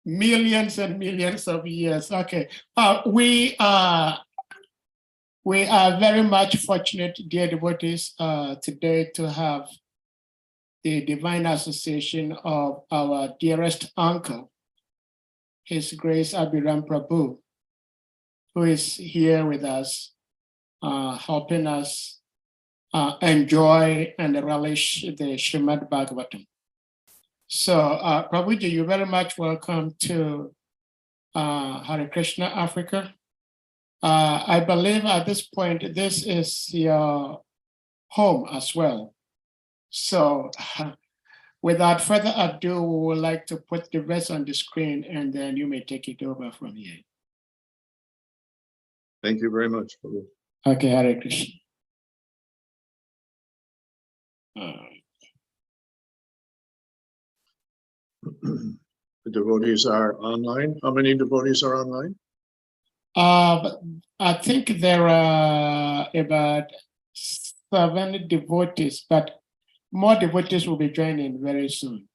millions and millions of years. Okay. We are very much fortunate, dear devotees, today to have the Divine Association of our dearest uncle, His Grace ABHIRAM Prabhu, who is here with us, helping us enjoy and relish the SRIMAD BHAGAVATAM. So, Prabhuji, you're very much welcome to Hare Krishna Africa. I believe at this point, this is your home as well. So, without further ado, we would like to put the verse on the screen and then you may take it over from here. Thank you very much, Prabhu. Okay, Hare Krishna. The devotees are online. How many devotees are online? I think there are about 7 devotees, but more devotees will be joining very soon.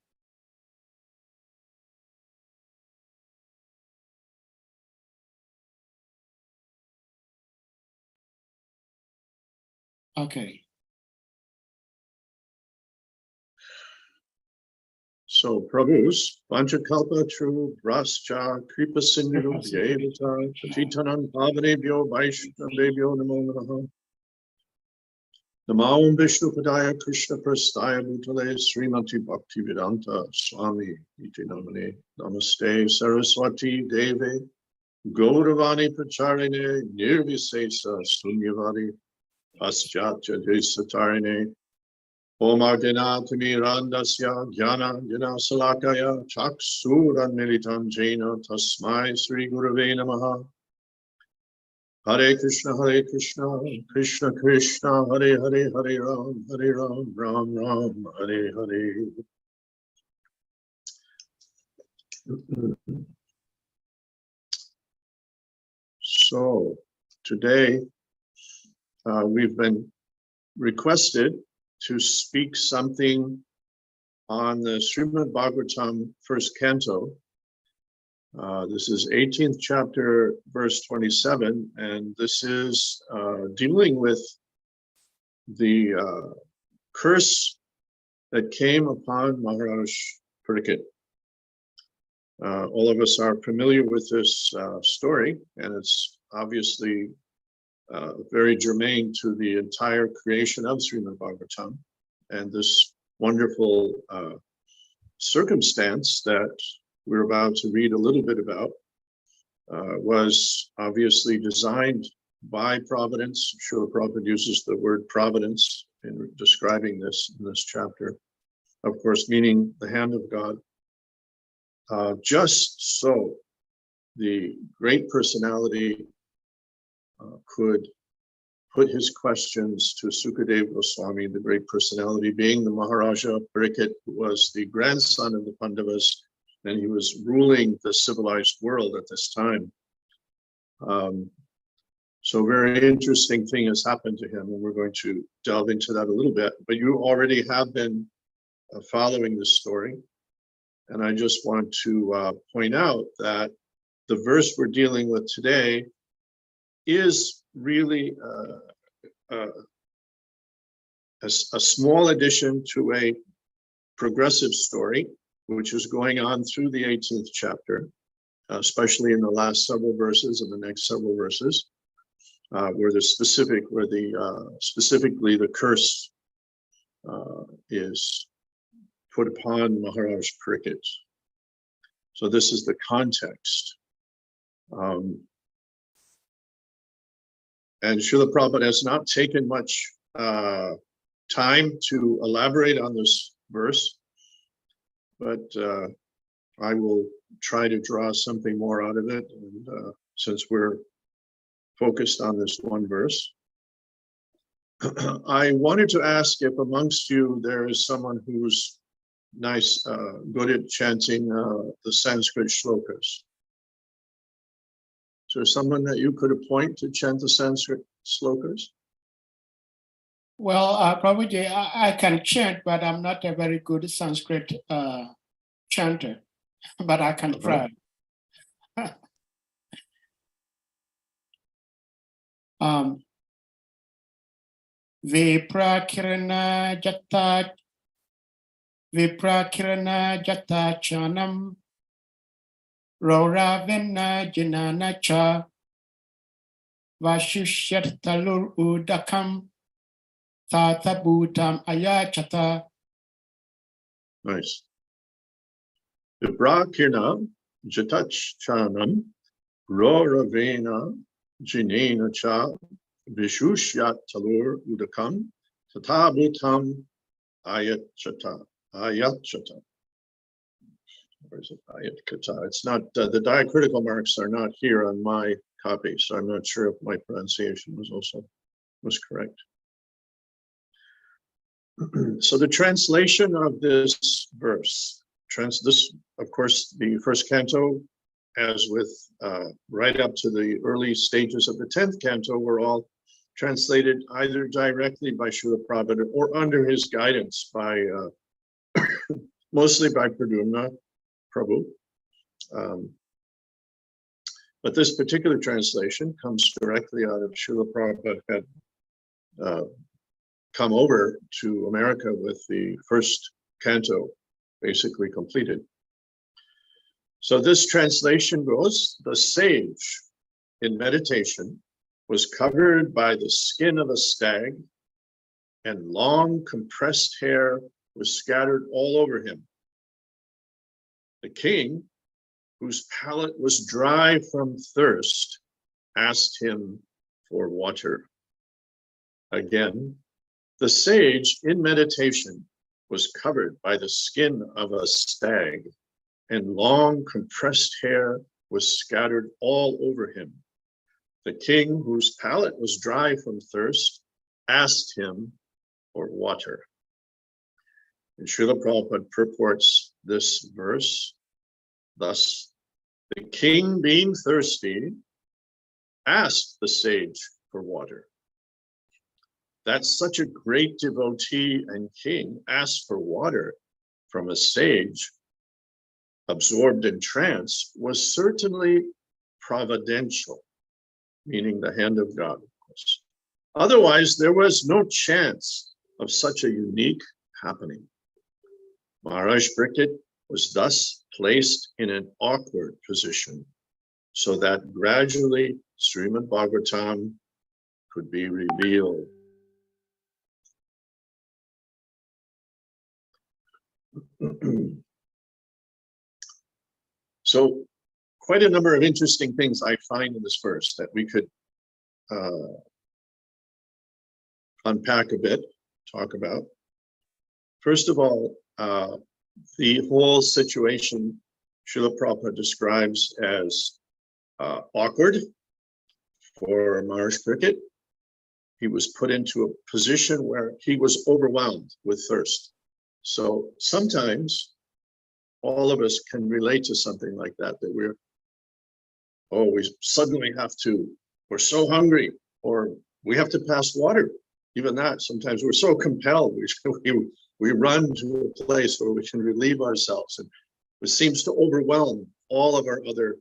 Okay. So, Prabhus, Panchakalpa True, Brascha, Kripa Sindhu, Yevata, Patitanam, Pavanebhyo, Vaishnavebhyo, Namo Namaha. Namo Vishnu Padaya Krishna Prastaya Bhutale Srimati Bhakti Vedanta Swami Iti Namane Namaste Saraswati Deve Gauravani Pracharine Nirvisesa Sunyavadi Paschatya Desatarine Om Ardenatami Randasya Jnana Jana Salakaya Chaksura Militam Jena Tasmai Sri Gurave Namaha. Hare Krishna, Krishna Krishna, Hare Hare, Hare Ram, Ram Ram, Hare Hare. So today we've been requested to speak something on the Srimad Bhagavatam first canto. This is 18th chapter, verse 27, and this is dealing with the curse that came upon Maharaj Parikshit. All of us are familiar with this story, and it's obviously very germane to the entire creation of Srimad Bhagavatam, and this wonderful circumstance that we're about to read a little bit about was obviously designed by providence. Srila Prabhupada uses the word providence in describing this in this chapter, of course, meaning the hand of God. Just so the great personality could put his questions to Sukadeva Goswami, the great personality being the Maharaja Parikshit, who was the grandson of the Pandavas, and he was ruling the civilized world at this time. So a very interesting thing has happened to him, and we're going to delve into that a little bit. But you already have been following this story, and I just want to point out that the verse we're dealing with today is really a small addition to a progressive story, which is going on through the 18th chapter, especially in the last several verses and the next several verses, where specifically the curse is put upon Maharaj Parikshit. So this is the context. And Srila Prabhupada has not taken much time to elaborate on this verse, but I will try to draw something more out of it, and since we're focused on this one verse. I wanted to ask if amongst you there is someone who's good at chanting the Sanskrit shlokas. Is there someone that you could appoint to chant the Sanskrit shlokas? Well, Prabhuji, I can chant, but I'm not a very good Sanskrit chanter. but I can try. Viprakirana jata chanam Roravena Jinana Cha Vashishyat Talur Udakam Tata Bhutam Ayachata. Nice. Viprakirana Jatachanam Roravena Jinena Cha Vishusyat Talur Udakam Tata Bhutam Ayachata. Or is it Ayatkata? It's not, the diacritical marks are not here on my copy, so I'm not sure if my pronunciation was correct. So the translation of this verse, this, of course, the first canto, as with right up to the early stages of the 10th canto, were all translated either directly by Srila Prabhupada or under his guidance by, mostly by Prabhu. But this particular translation comes directly out of Srila Prabhupada had come over to America with the first canto basically completed. So this translation goes, the sage in meditation was covered by the skin of a stag, and long compressed hair was scattered all over him. The king, whose palate was dry from thirst, asked him for water. Again, the sage in meditation was covered by the skin of a stag, and long compressed hair was scattered all over him. The king, whose palate was dry from thirst, asked him for water. And Srila Prabhupada purports this verse thus: the king, being thirsty, asked the sage for water. That such a great devotee and king asked for water from a sage absorbed in trance was certainly providential, meaning the hand of God, of course. Otherwise, there was no chance of such a unique happening. Maharaj Bricket was thus placed in an awkward position so that gradually Srimad Bhagavatam could be revealed. So quite a number of interesting things I find in this verse that we could unpack a bit, talk about. First of all, the whole situation Srila Prabhupada describes as awkward for Maharaj Cricket. He was put into a position where he was overwhelmed with thirst. So sometimes all of us can relate to something like that, that we suddenly have to, we're so hungry, or we have to pass water. Even that, sometimes we're so compelled, we run to a place where we can relieve ourselves, and it seems to overwhelm all of our other,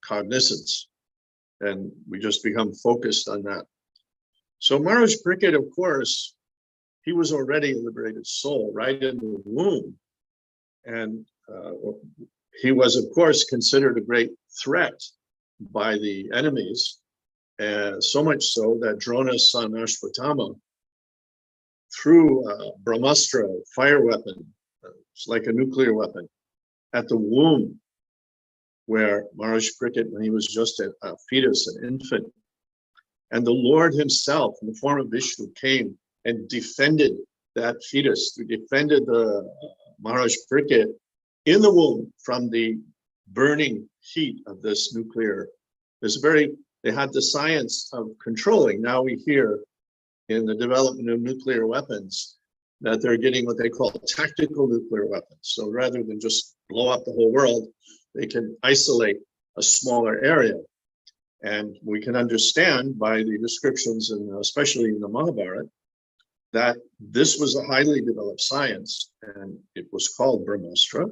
cognizance, and we just become focused on that. So Maharaj Bricket, of course, he was already a liberated soul right in the womb, and he was, of course, considered a great threat by the enemies, so much so that Drona's son Ashwatthama threw a Brahmastra fire weapon, it's like a nuclear weapon, at the womb where Maharaj Bricket, when he was just a fetus, an infant. And the Lord himself, in the form of Vishnu, came and defended that fetus, who defended the Maharaj Bricket in the womb from the burning heat of this nuclear. They had the science of controlling. Now we hear in the development of nuclear weapons that they're getting what they call tactical nuclear weapons. So rather than just blow up the whole world, they can isolate a smaller area. And we can understand by the descriptions, and especially in the Mahabharata, that this was a highly developed science, and it was called Brahmastra.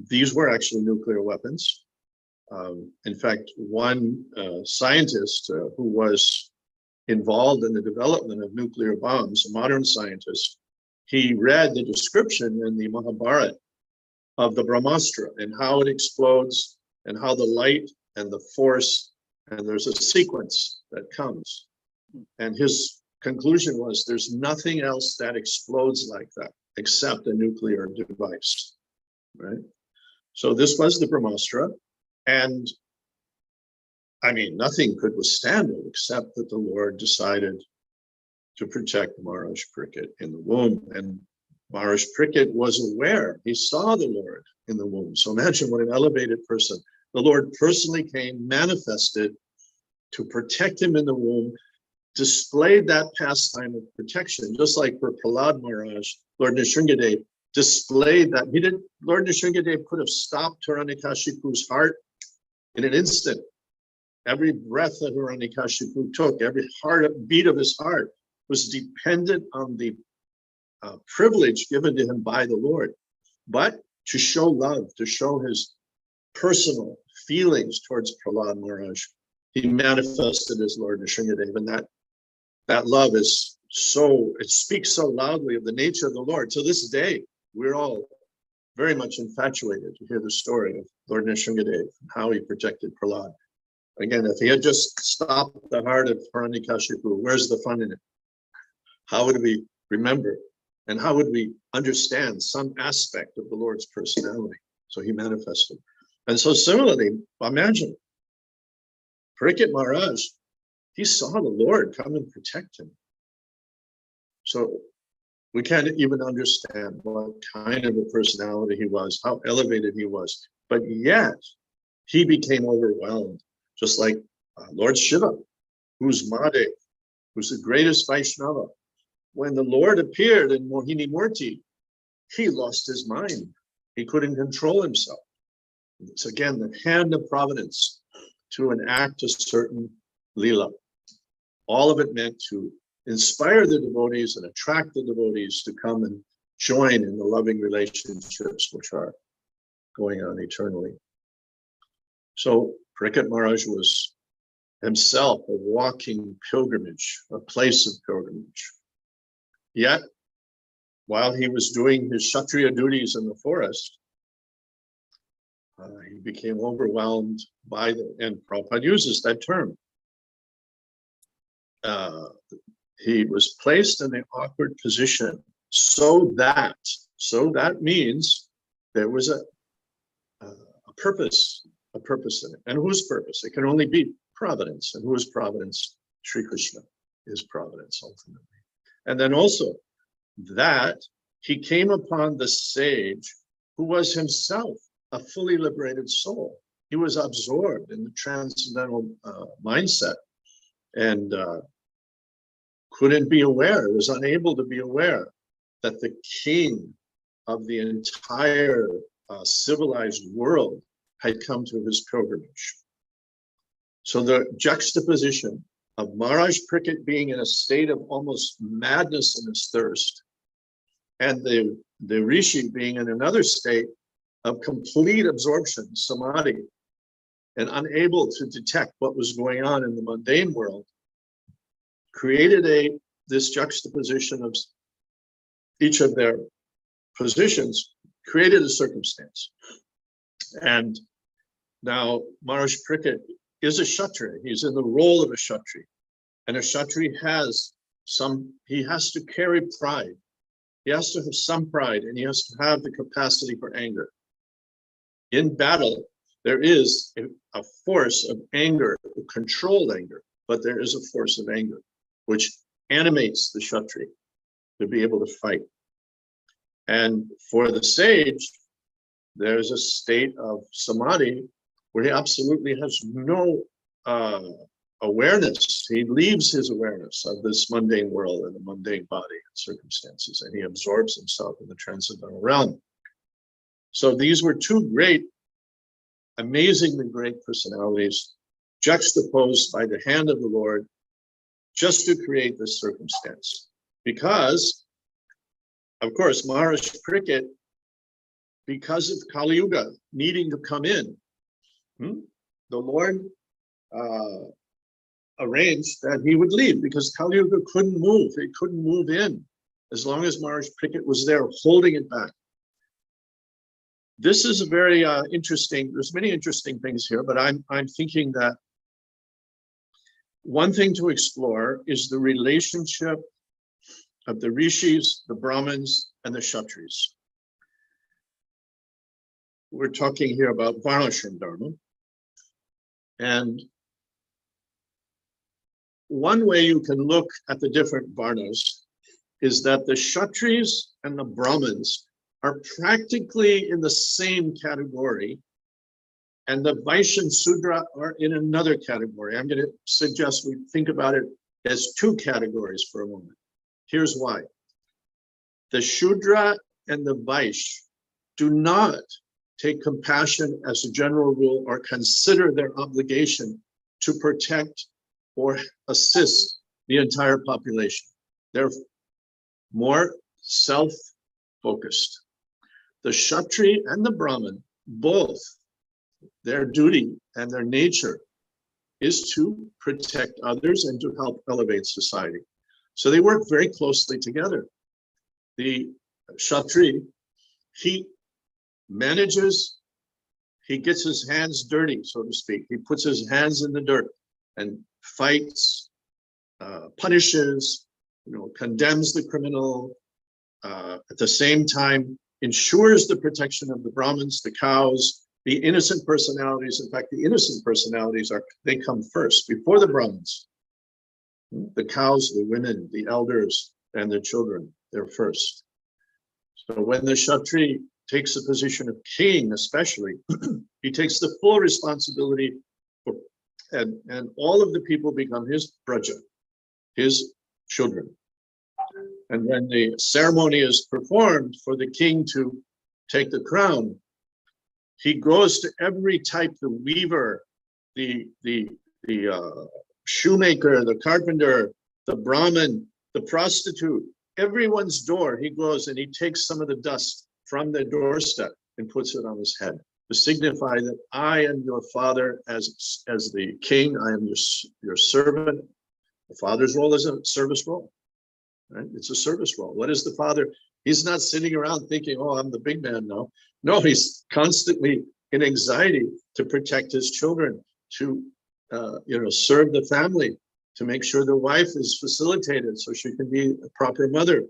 These were actually nuclear weapons. In fact, one scientist who was involved in the development of nuclear bombs, a modern scientist, he read the description in the Mahabharata of the Brahmastra and how it explodes and how the light and the force, and there's a sequence that comes. And his conclusion was there's nothing else that explodes like that except a nuclear device, right? So this was the Brahmastra, and I mean, nothing could withstand it except that the Lord decided to protect Maharaj Pariksit in the womb. And Maharaj Pariksit was aware, he saw the Lord in the womb. So imagine what an elevated person, the Lord personally came, manifested to protect him in the womb, displayed that pastime of protection, just like for Prahlad Maharaj, Lord Nrsingadev displayed that. Lord Nrsingadev could have stopped Hiranyakashipu's heart in an instant. Every breath that Hiranyakashipu took, every beat of his heart was dependent on the privilege given to him by the Lord. But to show love, to show his personal feelings towards Prahlad Maharaj, he manifested as Lord Nrsingadev. And that love is so, it speaks so loudly of the nature of the Lord. To this day, we're all very much infatuated to hear the story of Lord Nrsingadev and how he protected Prahlad. Again, if he had just stopped the heart of Hiranyakashipu, where's the fun in it? How would we remember? And how would we understand some aspect of the Lord's personality? So he manifested. And so similarly, imagine, Pariksit Maharaj, he saw the Lord come and protect him. So we can't even understand what kind of a personality he was, how elevated he was. But yet, he became overwhelmed, just like Lord Shiva, who's Mahadev, who's the greatest Vaishnava. When the Lord appeared in Mohini Murti, he lost his mind. He couldn't control himself. It's again the hand of providence to enact a certain lila. All of it meant to inspire the devotees and attract the devotees to come and join in the loving relationships which are going on eternally. So Pariksit Maharaj was himself a walking pilgrimage, a place of pilgrimage. Yet, while he was doing his Kshatriya duties in the forest, he became overwhelmed by and Prabhupada uses that term. He was placed in an awkward position so that means there was a purpose in it. And whose purpose? It can only be providence. And who is providence? Sri Krishna is providence ultimately. And then also that he came upon the sage who was himself a fully liberated soul. He was absorbed in the transcendental mindset and couldn't be aware, was unable to be aware that the king of the entire civilized world had come to his pilgrimage. So the juxtaposition of Maharaj Pariksit being in a state of almost madness in his thirst, and the Rishi being in another state of complete absorption, samadhi, and unable to detect what was going on in the mundane world, created this juxtaposition of each of their positions, created a circumstance. And now Maharaj Pariksit is a Kshatriya. He's in the role of a Kshatriya. And a Kshatriya he has to carry pride. He has to have some pride, and he has to have the capacity for anger. In battle, there is a force of anger, a controlled anger, but there is a force of anger, which animates the Kshatriya to be able to fight. And for the sage, there's a state of samadhi where he absolutely has no awareness. He leaves his awareness of this mundane world and the mundane body and circumstances, and he absorbs himself in the transcendental realm. So these were two great, amazingly great personalities juxtaposed by the hand of the Lord just to create this circumstance. Because, of course, Maharaj Pariksit because of Kali Yuga needing to come in, the Lord arranged that he would leave because Kali Yuga couldn't move. It couldn't move in as long as Maharaj Pricket was there holding it back. This is a very interesting, there's many interesting things here, but I'm thinking that one thing to explore is the relationship of the rishis, the Brahmins, and the Kshatris. We're talking here about Varnashram Dharma. And one way you can look at the different Varnas is that the Kshatris and the Brahmins are practically in the same category, and the Vaishya and Sudra are in another category. I'm going to suggest we think about it as two categories for a moment. Here's why. The Shudra and the Vaishya do not take compassion as a general rule or consider their obligation to protect or assist the entire population. They're more self-focused. The Kshatri and the Brahmin, both, their duty and their nature is to protect others and to help elevate society. So they work very closely together. The Kshatri, he manages, he gets his hands dirty, so to speak. He puts his hands in the dirt and fights, punishes, condemns the criminal, at the same time ensures the protection of the Brahmins, the cows, the innocent personalities. In fact, the innocent personalities they come first before the Brahmins. The cows, the women, the elders, and the children, they're first. So when the Kshatri takes the position of king, especially, he takes the full responsibility for, and all of the people become his praja, his children. And when the ceremony is performed for the king to take the crown, he goes to every type, the weaver, the shoemaker, the carpenter, the Brahmin, the prostitute, everyone's door he goes and he takes some of the dust from their doorstep and puts it on his head to signify that I am your father as the king, I am your servant. The father's role is a service role. Right? It's a service role. What is the father? He's not sitting around thinking, oh, I'm the big man now. No, he's constantly in anxiety to protect his children, to serve the family, to make sure the wife is facilitated so she can be a proper mother,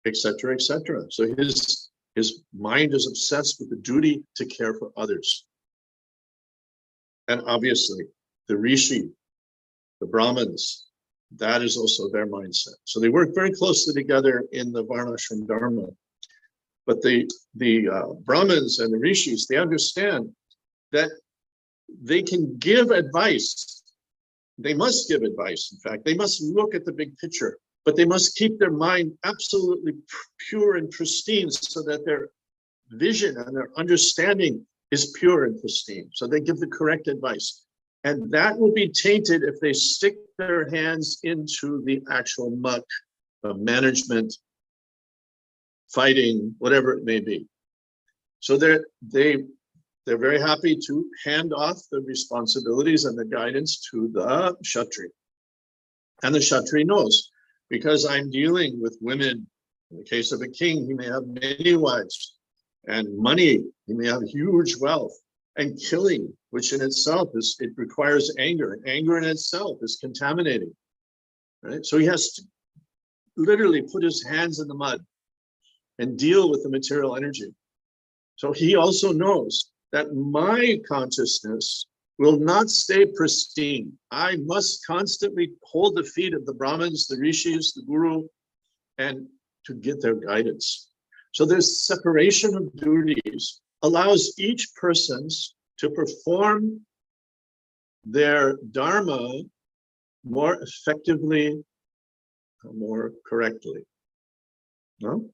etc., etc. So his mind is obsessed with the duty to care for others. And obviously, the rishi, the Brahmins, that is also their mindset. So they work very closely together in the Varnashram Dharma. But the Brahmins and the rishis, they understand that they can give advice. They must give advice, in fact. They must look at the big picture, but they must keep their mind absolutely pure and pristine so that their vision and their understanding is pure and pristine. So they give the correct advice. And that will be tainted if they stick their hands into the actual muck of management, fighting, whatever it may be. So they're very happy to hand off the responsibilities and the guidance to the Kshatri. And the Kshatri knows, because I'm dealing with women. In the case of a king, he may have many wives, and money, he may have huge wealth, and killing, which in itself it requires anger, and anger in itself is contaminating, right? So he has to literally put his hands in the mud and deal with the material energy. So he also knows that my consciousness will not stay pristine. I must constantly hold the feet of the Brahmins, the rishis, the guru, and to get their guidance. So this separation of duties allows each person to perform their dharma more effectively, more correctly. No?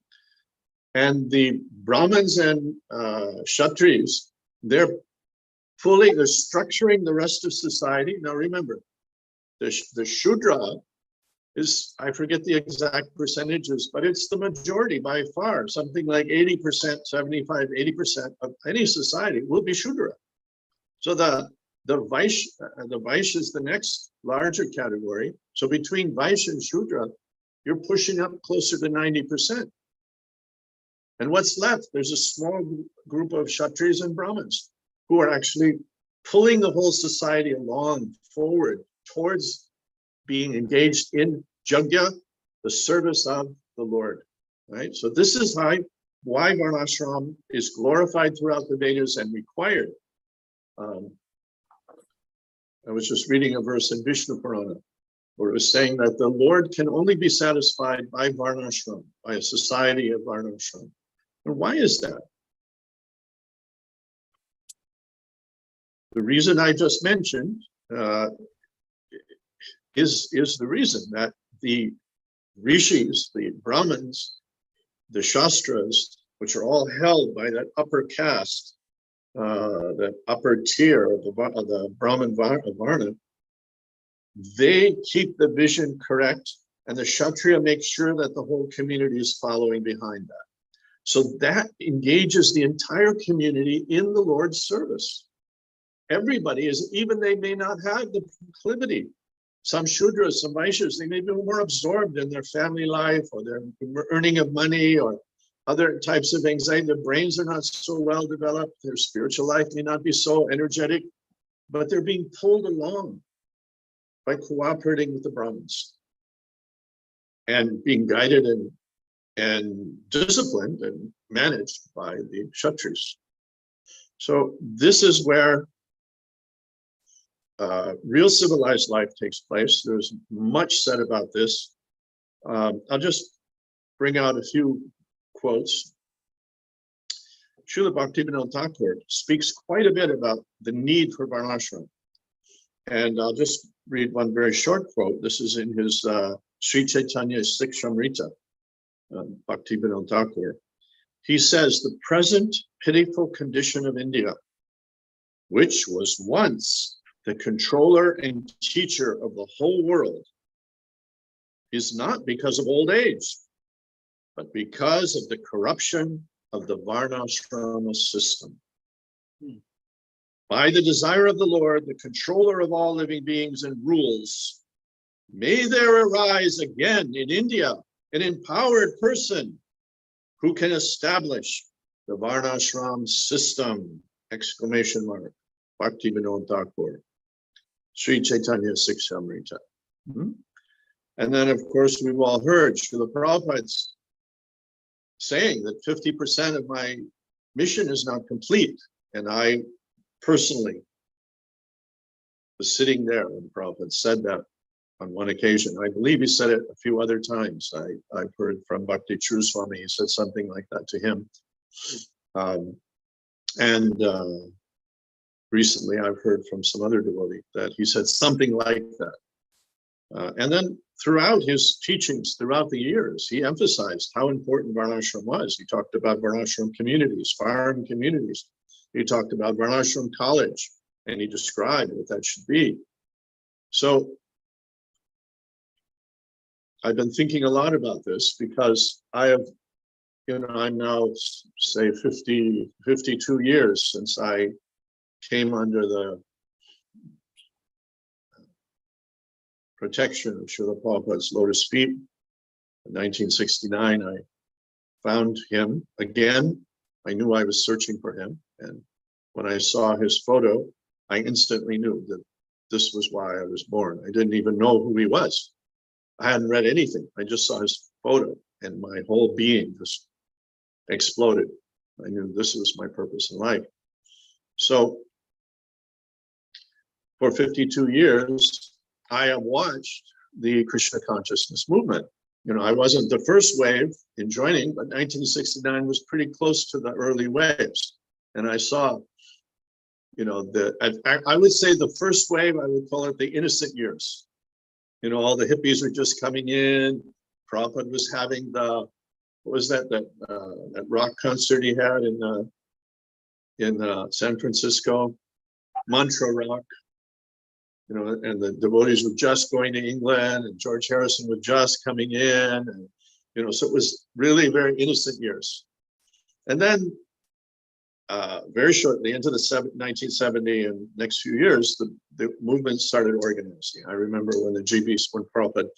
And the Brahmins and Kshatris, they're structuring the rest of society. Now remember, the Shudra is, I forget the exact percentages, but it's the majority by far, something like 80%, 75, 80% of any society will be Shudra. So the Vaishya is the next larger category. So between Vaishya and Shudra, you're pushing up closer to 90%. And what's left? There's a small group of Kshatriyas and Brahmins who are actually pulling the whole society along forward towards being engaged in Jagya, the service of the Lord, right? So this is why Varnashram is glorified throughout the Vedas and required. I was just reading a verse in Vishnu Purana where it was saying that the Lord can only be satisfied by Varnashram, by a society of Varnashram. And why is that? The reason I just mentioned is the reason that the rishis, the Brahmins, the Shastras, which are all held by that upper caste, that upper tier of the Brahmin Varna, they keep the vision correct, and the Kshatriya makes sure that the whole community is following behind that. So that engages the entire community in the Lord's service. Everybody is, even they may not have the proclivity. Some Shudras, some Vaishyas, they may be more absorbed in their family life or their earning of money or other types of anxiety. Their brains are not so well developed. Their spiritual life may not be so energetic, but they're being pulled along by cooperating with the Brahmins and being guided and disciplined and managed by the Kshatriyas. So this is where real civilized life takes place. There's much said about this. I'll just bring out a few quotes. Srila Bhaktivinoda Thakur speaks quite a bit about the need for Varnashram. And I'll just read one very short quote. This is in his Sri Chaitanya Sikshamrita, Bhaktivinoda Thakur. He says, the present pitiful condition of India, which was once the controller and teacher of the whole world, is not because of old age, but because of the corruption of the Varnashrama system. By the desire of the Lord, the controller of all living beings and rules, may there arise again in India an empowered person who can establish the Varnashram system, exclamation mark, Bhaktivinoda Thakur, Sri Chaitanya Sikshamrita. And then, of course, we've all heard Srila Prabhupada's saying that 50% of my mission is not complete. And I personally was sitting there when Prabhupada said that on one occasion. I believe he said it a few other times. I've heard from Bhakti True Swami, he said something like that to him. Recently I've heard from some other devotee that he said something like that. And then throughout his teachings, throughout the years, he emphasized how important Varnashram was. He talked about Varnashram communities, farm communities. He talked about Varnashram college, and he described what that should be. So I've been thinking a lot about this because I have, I'm now, say, 52 years since I came under the protection of Srila Prabhupada's lotus feet. In 1969, I found him again. I knew I was searching for him. And when I saw his photo, I instantly knew that this was why I was born. I didn't even know who he was. I hadn't read anything. I just saw his photo and my whole being just exploded. I knew this was my purpose in life. So for 52 years, I have watched the Krishna consciousness movement. I wasn't the first wave in joining, but 1969 was pretty close to the early waves. And I saw, I would say the first wave, I would call it the innocent years. All the hippies were just coming in. Prabhupada was having what was that rock concert he had in San Francisco, Mantra Rock. you know, and the devotees were just going to England, and George Harrison was just coming in, and, you know, so it was really very innocent years. And then very shortly into the 1970 and next few years, the movement started organizing. I remember when when Prabhupada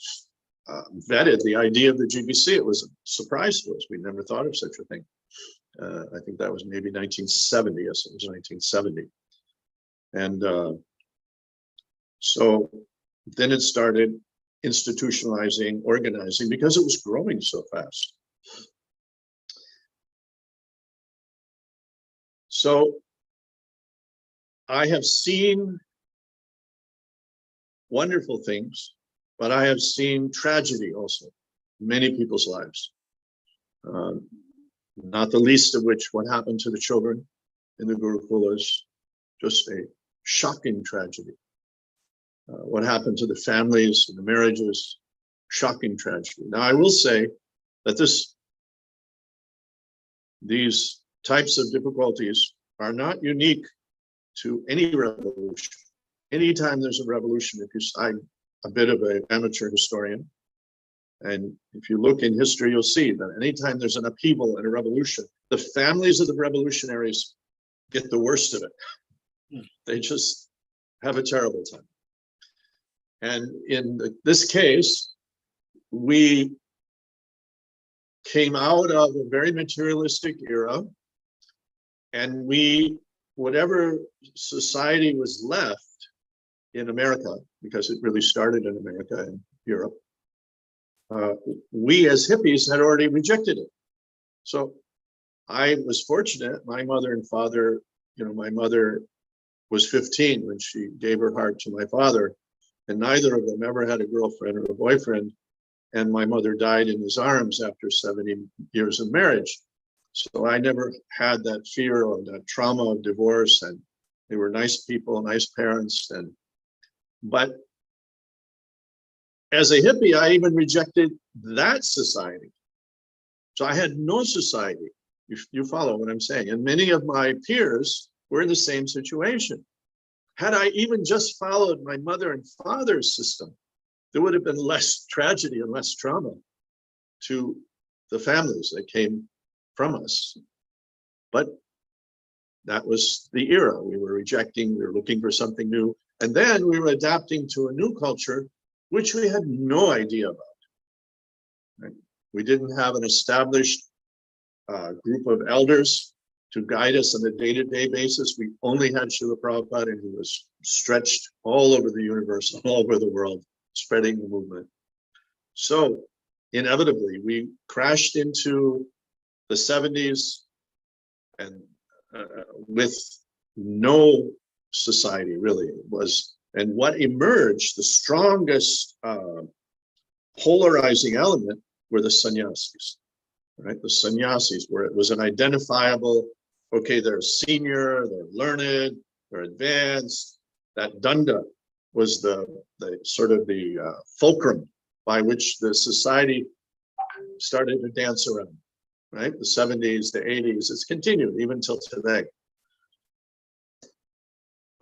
vetted the idea of the GBC, it was a surprise to us. We never thought of such a thing. I think that was maybe 1970. Yes, it was 1970. And so then it started institutionalizing, organizing, because it was growing so fast. So I have seen wonderful things, but I have seen tragedy also in many people's lives. Not the least of which what happened to the children in the Gurukulas, just a shocking tragedy. What happened to the families and the marriages, shocking tragedy. Now I will say that these types of difficulties are not unique to any revolution. Anytime there's a revolution, I'm a bit of an amateur historian, and if you look in history, you'll see that anytime there's an upheaval and a revolution, the families of the revolutionaries get the worst of it. They just have a terrible time. And in this case, we came out of a very materialistic era, and whatever society was left in America, because it really started in America and Europe, we as hippies had already rejected it. So I was fortunate. My mother and father, you know, my mother was 15 when she gave her heart to my father, and neither of them ever had a girlfriend or a boyfriend. And my mother died in his arms after 70 years of marriage. So I never had that fear or that trauma of divorce, and they were nice people, nice parents. But as a hippie, I even rejected that society. So I had no society. You follow what I'm saying? And many of my peers were in the same situation. Had I even just followed my mother and father's system, there would have been less tragedy and less trauma to the families that came from us. But that was the era. We were rejecting, we were looking for something new. And then we were adapting to a new culture, which we had no idea about. Right? We didn't have an established group of elders to guide us on a day-to-day basis. We only had Srila Prabhupada, and he was stretched all over the universe, all over the world, spreading the movement. So inevitably, we crashed into the 70s and with no society really was. And what emerged, the strongest polarizing element were the sannyasis, right? The sannyasis, where it was an identifiable, okay, they're senior, they're learned, they're advanced. That danda was the sort of the fulcrum by which the society started to dance around, right? The 70s, the 80s, it's continued even till today.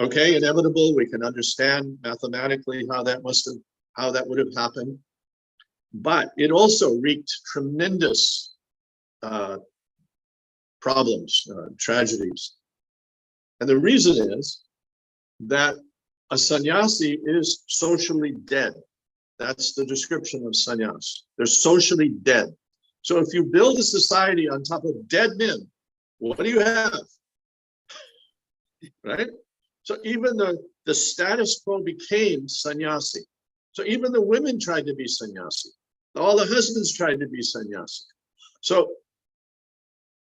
Okay, inevitable, we can understand mathematically how that would have happened. But it also wreaked tremendous problems, tragedies. And the reason is that a sannyasi is socially dead. That's the description of sannyas. They're socially dead. So if you build a society on top of dead men, what do you have? Right? So even the status quo became sannyasi. So even the women tried to be sannyasi. All the husbands tried to be sannyasi. So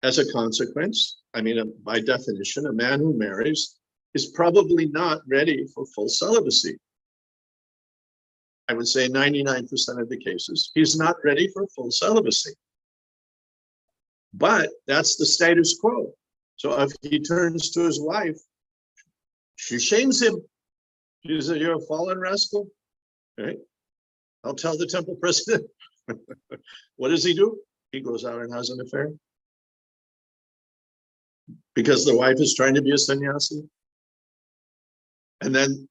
as a consequence, I mean, by definition, a man who marries is probably not ready for full celibacy. I would say 99% of the cases, he's not ready for full celibacy. But that's the status quo. So if he turns to his wife, she shames him. She says, "You're a fallen rascal." Right? I'll tell the temple president. What does he do? He goes out and has an affair. Because the wife is trying to be a sannyasi. And then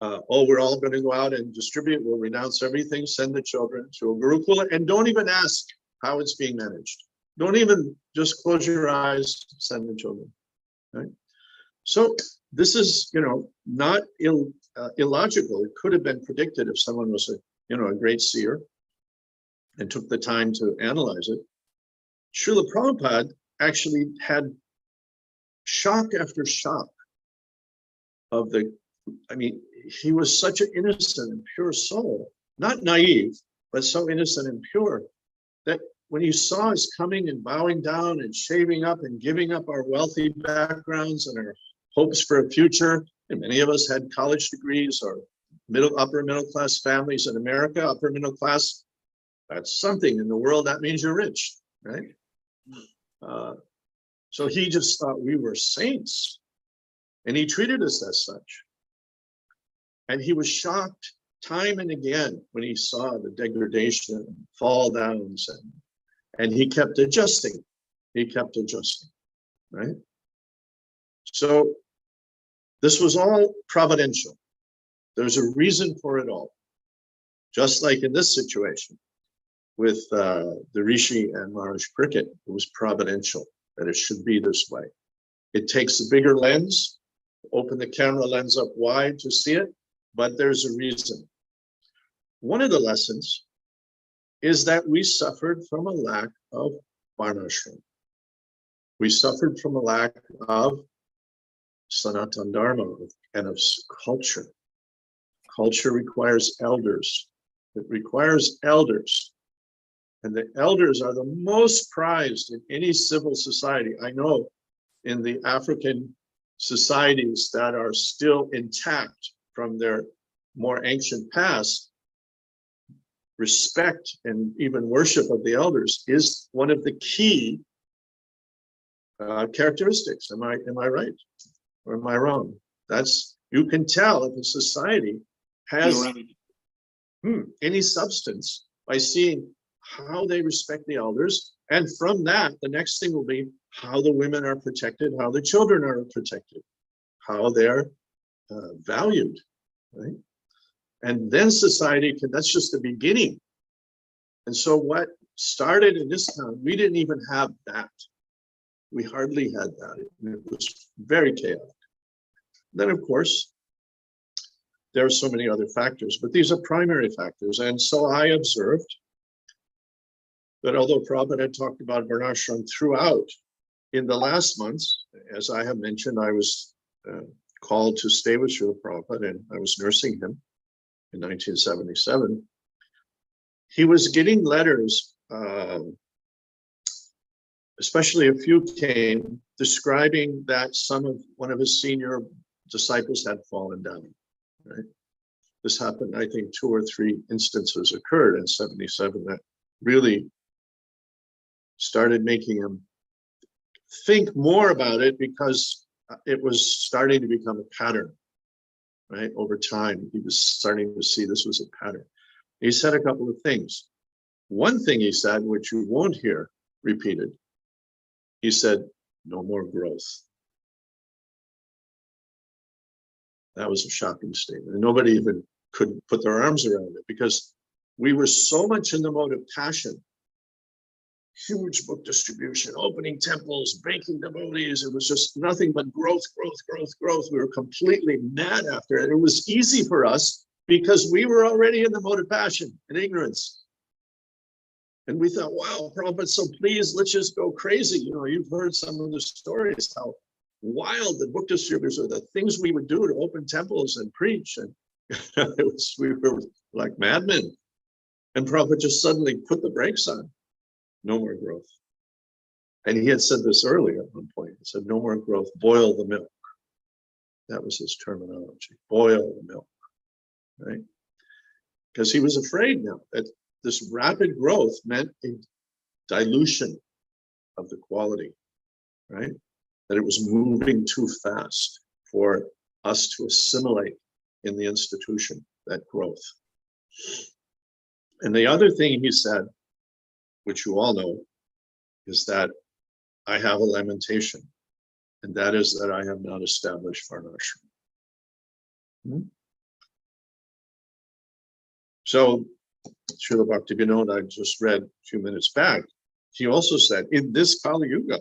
oh, we're all going to go out and distribute, we'll renounce everything, send the children to a Gurukula, and don't even ask how it's being managed. Don't even, just close your eyes, send the children, right? So this is, not illogical. It could have been predicted if someone was a great seer and took the time to analyze it. Srila Prabhupada actually had shock after shock of he was such an innocent and pure soul, not naive, but so innocent and pure that when he saw us coming and bowing down and shaving up and giving up our wealthy backgrounds and our hopes for a future, and many of us had college degrees or upper middle class families in America, upper middle class, that's something in the world, that means you're rich, right? So he just thought we were saints, and he treated us as such. And he was shocked time and again when he saw the degradation, fall downs, and he kept adjusting. He kept adjusting, right? So this was all providential. There's a reason for it all. Just like in this situation with the Rishi and Maharaj Cricket, it was providential that it should be this way. It takes a bigger lens, open the camera lens up wide to see it, but there's a reason. One of the lessons is that we suffered from a lack of varnashram. We suffered from a lack of Sanatana Dharma and of culture. Culture requires elders. It requires elders. And the elders are the most prized in any civil society. I know in the African societies that are still intact from their more ancient past, respect and even worship of the elders is one of the key characteristics. Am I right? Or am I wrong? You can tell if a society has any substance by seeing how they respect the elders. And from that, the next thing will be how the women are protected, how the children are protected, how they're valued, right? And then society that's just the beginning. And so what started in this town, we didn't even have that. We hardly had that. It was very chaotic. Then, of course, there are so many other factors, but these are primary factors. And so I observed that although Prabhupada had talked about varnashram throughout, in the last months, as I have mentioned, I was called to stay with Srila Prabhupada, and I was nursing him in 1977. He was getting letters, especially a few came, describing that one of his senior disciples had fallen down, right? This happened, I think 2 or 3 instances occurred in 77 that really started making him think more about it, because it was starting to become a pattern, right? Over time, he was starting to see this was a pattern. He said a couple of things. One thing he said, which you won't hear repeated, he said, no more growth. That was a shocking statement. And nobody even could put their arms around it, because we were so much in the mode of passion. Huge book distribution, opening temples, banking devotees. It was just nothing but growth, growth, growth, growth. We were completely mad after it. It was easy for us because we were already in the mode of passion and ignorance. And we thought, wow, Prabhupada's so pleased, let's just go crazy. You've heard some of the stories, how wild the book distributors are, the things we would do to open temples and preach. And we were like madmen. And Prabhupada just suddenly put the brakes on. No more growth. And he had said this earlier at one point. He said, no more growth, boil the milk. That was his terminology, boil the milk, right? Because he was afraid now that this rapid growth meant a dilution of the quality, right? That it was moving too fast for us to assimilate in the institution, that growth. And the other thing he said, which you all know, is that I have a lamentation, and that is that I have not established varnashram. So Srila Bhaktivinoda, I just read a few minutes back, he also said, in this Kali Yuga,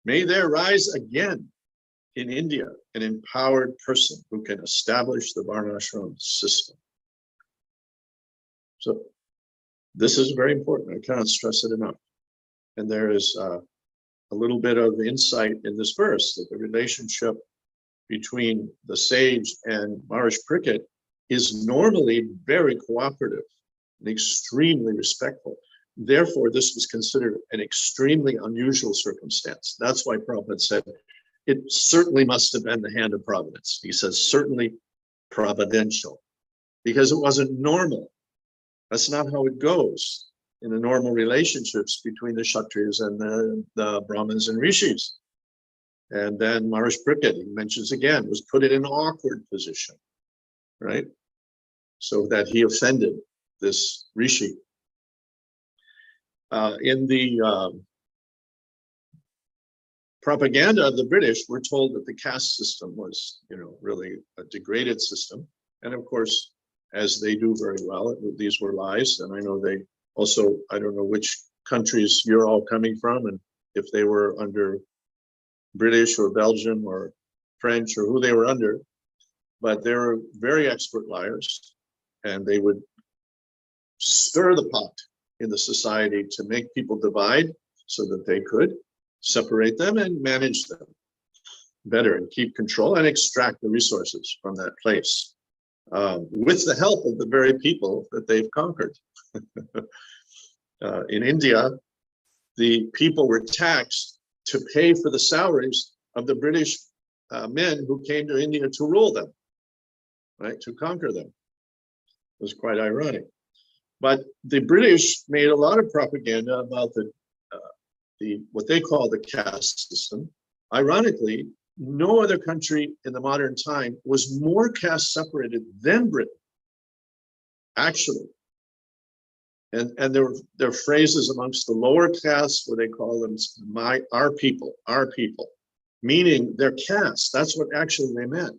may there rise again in India an empowered person who can establish the Varnashram system. So this is very important. I cannot stress it enough. And there is a little bit of insight in this verse that the relationship between the sage and Maharaj Parikshit is normally very cooperative and extremely respectful. Therefore, this was considered an extremely unusual circumstance. That's why Prabhupada said, it certainly must have been the hand of providence. He says, certainly providential, because it wasn't normal. That's not how it goes in the normal relationships between the Kshatriyas and the Brahmins and Rishis. And then Maharaj Parikshit, he mentions again, was put in an awkward position, right? So that he offended this Rishi. In the propaganda of the British, we're told that the caste system was, really a degraded system. And of course, as they do very well, these were lies. And I know they also, I don't know which countries you're all coming from, and if they were under British or Belgium or French or who they were under, but they were very expert liars, and they would stir the pot in the society to make people divide so that they could separate them and manage them better and keep control and extract the resources from that place with the help of the very people that they've conquered. In India, the people were taxed to pay for the salaries of the British men who came to India to rule them, right, to conquer them. It was quite ironic. But the British made a lot of propaganda about the what they call the caste system. Ironically, no other country in the modern time was more caste separated than Britain, actually. And there are phrases amongst the lower castes where they call them our people, meaning their caste. That's what actually they meant.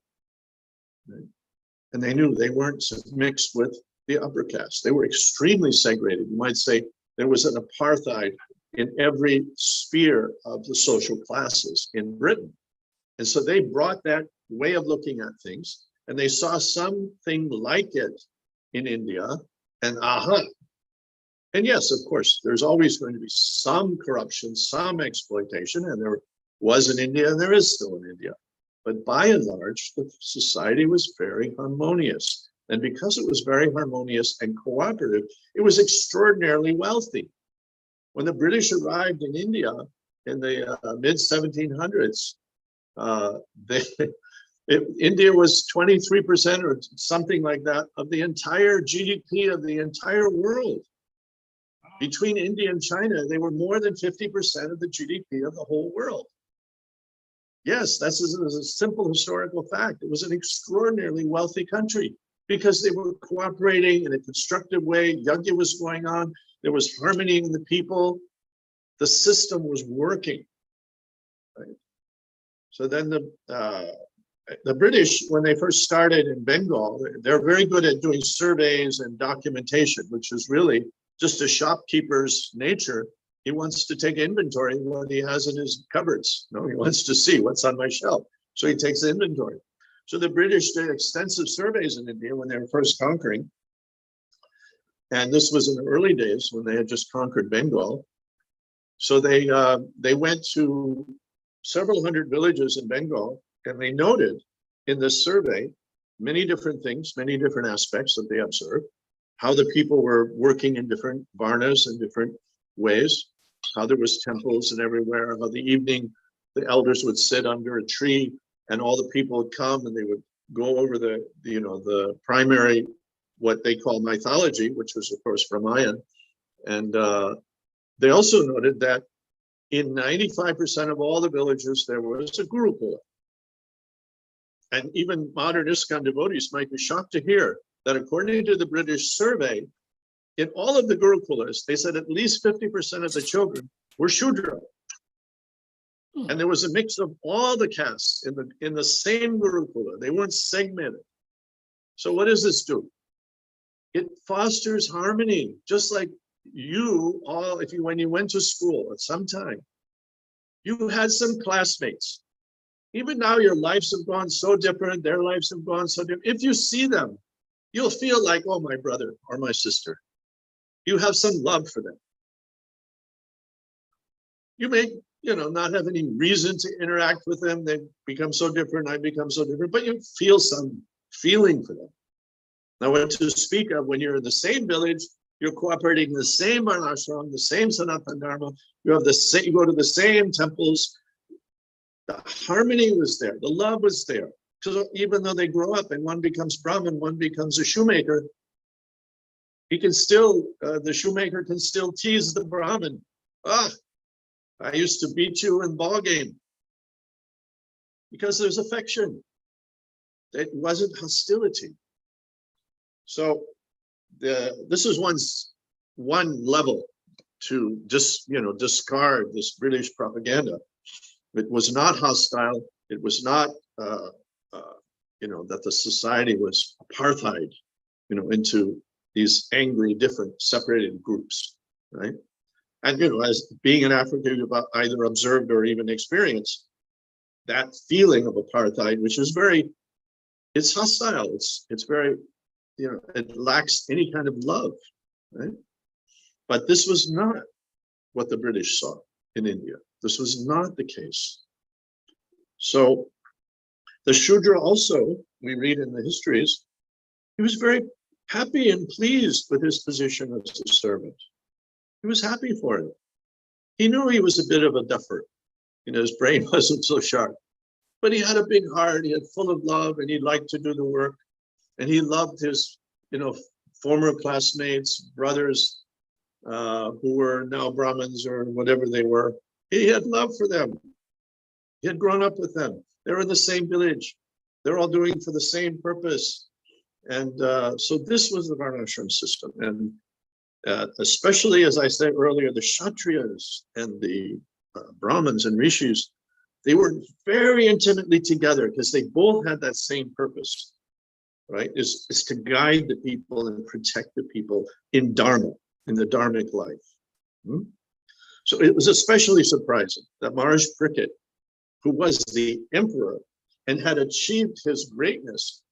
Right? And they knew they weren't mixed with the upper caste. They were extremely segregated. You might say there was an apartheid in every sphere of the social classes in Britain. And so they brought that way of looking at things, and they saw something like it in India, and aha. And yes, of course, there's always going to be some corruption, some exploitation, and there was in India, and there is still in India. But by and large, the society was very harmonious. And because it was very harmonious and cooperative, it was extraordinarily wealthy. When the British arrived in India in the mid-1700s, India was 23% or something like that of the entire GDP of the entire world. Between India and China, they were more than 50% of the GDP of the whole world. Yes, that's a simple historical fact. It was an extraordinarily wealthy country because they were cooperating in a constructive way. Yajna was going on. There was harmony in the people. The system was working. Right? So then the British, when they first started in Bengal, they're very good at doing surveys and documentation, which is really just a shopkeeper's nature. He wants to take inventory of what he has in his cupboards. No, he wants to see what's on my shelf. So he takes inventory. So the British did extensive surveys in India when they were first conquering. And this was in the early days when they had just conquered Bengal. So they went to several hundred villages in Bengal, and they noted in this survey many different things, many different aspects that they observed, how the people were working in different varnas in different ways, how there was temples and everywhere, how the evening the elders would sit under a tree and all the people would come and they would go over the primary, what they call mythology, which was of course Ramayana. And they also noted that in 95% of all the villages, there was a Gurukula. And even modern ISKCON devotees might be shocked to hear that according to the British survey, in all of the Gurukulas, they said at least 50% of the children were Shudra. And there was a mix of all the castes in the same Gurukula. They weren't segmented. So what does this do? It fosters harmony, just like you all, when you went to school at some time, you had some classmates. Even now, your lives have gone so different, their lives have gone so different. If you see them, you'll feel like, oh, my brother or my sister. You have some love for them. You may, not have any reason to interact with them. They become so different, I become so different, but you feel some feeling for them. Now, what to speak of when you're in the same village, you're cooperating in the same varnashram, the same Sanatana Dharma, you have the same, you go to the same temples. The harmony was there, the love was there. So even though they grow up and one becomes Brahmin, one becomes a shoemaker, he can still, the shoemaker can still tease the Brahmin. Ah, I used to beat you in ball game. Because there's affection. It wasn't hostility. So this is one level to just discard this British propaganda. It was not hostile. It was not that the society was apartheid, into these angry, different, separated groups, right? And as being in Africa, you've either observed or even experienced that feeling of apartheid, which is it's hostile. It's very, it lacks any kind of love, right? But this was not what the British saw in India. This was not the case. So the Shudra also, we read in the histories, he was very happy and pleased with his position as a servant. He was happy for it. He knew he was a bit of a duffer. His brain wasn't so sharp, but he had a big heart. He had full of love, and he liked to do the work. And he loved his, former classmates, brothers who were now Brahmins or whatever they were. He had love for them. He had grown up with them. They were in the same village. They're all doing for the same purpose. And so this was the Varnashram system. And especially, as I said earlier, the Kshatriyas and the Brahmins and Rishis, they were very intimately together because they both had that same purpose, right? Is to guide the people and protect the people in Dharma, in the Dharmic life. So it was especially surprising that Maharaj Parikshit, who was the emperor and had achieved his greatness,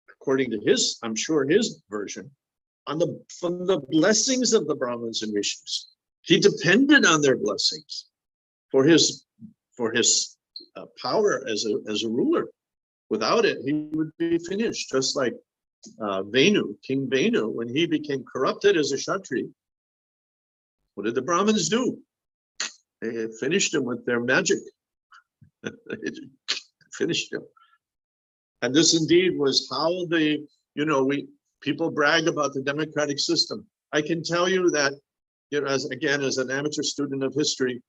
according to his, I'm sure his version, from the blessings of the Brahmins and Rishis. He depended on their blessings for his power as a ruler. Without it, he would be finished, just like Venu, King Venu, when he became corrupted as a Kshatriya. What did the Brahmins do? They finished him with their magic. They finished him. And this indeed was how people brag about the democratic system. I can tell you that, as an amateur student of history,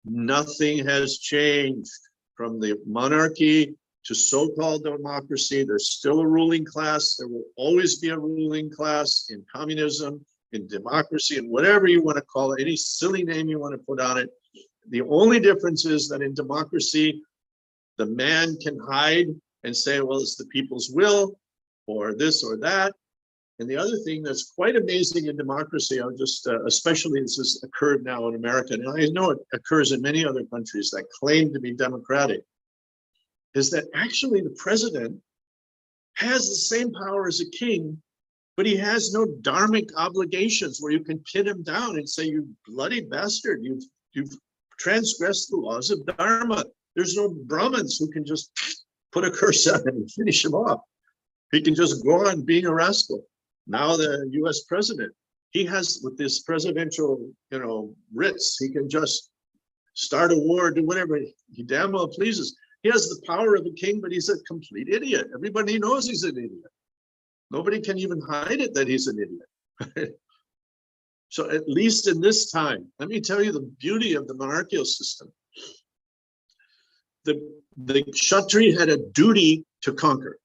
nothing has changed from the monarchy to so-called democracy. There's still a ruling class. There will always be a ruling class in communism, in democracy, and whatever you want to call it, any silly name you want to put on it. The only difference is that in democracy, the man can hide and say, well, it's the people's will, or this or that. And the other thing that's quite amazing in democracy, I'll just, especially this has occurred now in America, and I know it occurs in many other countries that claim to be democratic, is that actually the president has the same power as a king, but he has no dharmic obligations where you can pin him down and say, you bloody bastard, you've transgressed the laws of dharma. There's no Brahmins who can just put a curse on him and finish him off. He can just go on being a rascal. Now the US president, he has, with this presidential, writs, he can just start a war, do whatever he damn well pleases. He has the power of a king, but he's a complete idiot. Everybody knows he's an idiot. Nobody can even hide it that he's an idiot. So at least in this time, let me tell you the beauty of the monarchical system. The Kshatriya had a duty to conquer.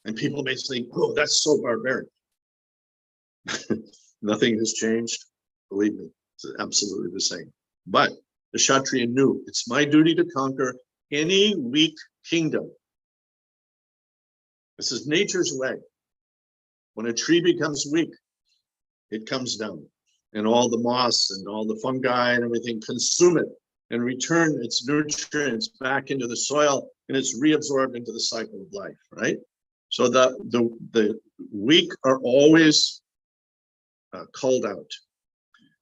And people may think, oh, that's so barbaric. Nothing has changed. Believe me, it's absolutely the same. But the Kshatriya knew, it's my duty to conquer any weak kingdom. This is nature's way. When a tree becomes weak, it comes down, and all the moss and all the fungi and everything consume it and return its nutrients back into the soil, and it's reabsorbed into the cycle of life, right? So the weak are always culled out.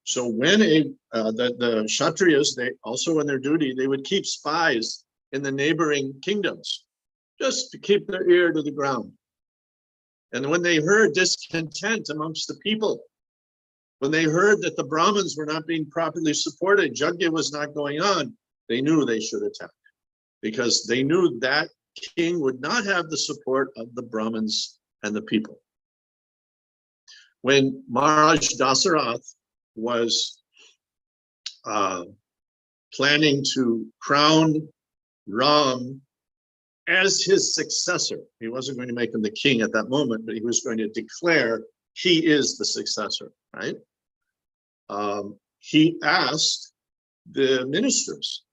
So when the Kshatriyas, they also in their duty, they would keep spies in the neighboring kingdoms, just to keep their ear to the ground. And when they heard discontent amongst the people, when they heard that the Brahmins were not being properly supported, Yajna was not going on, they knew they should attack, because they knew that king would not have the support of the Brahmins and the people. When Maharaj Dasarath was planning to crown Ram as his successor, he wasn't going to make him the king at that moment, but he was going to declare he is the successor, right? He asked the ministers,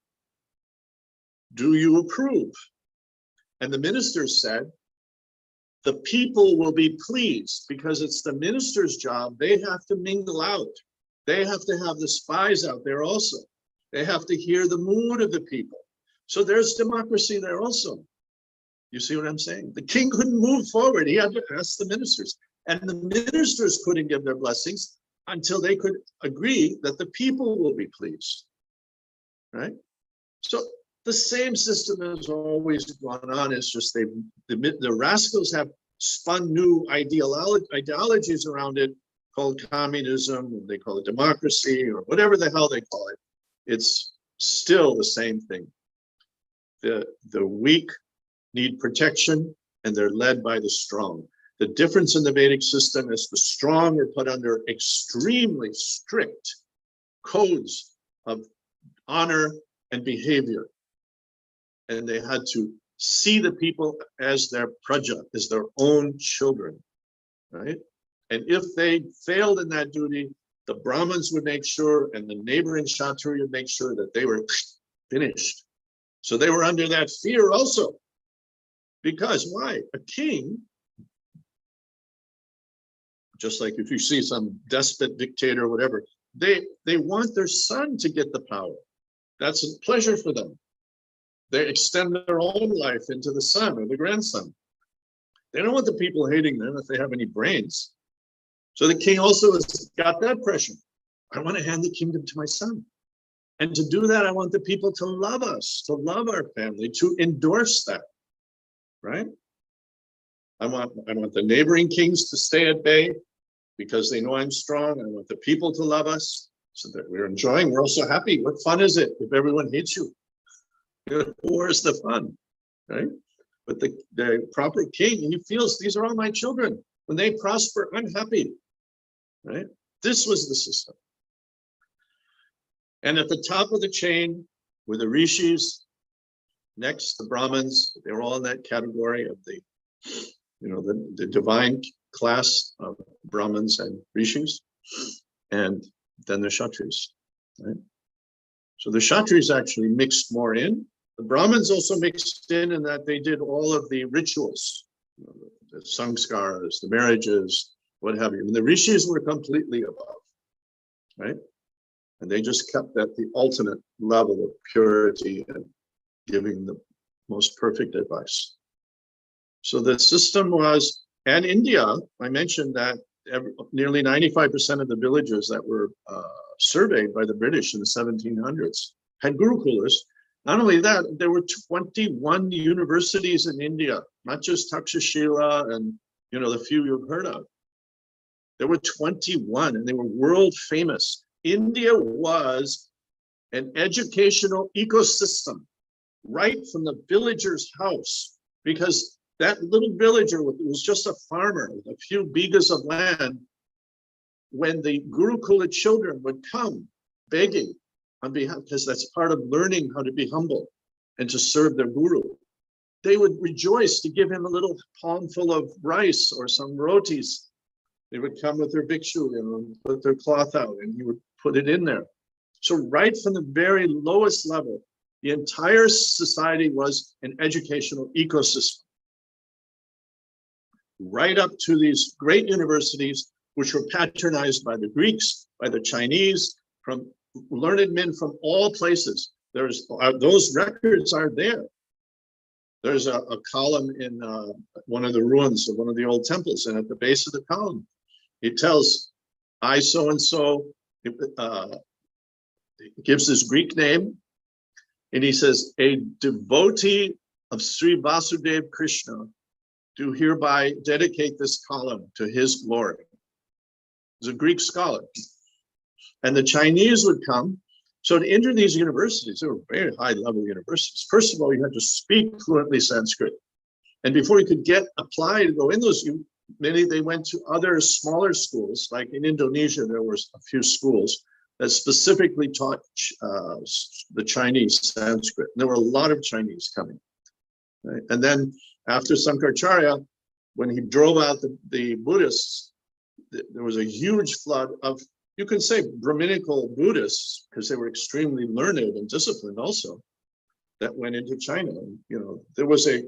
do you approve? And the ministers said, the people will be pleased, because it's the minister's job. They have to mingle out. They have to have the spies out there also. They have to hear the mood of the people. So there's democracy there also. You see what I'm saying? The king couldn't move forward. He had to ask the ministers. And the ministers couldn't give their blessings until they could agree that the people will be pleased, right? So the same system has always gone on. It's just the rascals have spun new ideologies around it, called communism, they call it democracy, or whatever the hell they call it. It's still the same thing. The weak need protection, and they're led by the strong. The difference in the Vedic system is the strong are put under extremely strict codes of honor and behavior. And they had to see the people as their praja, as their own children, right? And if they failed in that duty, the Brahmins would make sure, and the neighboring Kshatriya would make sure that they were finished. So they were under that fear also. Because why? A king, just like if you see some despot, dictator, whatever, they want their son to get the power. That's a pleasure for them. They extend their own life into the son or the grandson. They don't want the people hating them if they have any brains. So the king also has got that pressure. I want to hand the kingdom to my son. And to do that, I want the people to love us, to love our family, to endorse that, right? I want the neighboring kings to stay at bay because they know I'm strong. I want the people to love us so that we're enjoying. We're also happy. What fun is it if everyone hates you? Where's the fun, right? But the proper king, he feels these are all my children. When they prosper, I'm happy, right? This was the system. And at the top of the chain were the rishis, next the Brahmins. They were all in that category of the, the divine class of Brahmins and rishis, and then the Kshatriyas, right? So the Kshatriyas actually mixed more in. The Brahmins also mixed in that they did all of the rituals, the samskaras, the marriages, what have you. And the rishis were completely above, right? And they just kept at the ultimate level of purity and giving the most perfect advice. So the system was, and India, I mentioned that nearly 95% of the villages that were surveyed by the British in the 1700s had gurukulas. Not only that, there were 21 universities in India, not just Takshashila and the few you've heard of. There were 21, and they were world famous. India was an educational ecosystem right from the villager's house, because that little villager was just a farmer with a few bighas of land. When the Gurukula children would come begging on behalf, because that's part of learning how to be humble and to serve their guru, they would rejoice to give him a little palmful of rice or some rotis. They would come with their bhikshu and put their cloth out, and he would put it in there. So right from the very lowest level, the entire society was an educational ecosystem. right up to these great universities, which were patronized by the Greeks, by the Chinese, from learned men from all places. There's those records are there. There's a column in one of the ruins of one of the old temples, and at the base of the column, it tells, I so-and-so, gives his Greek name, and he says, a devotee of Sri Vasudeva Krishna do hereby dedicate this column to his glory. He's a Greek scholar. And the Chinese would come. So to enter these universities, they were very high-level universities. First of all, you had to speak fluently Sanskrit. And before you could get applied to go in those, they went to other smaller schools. Like in Indonesia, there was a few schools that specifically taught the Chinese Sanskrit. And there were a lot of Chinese coming. Right? And then after Sankaracharya, when he drove out the Buddhists, there was a huge flood of, you can say, Brahminical Buddhists, because they were extremely learned and disciplined also, that went into China. And, you know, there was a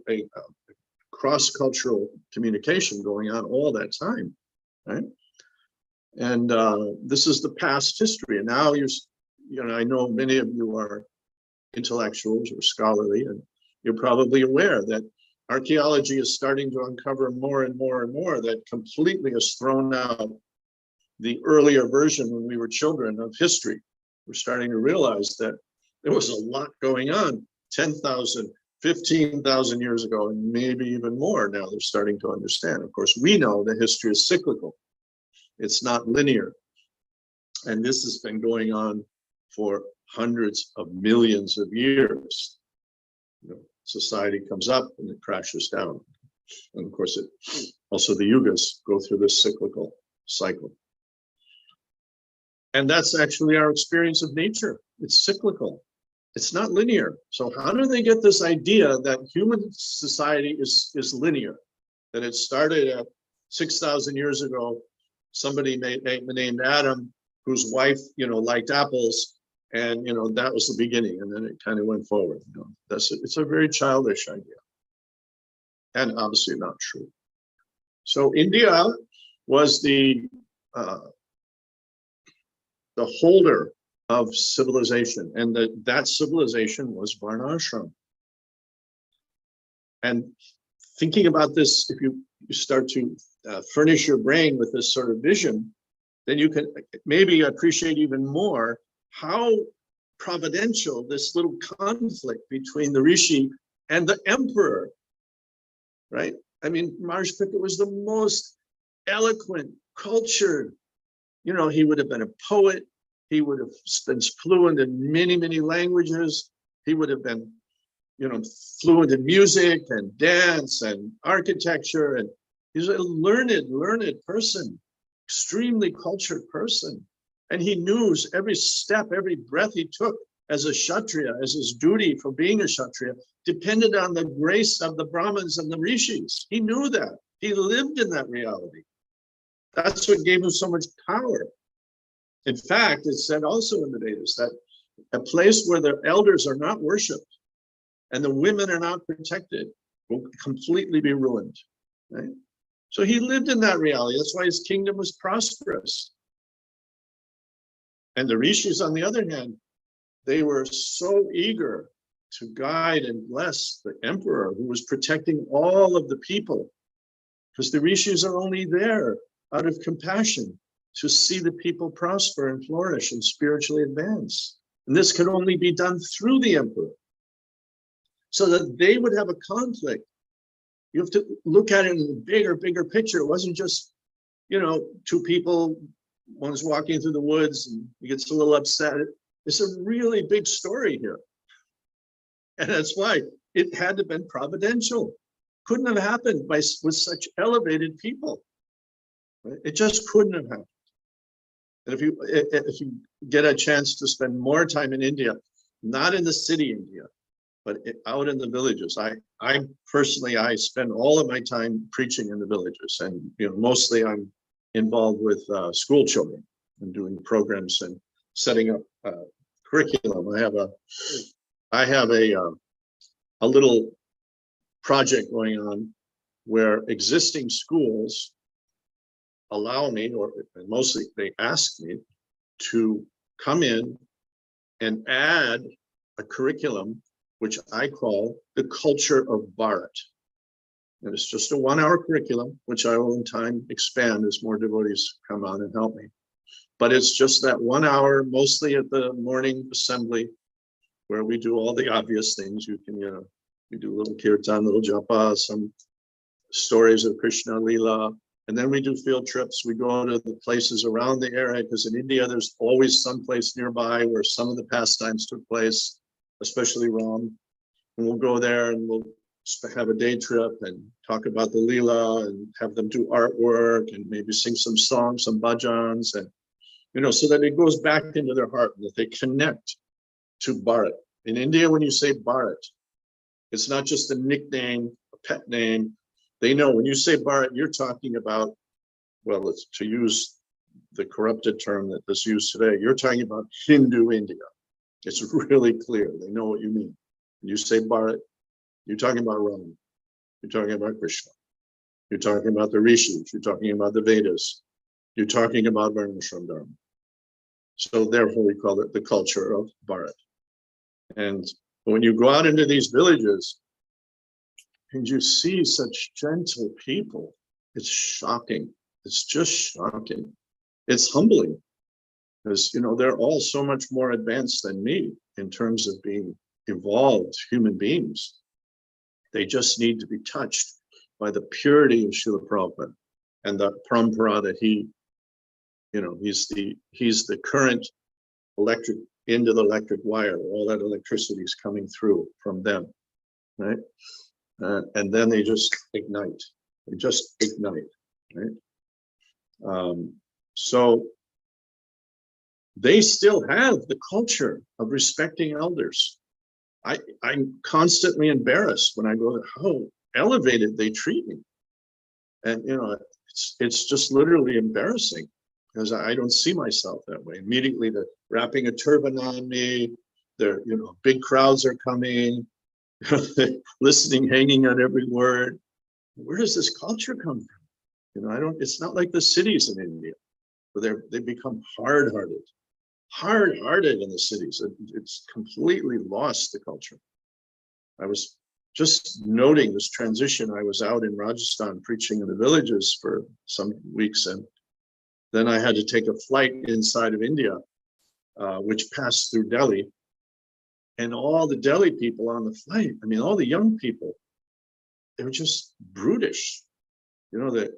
cross-cultural communication going on all that time, right? And this is the past history. And now I know many of you are intellectuals or scholarly, and you're probably aware that archaeology is starting to uncover more and more and more that completely has thrown out the earlier version when we were children of history. We're starting to realize that there was a lot going on 10,000, 15,000 years ago, and maybe even more now they're starting to understand. Of course, we know that history is cyclical. It's not linear. And this has been going on for hundreds of millions of years. You know, society comes up and it crashes down. And of course, also the yugas go through this cyclical cycle. And that's actually our experience of nature. It's cyclical. It's not linear. So how do they get this idea that human society is linear? That it started at 6,000 years ago, somebody named Adam, whose wife, liked apples, and that was the beginning, and then it kind of went forward. It's a very childish idea, and obviously not true. So India was the holder of civilization, and that civilization was Varnashram. And thinking about this, if you start to furnish your brain with this sort of vision, then you can maybe appreciate even more how providential this little conflict between the rishi and the emperor, right? I mean, Marshpika was the most eloquent, cultured, he would have been a poet. He would have been fluent in many, many languages. He would have been, fluent in music and dance and architecture. And he's a learned person, extremely cultured person. And he knew every step, every breath he took as a Kshatriya, as his duty for being a Kshatriya, depended on the grace of the Brahmins and the Rishis. He knew that. He lived in that reality. That's what gave him so much power. In fact, it's said also in the Vedas that a place where the elders are not worshipped and the women are not protected will completely be ruined, right? So he lived in that reality. That's why his kingdom was prosperous. And the rishis, on the other hand, they were so eager to guide and bless the emperor who was protecting all of the people, because the rishis are only there out of compassion to see the people prosper and flourish and spiritually advance. And this could only be done through the emperor. So that they would have a conflict. You have to look at it in the bigger picture. It wasn't just, two people, one's walking through the woods and he gets a little upset. It's a really big story here. And that's why it had to have been providential. Couldn't have happened with such elevated people. Right? It just couldn't have happened. And if you get a chance to spend more time in India, not in the city India, but out in the villages. I personally spend all of my time preaching in the villages, and mostly I'm involved with school children and doing programs and setting up curriculum. I have a little project going on where existing schools allow me, or mostly they ask me, to come in and add a curriculum which I call the culture of Bharat. And it's just a 1-hour curriculum, which I will in time expand as more devotees come on and help me. But it's just that 1 hour, mostly at the morning assembly, where we do all the obvious things. You can, we do little kirtan, little japa, some stories of Krishna Lila, and then we do field trips. We go to the places around the area, because in India, there's always some place nearby where some of the pastimes took place, especially Ram. And we'll go there and we'll have a day trip and talk about the Leela and have them do artwork and maybe sing some songs, some bhajans, and, so that it goes back into their heart and that they connect to Bharat. In India, when you say Bharat, it's not just a nickname, a pet name. They know when you say Bharat, you're talking about, well, it's to use the corrupted term that is used today, you're talking about Hindu India. It's really clear. They know what you mean. When you say Bharat, you're talking about Ram. You're talking about Krishna. You're talking about the Rishis. You're talking about the Vedas. You're talking about Varnashram Dharma. So therefore, we call it the culture of Bharat. And when you go out into these villages and you see such gentle people, it's shocking. It's just shocking. It's humbling, because, they're all so much more advanced than me in terms of being evolved human beings. They just need to be touched by the purity of Srila Prabhupada and the parampara that he's the current electric into the electric wire. All that electricity is coming through from them, right? And then they just ignite. They just ignite, right? So they still have the culture of respecting elders. I'm constantly embarrassed when I go to how elevated they treat me. And, it's just literally embarrassing, because I don't see myself that way. Immediately they're wrapping a turban on me. They're, big crowds are coming, listening, hanging on every word. Where does this culture come from? It's not like the cities in India, where they become hard-hearted in the cities. It's completely lost the culture. I was just noting this transition. I was out in Rajasthan preaching in the villages for some weeks, and then I had to take a flight inside of India, which passed through Delhi. And all the Delhi people on the flight, all the young people, they were just brutish. The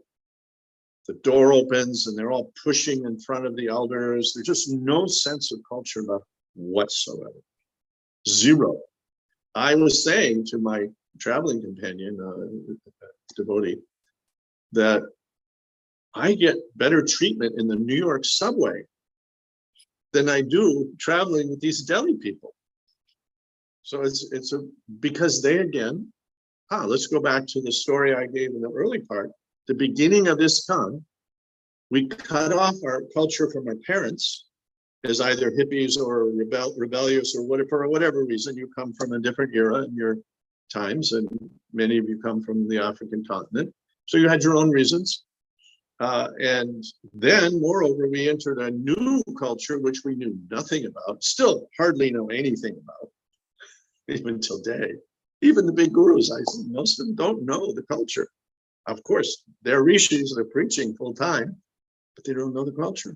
door opens and they're all pushing in front of the elders. There's just no sense of culture left whatsoever. Zero. I was saying to my traveling companion, devotee, that I get better treatment in the New York subway than I do traveling with these Delhi people. So because they, again, let's go back to the story I gave in the early part. The beginning of this time, we cut off our culture from our parents as either hippies or rebellious or for whatever reason. You come from a different era in your times, and many of you come from the African continent. So you had your own reasons. And then, moreover, we entered a new culture, which we knew nothing about, still hardly know anything about, even till today. Even the big gurus, most of them don't know the culture. Of course, they're rishis, they're preaching full time, but they don't know the culture.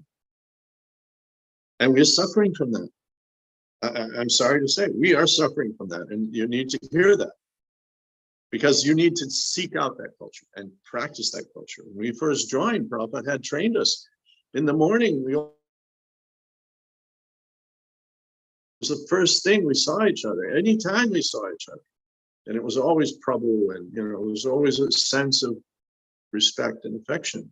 And we're suffering from that. I'm sorry to say, we are suffering from that. And you need to hear that, because you need to seek out that culture and practice that culture. When we first joined, Prabhupada had trained us. In the morning, it was the first thing we saw each other, anytime we saw each other. And it was always Prabhu, and it was always a sense of respect and affection.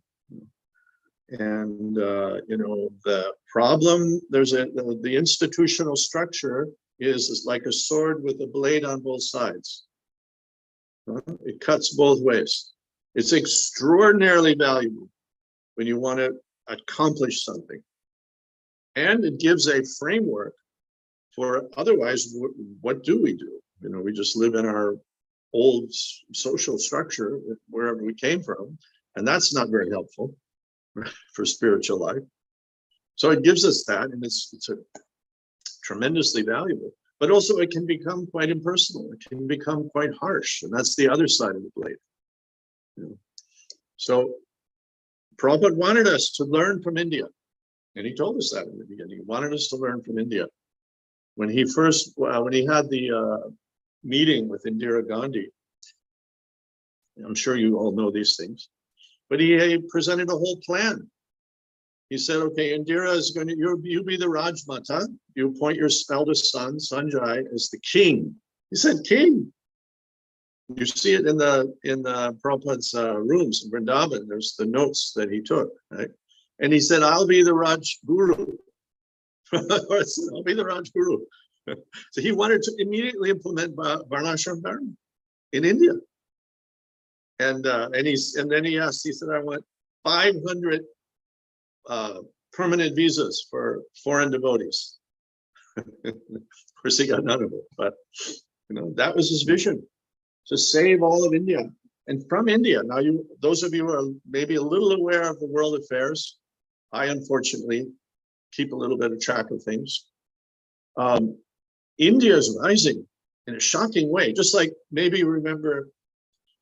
And the problem, the institutional structure is like a sword with a blade on both sides. It cuts both ways. It's extraordinarily valuable when you want to accomplish something, and it gives a framework for otherwise. What do? We just live in our old social structure wherever we came from, and that's not very helpful for spiritual life. So it gives us that, and it's a tremendously valuable. But also it can become quite impersonal. It can become quite harsh, and that's the other side of the blade. You know? So Prabhupada wanted us to learn from India, and he told us that in the beginning. He wanted us to learn from India. When he first, when he had the meeting with Indira Gandhi, I'm sure you all know these things, but he presented a whole plan. He said, okay, Indira is going to, you be the Rajmata. You appoint your eldest son, Sanjay, as the king. He said, king. You see it in the Prabhupada's rooms in Vrindavan. There's the notes that he took, right? And he said, I'll be the Raj Guru. I'll be the Raj Guru. So he wanted to immediately implement Varnashram Dharma in India. And then he asked, he said, I want 500 permanent visas for foreign devotees. Of course, he got none of it, but you know, that was his vision, to save all of India. And from India, now those of you who are maybe a little aware of the world affairs, I unfortunately keep a little bit of track of things. India is rising in a shocking way, just like maybe you remember,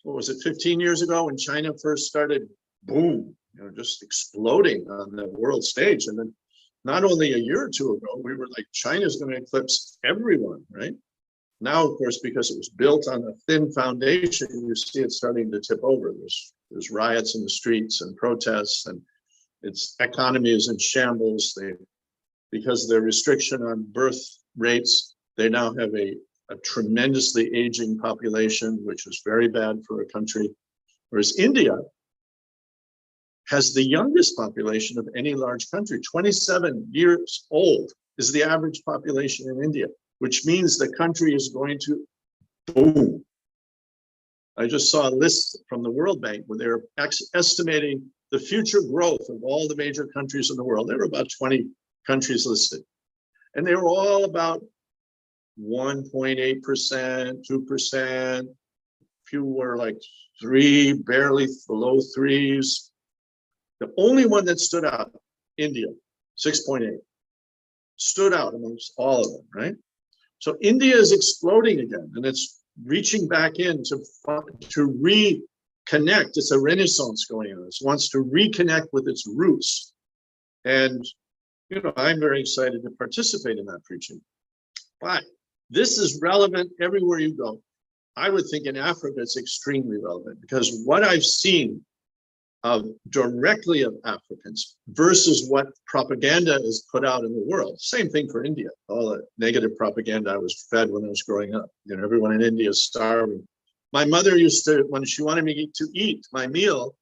what was it, 15 years ago when China first started, boom, you know, just exploding on the world stage. And then not only a year or two ago, we were like, China's going to eclipse everyone, right? Now, of course, because it was built on a thin foundation, you see it starting to tip over. There's riots in the streets and protests, and its economy is in shambles. Because of the restriction on birth rates, they now have a tremendously aging population, which is very bad for a country. Whereas India has the youngest population of any large country. 27 years old is the average population in India, which means the country is going to boom. I just saw a list from the World Bank where they're estimating the future growth of all the major countries in the world. There were about 20 countries listed, and they were all about 1.8%, 2%. Few were like 3, barely below 3s. The only one that stood out, India, 6.8, stood out amongst all of them, right? So India is exploding again, and it's reaching back in to reconnect. It's a renaissance going on. It wants to reconnect with its roots. And, you know, I'm very excited to participate in that preaching. But this is relevant everywhere you go. I would think in Africa, it's extremely relevant, because what I've seen directly of Africans versus what propaganda is put out in the world. Same thing for India. All the negative propaganda I was fed when I was growing up. You know, everyone in India is starving. My mother used to, when she wanted me to eat my meal,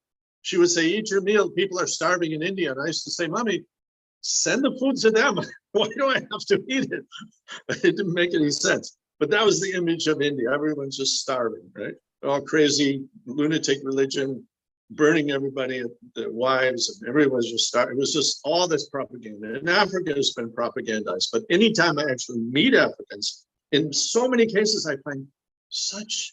she would say, eat your meal, people are starving in India. And I used to say, Mommy, send the food to them. Why do I have to eat it? It didn't make any sense. But that was the image of India. Everyone's just starving, right? All crazy, lunatic religion, burning everybody, their wives, and everyone's just starving. It was just all this propaganda. And Africa has been propagandized. But anytime I actually meet Africans, in so many cases, I find such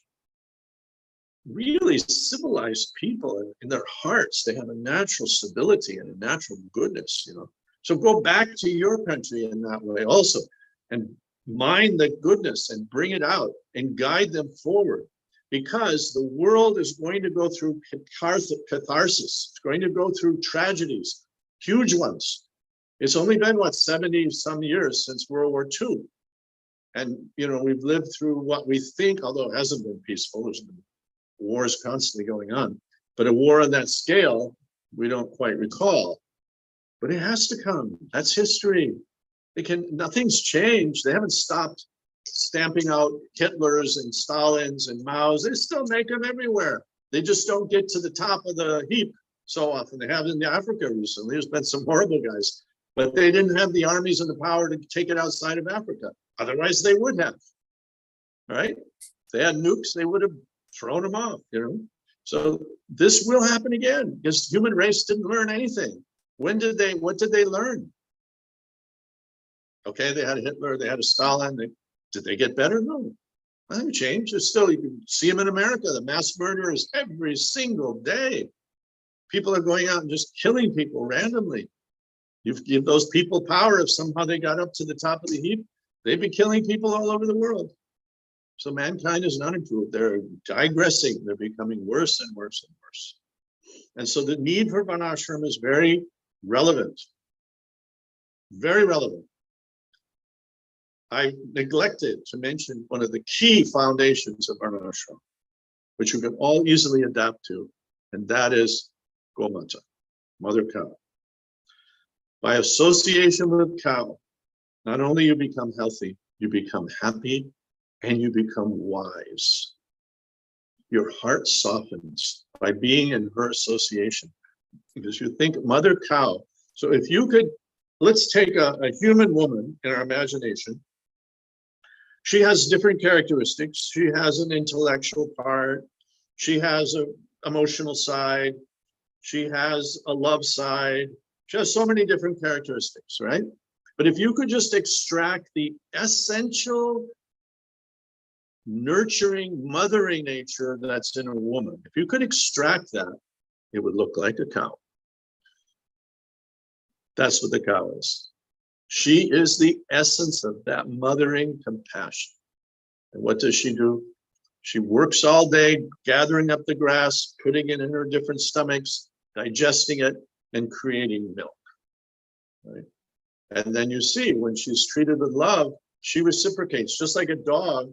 really civilized people in their hearts. They have a natural stability and a natural goodness, you know. So go back to your country in that way also, and mine the goodness and bring it out and guide them forward, because the world is going to go through catharsis. It's going to go through tragedies, huge ones. It's only been, what, 70 some years since World War II. And, you know, we've lived through what we think, although it hasn't been peaceful, there's been wars constantly going on, but a war on that scale, we don't quite recall. But it has to come. That's history. Nothing's changed. They haven't stopped stamping out Hitlers and Stalins and Mao's. They still make them everywhere. They just don't get to the top of the heap so often. They have in Africa recently. There's been some horrible guys, but they didn't have the armies and the power to take it outside of Africa. Otherwise, they would have, right? If they had nukes, they would have thrown them off, you know? So this will happen again, because the human race didn't learn anything. What did they learn? Okay, they had a Hitler, they had a Stalin. Did they get better? No. Nothing changed. It's still, you can see them in America, the mass murderers every single day. People are going out and just killing people randomly. You give those people power. If somehow they got up to the top of the heap, they'd be killing people all over the world. So mankind is not improved. They're digressing. They're becoming worse and worse and worse. And so the need for varnashram is very relevant. Very relevant. I neglected to mention one of the key foundations of varnashram, which you can all easily adapt to, and that is Gomata, mother cow. By association with cow, not only you become healthy, you become happy, and you become wise. Your heart softens by being in her association, because you think mother cow. So if you could, let's take a human woman in our imagination. She has different characteristics. She has an intellectual part. She has an emotional side. She has a love side. She has so many different characteristics, right? But if you could just extract the essential nurturing, mothering nature that's in a woman, if you could extract that, it would look like a cow. That's what the cow is. She is the essence of that mothering compassion. And what does she do? She works all day gathering up the grass, putting it in her different stomachs, digesting it, and creating milk. Right? And then you see when she's treated with love, she reciprocates, just like a dog.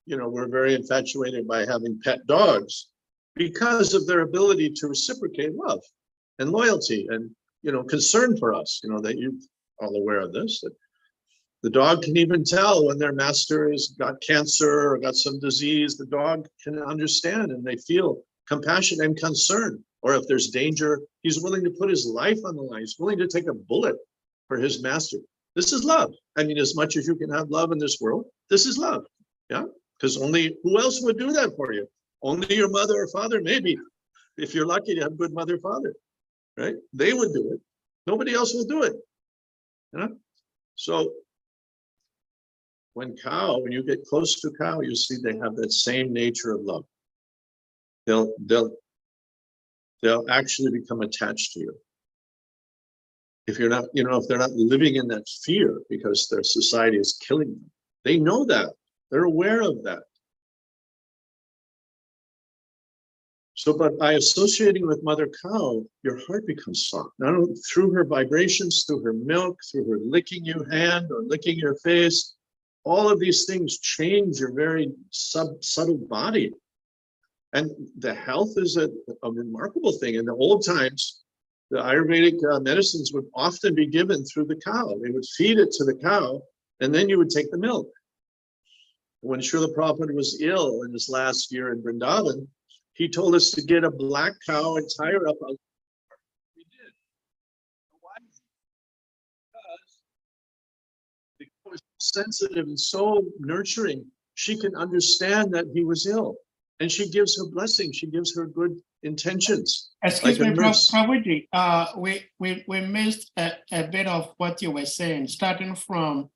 You know, we're very infatuated by having pet dogs because of their ability to reciprocate love and loyalty and, you know, concern for us. You know, that you're all aware of this, that the dog can even tell when their master has got cancer or got some disease. The dog can understand and they feel compassion and concern. Or if there's danger, he's willing to put his life on the line. He's willing to take a bullet for his master. This is love. I mean, as much as you can have love in this world, this is love. Yeah, because only, who else would do that for you? Only your mother or father, maybe, if you're lucky to have good mother, father, right? They would do it. Nobody else will do it. You know? So when you get close to cow, you see they have that same nature of love. They'll actually become attached to you. If you're not, you know, if they're not living in that fear because their society is killing them, they know that. They're aware of that. So, but by associating with mother cow, your heart becomes soft. Not only through her vibrations, through her milk, through her licking your hand or licking your face, all of these things change your very subtle body. And the health is a remarkable thing. In the old times, the Ayurvedic medicines would often be given through the cow. They would feed it to the cow, and then you would take the milk. When Srila Prabhupada was ill in his last year in Vrindavan, he told us to get a black cow and tie her up. We did. Why? Because the cow was sensitive and so nurturing. She can understand that he was ill. And she gives her blessing. She gives her good intentions. Excuse like me, Prabhuji, we missed a bit of what you were saying, starting from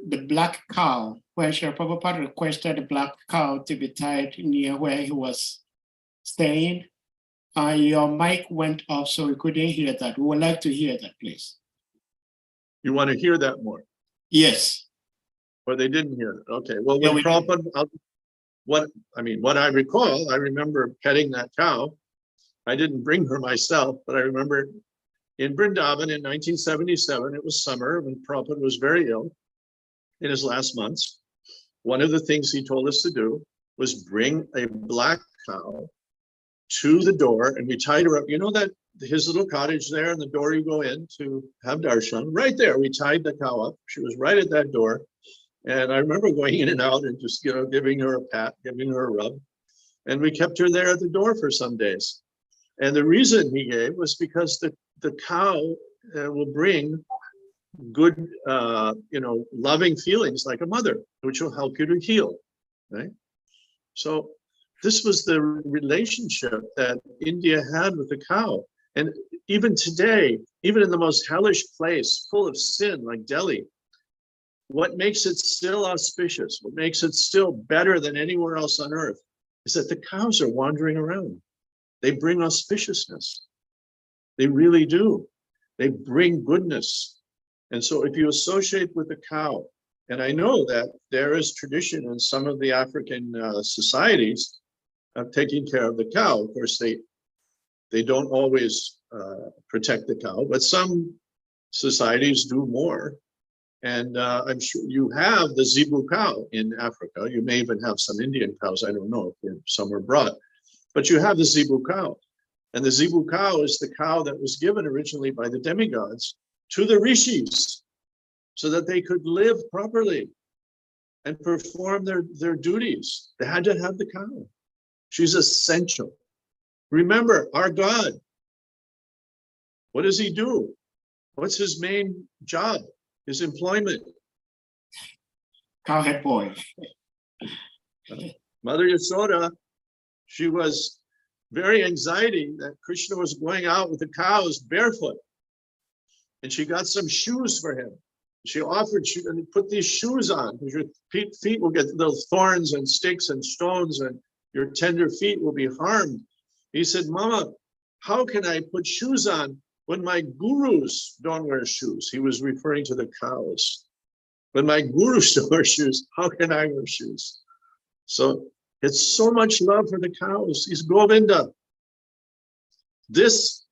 the black cow, where Srila Prabhupada requested the black cow to be tied near where he was staying. Your mic went off, so we couldn't hear that. We would like to hear that, please. You want to hear that more? Yes. Or they didn't hear it? Okay, well, Yeah, when Prabhupada, what I recall, I remember petting that cow. I didn't bring her myself, but I remember in Vrindavan in 1977, it was summer when Prabhupada was very ill in his last months. One of the things he told us to do was bring a black cow to the door, and we tied her up. You know that his little cottage there and the door you go in to have darshan, right there, we tied the cow up. She was right at that door. And I remember going in and out and just, you know, giving her a pat, giving her a rub. And we kept her there at the door for some days. And the reason he gave was because the cow will bring good, you know, loving feelings like a mother, which will help you to heal, right? So this was the relationship that India had with the cow. And even today, even in the most hellish place, full of sin like Delhi, what makes it still auspicious, what makes it still better than anywhere else on earth, is that the cows are wandering around. They bring auspiciousness. They really do. They bring goodness. And so if you associate with a cow, and I know that there is tradition in some of the African societies of taking care of the cow. Of course, they don't always protect the cow, but some societies do more. And I'm sure you have the zebu cow in Africa. You may even have some Indian cows. I don't know if some were brought, but you have the zebu cow. And the zebu cow is the cow that was given originally by the demigods to the rishis so that they could live properly and perform their duties. They had to have the cow. She's essential. Remember, our God, what does he do? What's his main job, his employment? Cowhead boy. Mother Yasoda, she was very anxiety that Krishna was going out with the cows barefoot. And she got some shoes for him. She offered, and put these shoes on, because your feet will get little thorns and sticks and stones, and your tender feet will be harmed. He said, Mama, how can I put shoes on when my gurus don't wear shoes? He was referring to the cows. When my gurus don't wear shoes, how can I wear shoes? So it's so much love for the cows. He's Govinda. This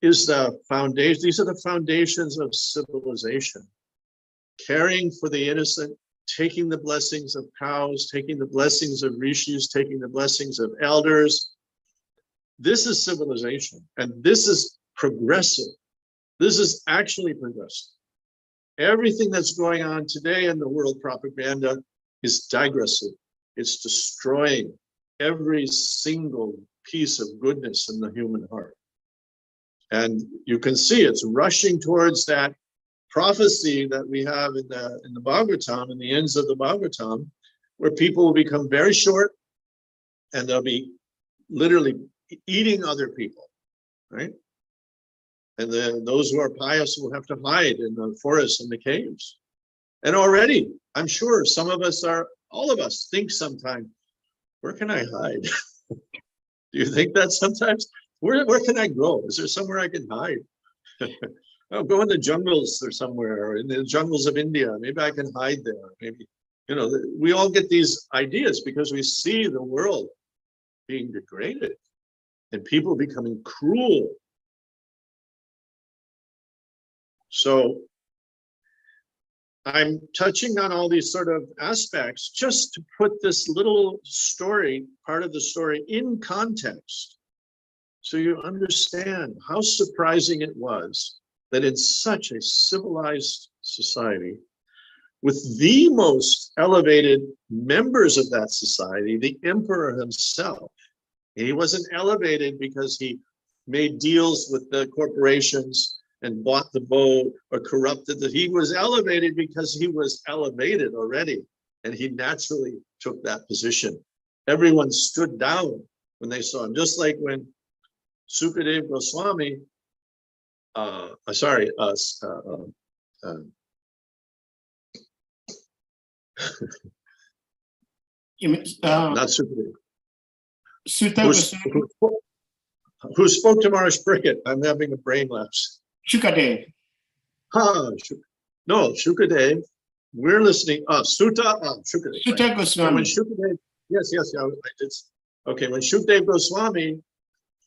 is the foundation. These are the foundations of civilization. Caring for the innocent, taking the blessings of cows, taking the blessings of rishis, taking the blessings of elders. This is civilization, and this is progressive. This is actually progressive. Everything that's going on today in the world propaganda is digressive. It's destroying every single piece of goodness in the human heart. And you can see it's rushing towards that prophecy that we have in the Bhagavatam, in the ends of the Bhagavatam, where people will become very short and they'll be literally eating other people, right? And then those who are pious will have to hide in the forests and the caves. And already, I'm sure some of us all of us think sometimes, where can I hide? Do you think that sometimes? Where can I go? Is there somewhere I can hide? I'll go in the jungles or somewhere, or in the jungles of India. Maybe I can hide there. Maybe, we all get these ideas because we see the world being degraded and people becoming cruel. So I'm touching on all these sort of aspects just to put this little story, part of the story, in context, so you understand how surprising it was that in such a civilized society, with the most elevated members of that society, the emperor himself, he wasn't elevated because he made deals with the corporations and bought the boat or corrupted it. He was elevated because he was elevated already, and he naturally took that position. Everyone stood down when they saw him, just like when Sukadeva Goswami, not Sukadeva. Who spoke to Maharaj Prickett? I'm having a brain lapse. Shukadev. No, Shukadev. We're listening. Sutta Shukadev. Sutta right? Goswami. When Shukadev, yes, okay. When Shukadev Goswami,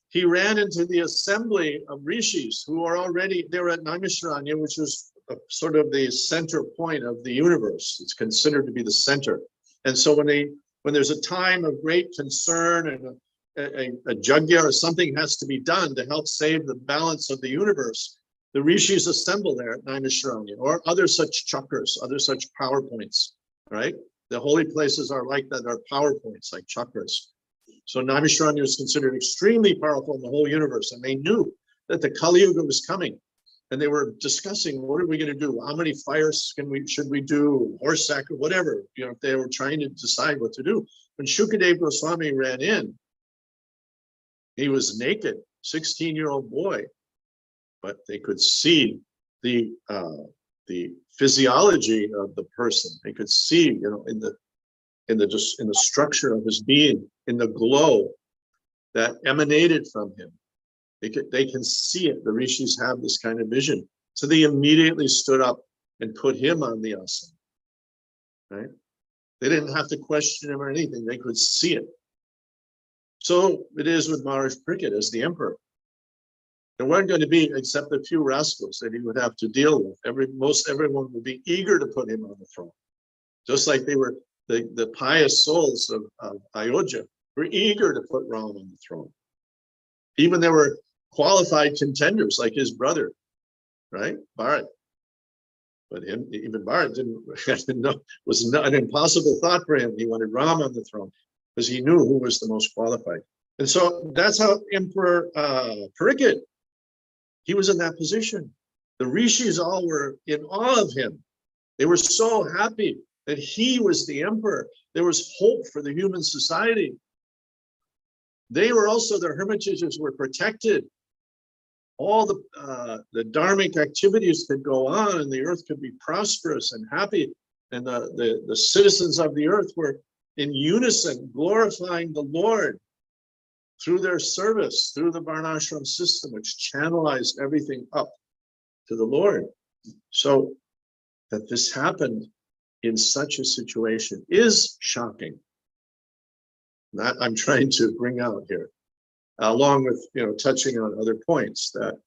he ran into the assembly of rishis who are already, they were at Naimisharanya, which is sort of the center point of the universe. It's considered to be the center. And so when there's a time of great concern and a yajna or something has to be done to help save the balance of the universe, the rishis assemble there at Naimisharanya, or other such chakras, other such power points, right? The holy places are like that, are power points, like chakras. So Naimisharanya is considered extremely powerful in the whole universe, and they knew that the Kali Yuga was coming, and they were discussing, what are we going to do? How many fires should we do? Horse sacrifice, whatever. They were trying to decide what to do. When Shukadev Goswami ran in, he was naked, 16-year-old boy, but they could see the the physiology of the person. They could see, you know, in the structure of his being, in the glow that emanated from him. They can see it. The rishis have this kind of vision. So they immediately stood up and put him on the asana, right? They didn't have to question him or anything. They could see it. So it is with Maharaj Parikshit as the emperor. There weren't going to be except a few rascals that he would have to deal with. Everyone would be eager to put him on the throne. Just like they were, the pious souls of Ayodhya were eager to put Ram on the throne. Even there were qualified contenders like his brother, right? Bharat. But even Bharat was not an impossible thought for him. He wanted Ram on the throne because he knew who was the most qualified. And so that's how Emperor Parikshit, he was in that position. The rishis all were in awe of him. They were so happy that he was the emperor. There was hope for the human society. They were also, the hermitages were protected. All the dharmic activities could go on and the earth could be prosperous and happy. And the citizens of the earth were in unison, glorifying the Lord through their service, through the Varnashram system, which channelized everything up to the Lord. So that this happened in such a situation is shocking. That I'm trying to bring out here, along with, you know, touching on other points that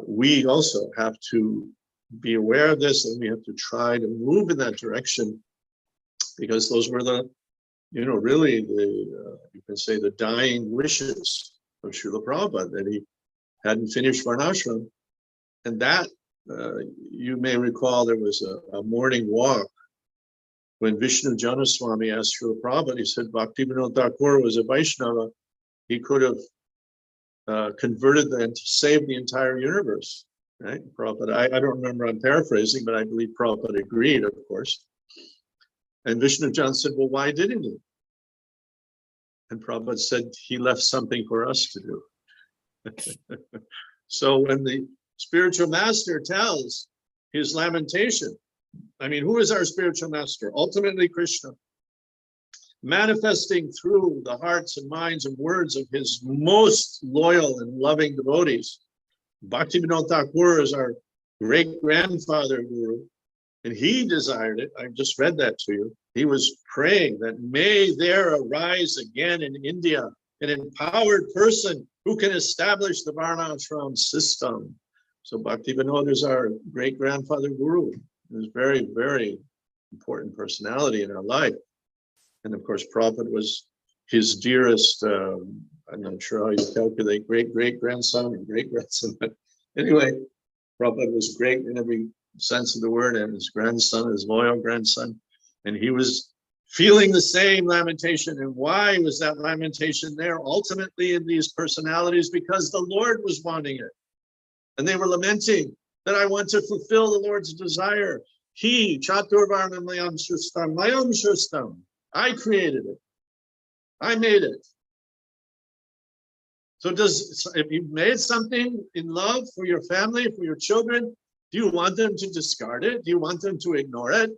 we also have to be aware of this, and we have to try to move in that direction, because those were the, you know, really the, you can say the dying wishes of Srila Prabhupada, that he hadn't finished Varnashram. And that, you may recall, there was a morning walk when Vishnu Janaswami asked Srila Prabhupada, he said, Bhaktivinoda Thakur was a Vaishnava. He could have converted and saved the entire universe, right? Prabhupada, I don't remember, I'm paraphrasing, but I believe Prabhupada agreed, of course. And Vishnu Jan said, well, why didn't he? And Prabhupada said, he left something for us to do. So when the spiritual master tells his lamentation, I mean, who is our spiritual master? Ultimately, Krishna, manifesting through the hearts and minds and words of his most loyal and loving devotees. Bhaktivinoda Thakur is our great-grandfather guru, and he desired it. I just read that to you. He was praying that may there arise again in India an empowered person who can establish the Varnashram system. So Bhaktivinoda is our great-grandfather guru. He was very, very important personality in our life. And of course, Prabhupada was his dearest, I'm not sure how you calculate great-great-grandson or great-grandson, but anyway, Prabhupada was great in every sense of the word, and his grandson, his loyal grandson. And he was feeling the same lamentation. And why was that lamentation there? Ultimately in these personalities, because the Lord was wanting it. And they were lamenting that I want to fulfill the Lord's desire. He, Chaturvarnam Mayam Shustam, I created it. I made it. So if you've made something in love for your family, for your children, do you want them to discard it? Do you want them to ignore it?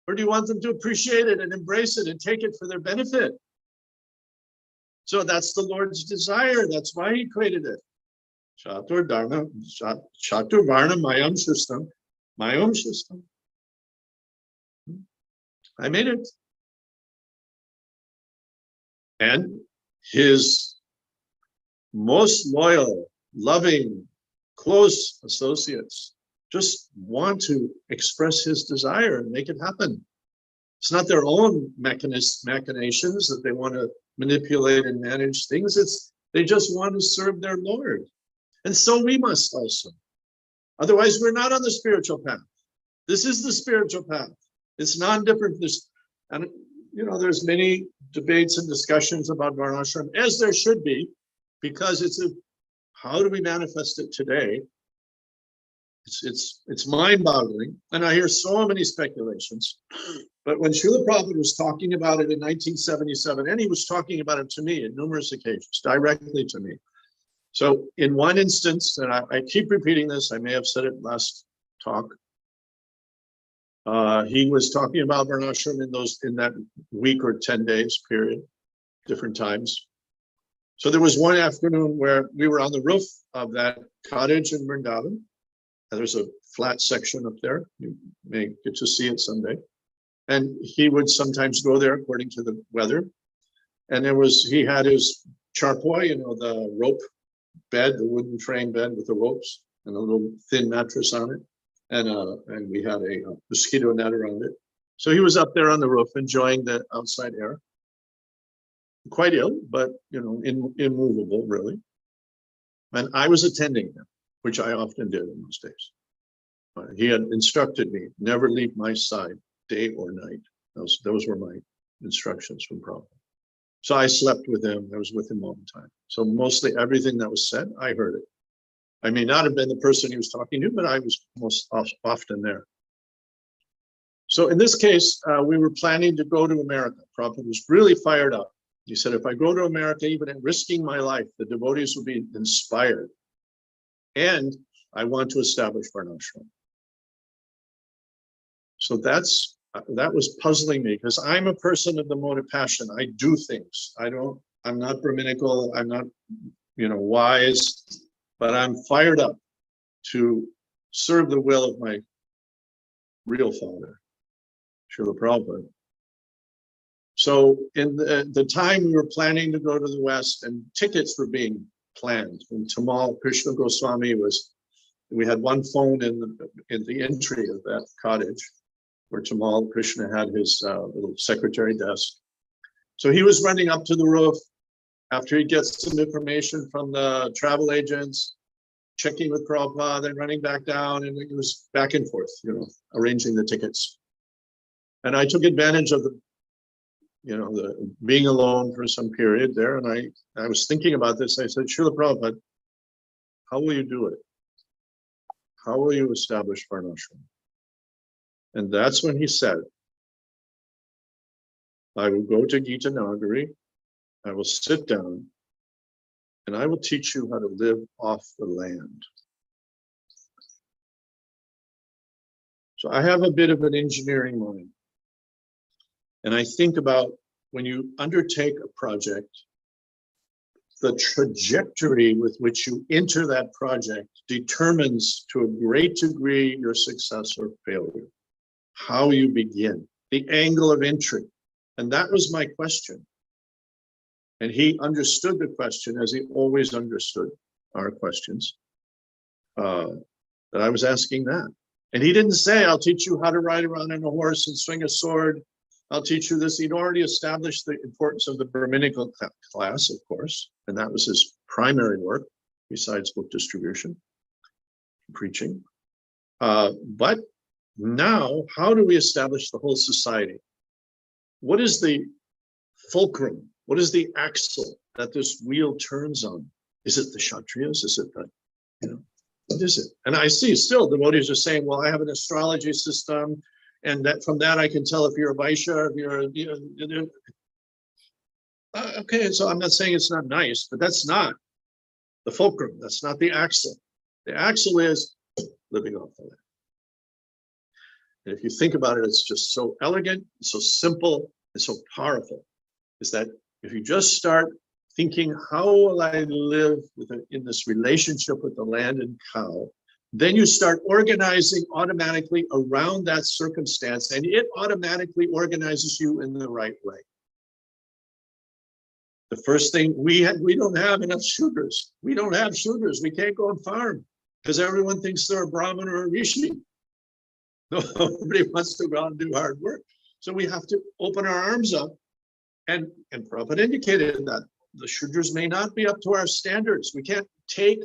Or do you want them to appreciate it and embrace it and take it for their benefit? So that's the Lord's desire. That's why he created it. Chaturvarnam Mayam Shustam. Mayam Shustam. I made it. And his most loyal, loving, close associates just want to express his desire and make it happen. It's not their own machinations that they want to manipulate and manage things. They just want to serve their Lord. And so we must also. Otherwise, we're not on the spiritual path. This is the spiritual path. It's non-different. And you know, there's many debates and discussions about Varnashram, as there should be, because how do we manifest it today? It's mind-boggling, and I hear so many speculations. But when Srila Prabhupada was talking about it in 1977, and he was talking about it to me on numerous occasions, directly to me. So in one instance, and I keep repeating this, I may have said it last talk, He was talking about Varnashram in that week or 10 days period, different times. So there was one afternoon where we were on the roof of that cottage in Vrindavan. And there's a flat section up there. You may get to see it someday. And he would sometimes go there according to the weather. And he had his charpoy, the rope bed, the wooden frame bed with the ropes and a little thin mattress on it. And we had a mosquito net around it. So he was up there on the roof enjoying the outside air. Quite ill, but immovable, really. And I was attending him, which I often did in those days. He had instructed me, never leave my side, day or night. Those were my instructions from Prabhupada. So I slept with him. I was with him all the time. So mostly everything that was said, I heard it. I may not have been the person he was talking to, but I was most often there. So in this case, we were planning to go to America. Prabhupada was really fired up. He said, if I go to America, even at risking my life, the devotees will be inspired. And I want to establish Varnashram. So that was puzzling me because I'm a person of the mode of passion. I do things. I'm not Brahminical. I'm not, wise, but I'm fired up to serve the will of my real father, Srila Prabhupada. So in the time we were planning to go to the West and tickets were being planned, and Tamal Krishna Goswami we had one phone in the entry of that cottage where Tamal Krishna had his little secretary desk. So he was running up to the roof after he gets some information from the travel agents, checking with Prabhupada, then running back down, and it was back and forth, arranging the tickets. And I took advantage of the being alone for some period there. And I was thinking about this. I said, Srila Prabhupada, how will you do it? How will you establish Varnashram? And that's when he said, I will go to Gita Nagari, I will sit down, and I will teach you how to live off the land. So I have a bit of an engineering mind. And I think about when you undertake a project, the trajectory with which you enter that project determines to a great degree your success or failure, how you begin, the angle of entry. And that was my question. And he understood the question as he always understood our questions, that I was asking that. And he didn't say, I'll teach you how to ride around on a horse and swing a sword. I'll teach you this. He'd already established the importance of the Brahminical class, of course, and that was his primary work, besides book distribution, preaching. But now, how do we establish the whole society? What is the fulcrum? What is the axle that this wheel turns on? Is it the Kshatriyas? Is it the, what is it? And I see still devotees are saying, well, I have an astrology system, and that from that I can tell if you're a Vaishya, if you're okay, so I'm not saying it's not nice, but that's not the fulcrum. That's not the axle. The axle is living off the land. And if you think about it, it's just so elegant, so simple, and so powerful. Is that if you just start thinking, how will I live in this relationship with the land and cow? Then you start organizing automatically around that circumstance, and it automatically organizes you in the right way. The first thing, we don't have enough shooters. We don't have shooters. We can't go and farm because everyone thinks they're a Brahmin or a Rishi. Nobody wants to go out and do hard work. So we have to open our arms up, and Prabhupada indicated that the shooters may not be up to our standards. We can't take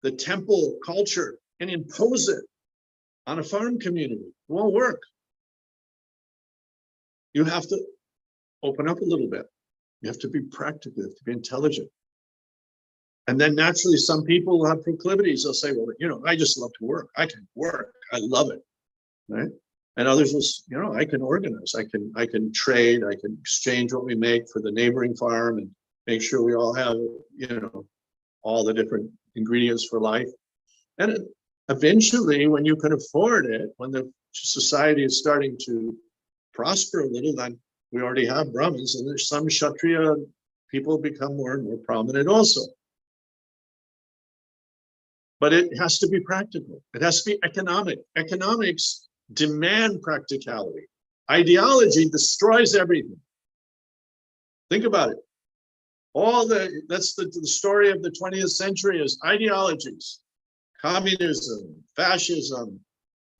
the temple culture and impose it on a farm community. It won't work. You have to open up a little bit. You have to be practical, you have to be intelligent. And then naturally, some people will have proclivities. They'll say, well, I just love to work. I can work. I love it, right? And others will, I can organize. I can trade. I can exchange what we make for the neighboring farm and make sure we all have, all the different ingredients for life. And eventually, when you can afford it, when the society is starting to prosper a little, then we already have Brahmins, and there's some Kshatriya people become more and more prominent also. But it has to be practical. It has to be economic. Economics demand practicality. Ideology destroys everything. Think about it. That's the story of the 20th century is ideologies. Communism, fascism,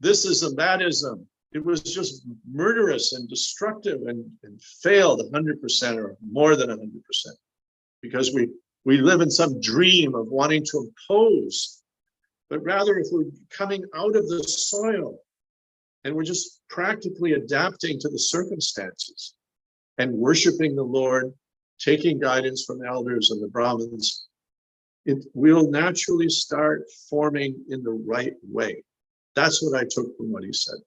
thisism, thatism. It was just murderous and destructive and failed 100% or more than 100%. Because we live in some dream of wanting to impose, but rather if we're coming out of the soil and we're just practically adapting to the circumstances and worshiping the Lord, taking guidance from elders and the Brahmins, it will naturally start forming in the right way. That's what I took from what he said.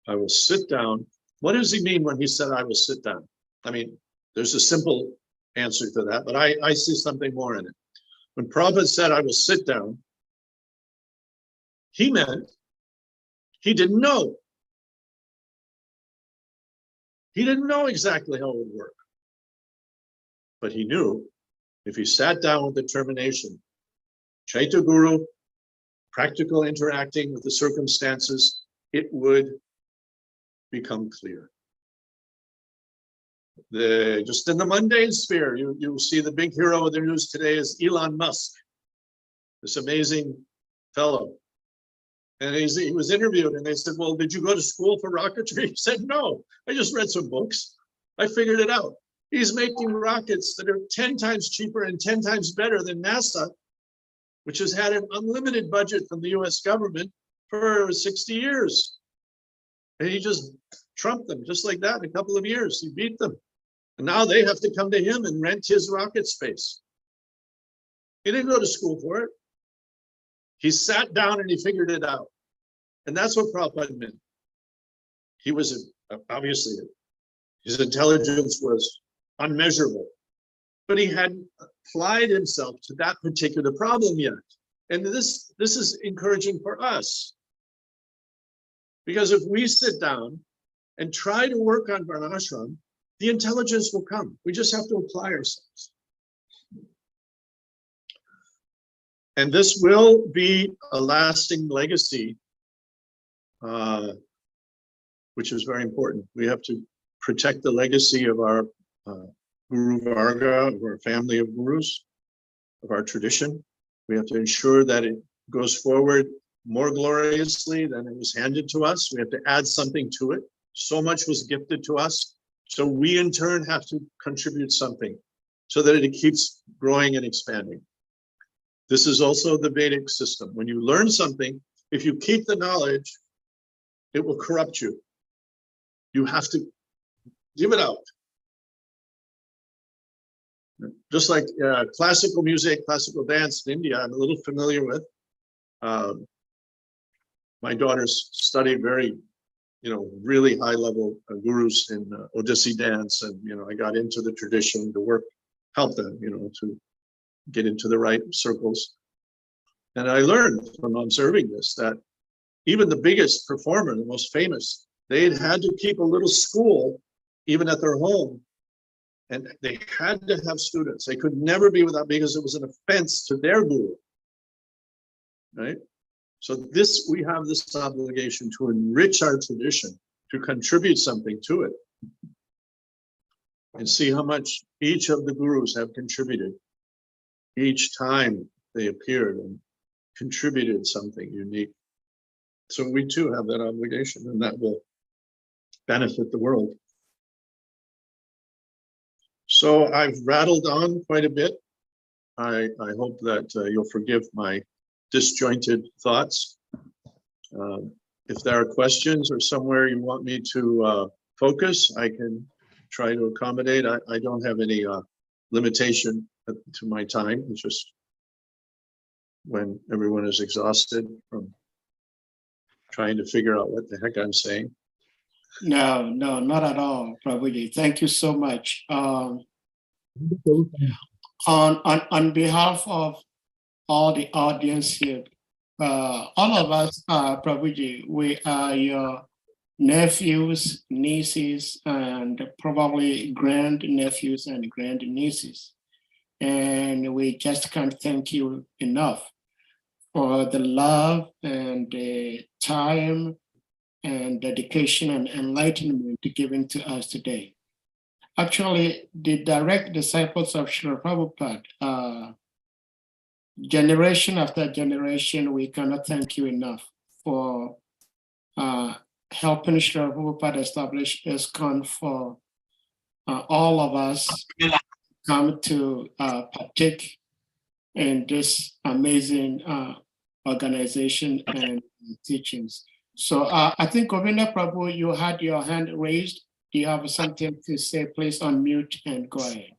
I will sit down. What does he mean when he said, I will sit down? I mean, there's a simple answer to that, but I see something more in it. When Prabhupada said, I will sit down, he meant he didn't know. He didn't know exactly how it would work. But he knew if he sat down with determination, Chaitya Guru, practical interacting with the circumstances, it would become clear. Just in the mundane sphere, you see the big hero of the news today is Elon Musk, this amazing fellow. And he was interviewed and they said, well, did you go to school for rocketry? He said, no, I just read some books. I figured it out. He's making rockets that are 10 times cheaper and 10 times better than NASA, which has had an unlimited budget from the US government for 60 years. And he just trumped them just like that in a couple of years. He beat them. And now they have to come to him and rent his rocket space. He didn't go to school for it. He sat down and he figured it out. And that's what Prabhupada meant. He was, obviously, his intelligence was unmeasurable, but he hadn't applied himself to that particular problem yet. And this is encouraging for us. Because if we sit down and try to work on Varnashram, the intelligence will come. We just have to apply ourselves. And this will be a lasting legacy, which is very important. We have to protect the legacy of our Guru Varga, of our family of gurus, of our tradition. We have to ensure that it goes forward more gloriously than it was handed to us. We have to add something to it. So much was gifted to us. So we in turn have to contribute something so that it keeps growing and expanding. This is also the Vedic system. When you learn something, if you keep the knowledge, it will corrupt you. You have to give it out. Just like classical music, classical dance in India, I'm a little familiar with. My daughters study very, really high level gurus in Odissi dance. And, I got into the tradition to help them, to get into the right circles. And I learned from observing this that even the biggest performer, the most famous, they had to keep a little school even at their home. And they had to have students. They could never be without, because it was an offense to their guru, right? So we have this obligation to enrich our tradition, to contribute something to it, and see how much each of the gurus have contributed each time they appeared and contributed something unique. So we too have that obligation, and that will benefit the world. So I've rattled on quite a bit. I hope that you'll forgive my disjointed thoughts. If there are questions or somewhere you want me to focus, I can try to accommodate. I don't have any limitation to my time. It's just when everyone is exhausted from trying to figure out what the heck I'm saying. No, not at all, Prabhuji. Thank you so much. On behalf of all the audience here, all of us, Prabhuji, we are your nephews, nieces, and probably grandnephews and grandnieces. And we just can't thank you enough for the love and the time and dedication and enlightenment given to us today. Actually, the direct disciples of Srila Prabhupada, generation after generation, we cannot thank you enough for helping Srila Prabhupada establish ISKCON for all of us come to partake in this amazing organization and teachings. So I think Govinda Prabhu, you had your hand raised. Do you have something to say? Please unmute and go ahead.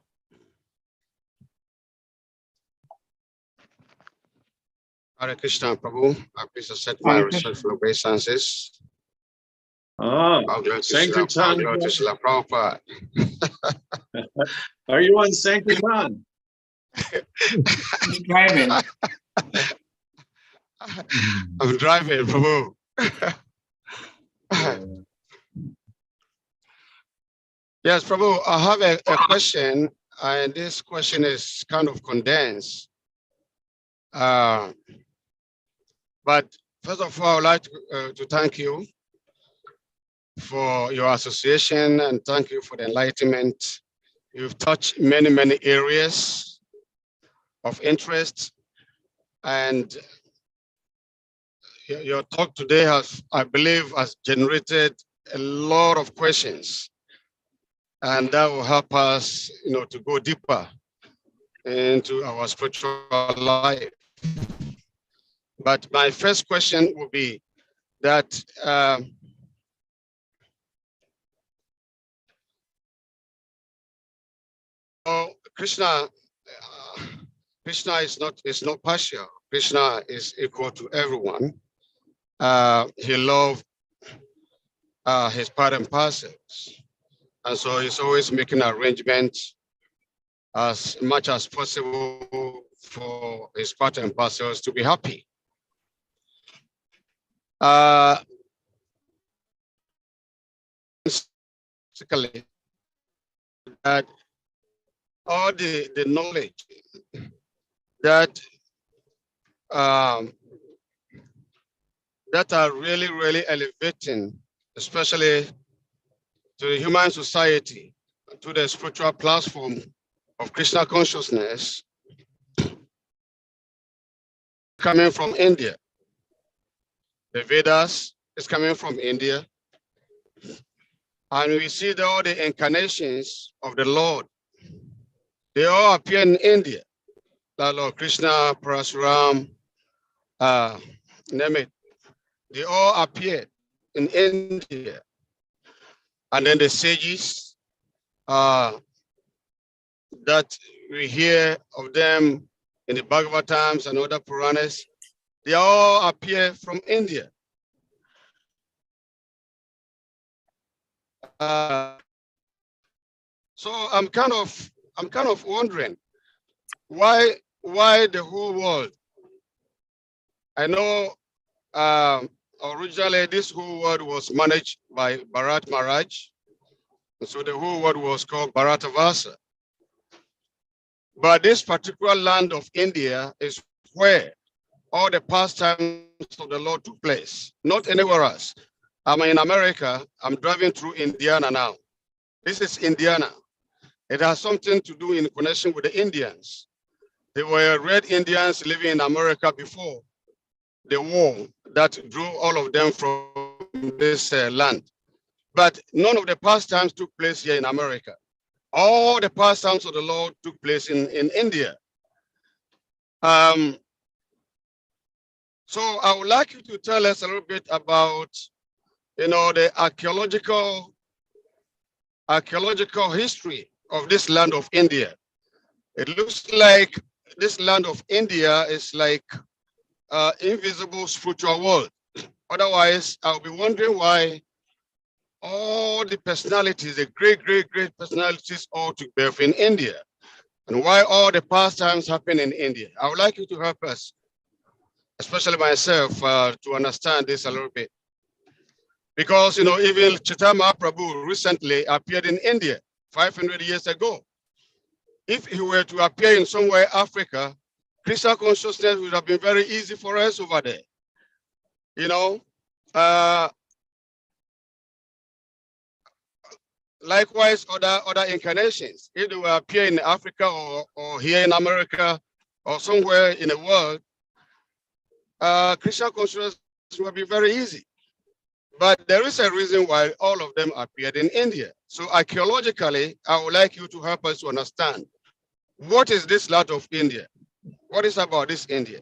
Hare Krishna, Prabhu. I please accept my respectful obeisances. Oh, Sankirtan. Prabhupada. Are you on Sankirtan? He's driving. I'm driving, Prabhu. Yes, Prabhu, I have a question, and this question is kind of condensed. But first of all, I would like to thank you for your association and thank you for the enlightenment. You've touched many, many areas of interest, and your talk today has, I believe, has generated a lot of questions, and that will help us, to go deeper into our spiritual life. But my first question would be that Krishna is not partial. Krishna is equal to everyone. He loved his part and parcels, and so he's always making arrangements as much as possible for his part and parcels to be happy. That all the knowledge that that are really, really elevating, especially to the human society, to the spiritual platform of Krishna consciousness, coming from India. The Vedas is coming from India. And we see all the incarnations of the Lord. They all appear in India. The Lord Krishna, Parasuram, name it. They all appeared in India. And then the sages that we hear of them in the Bhagavatams and other Puranas, they all appear from India. So I'm kind of wondering why the whole world. I know originally this whole world was managed by Bharat Maharaj, so the whole world was called Bharatavasa. But this particular land of India is where all the pastimes of the Lord took place, not anywhere else. I'm in America. I'm driving through Indiana now. This is Indiana. It has something to do in connection with the Indians. There were red Indians living in America before the war that drew all of them from this land. But none of the pastimes took place here in America. All the pastimes of the Lord took place in India. So I would like you to tell us a little bit about, the archaeological history of this land of India. It looks like this land of India is like invisible spiritual world. Otherwise, I'll be wondering why all the personalities, the great personalities all took birth in India, and why all the pastimes happen in India. I would like you to help us especially myself, to understand this a little bit. Because, even Chaitanya Prabhu recently appeared in India 500 years ago. If he were to appear in somewhere Africa, Krishna consciousness would have been very easy for us over there. Likewise, other incarnations, if they will appear in Africa or here in America or somewhere in the world, Krishna consciousness will be very easy. But there is a reason why all of them appeared in India. So archaeologically, I would like you to help us to understand, what is this land of India? What is about this India?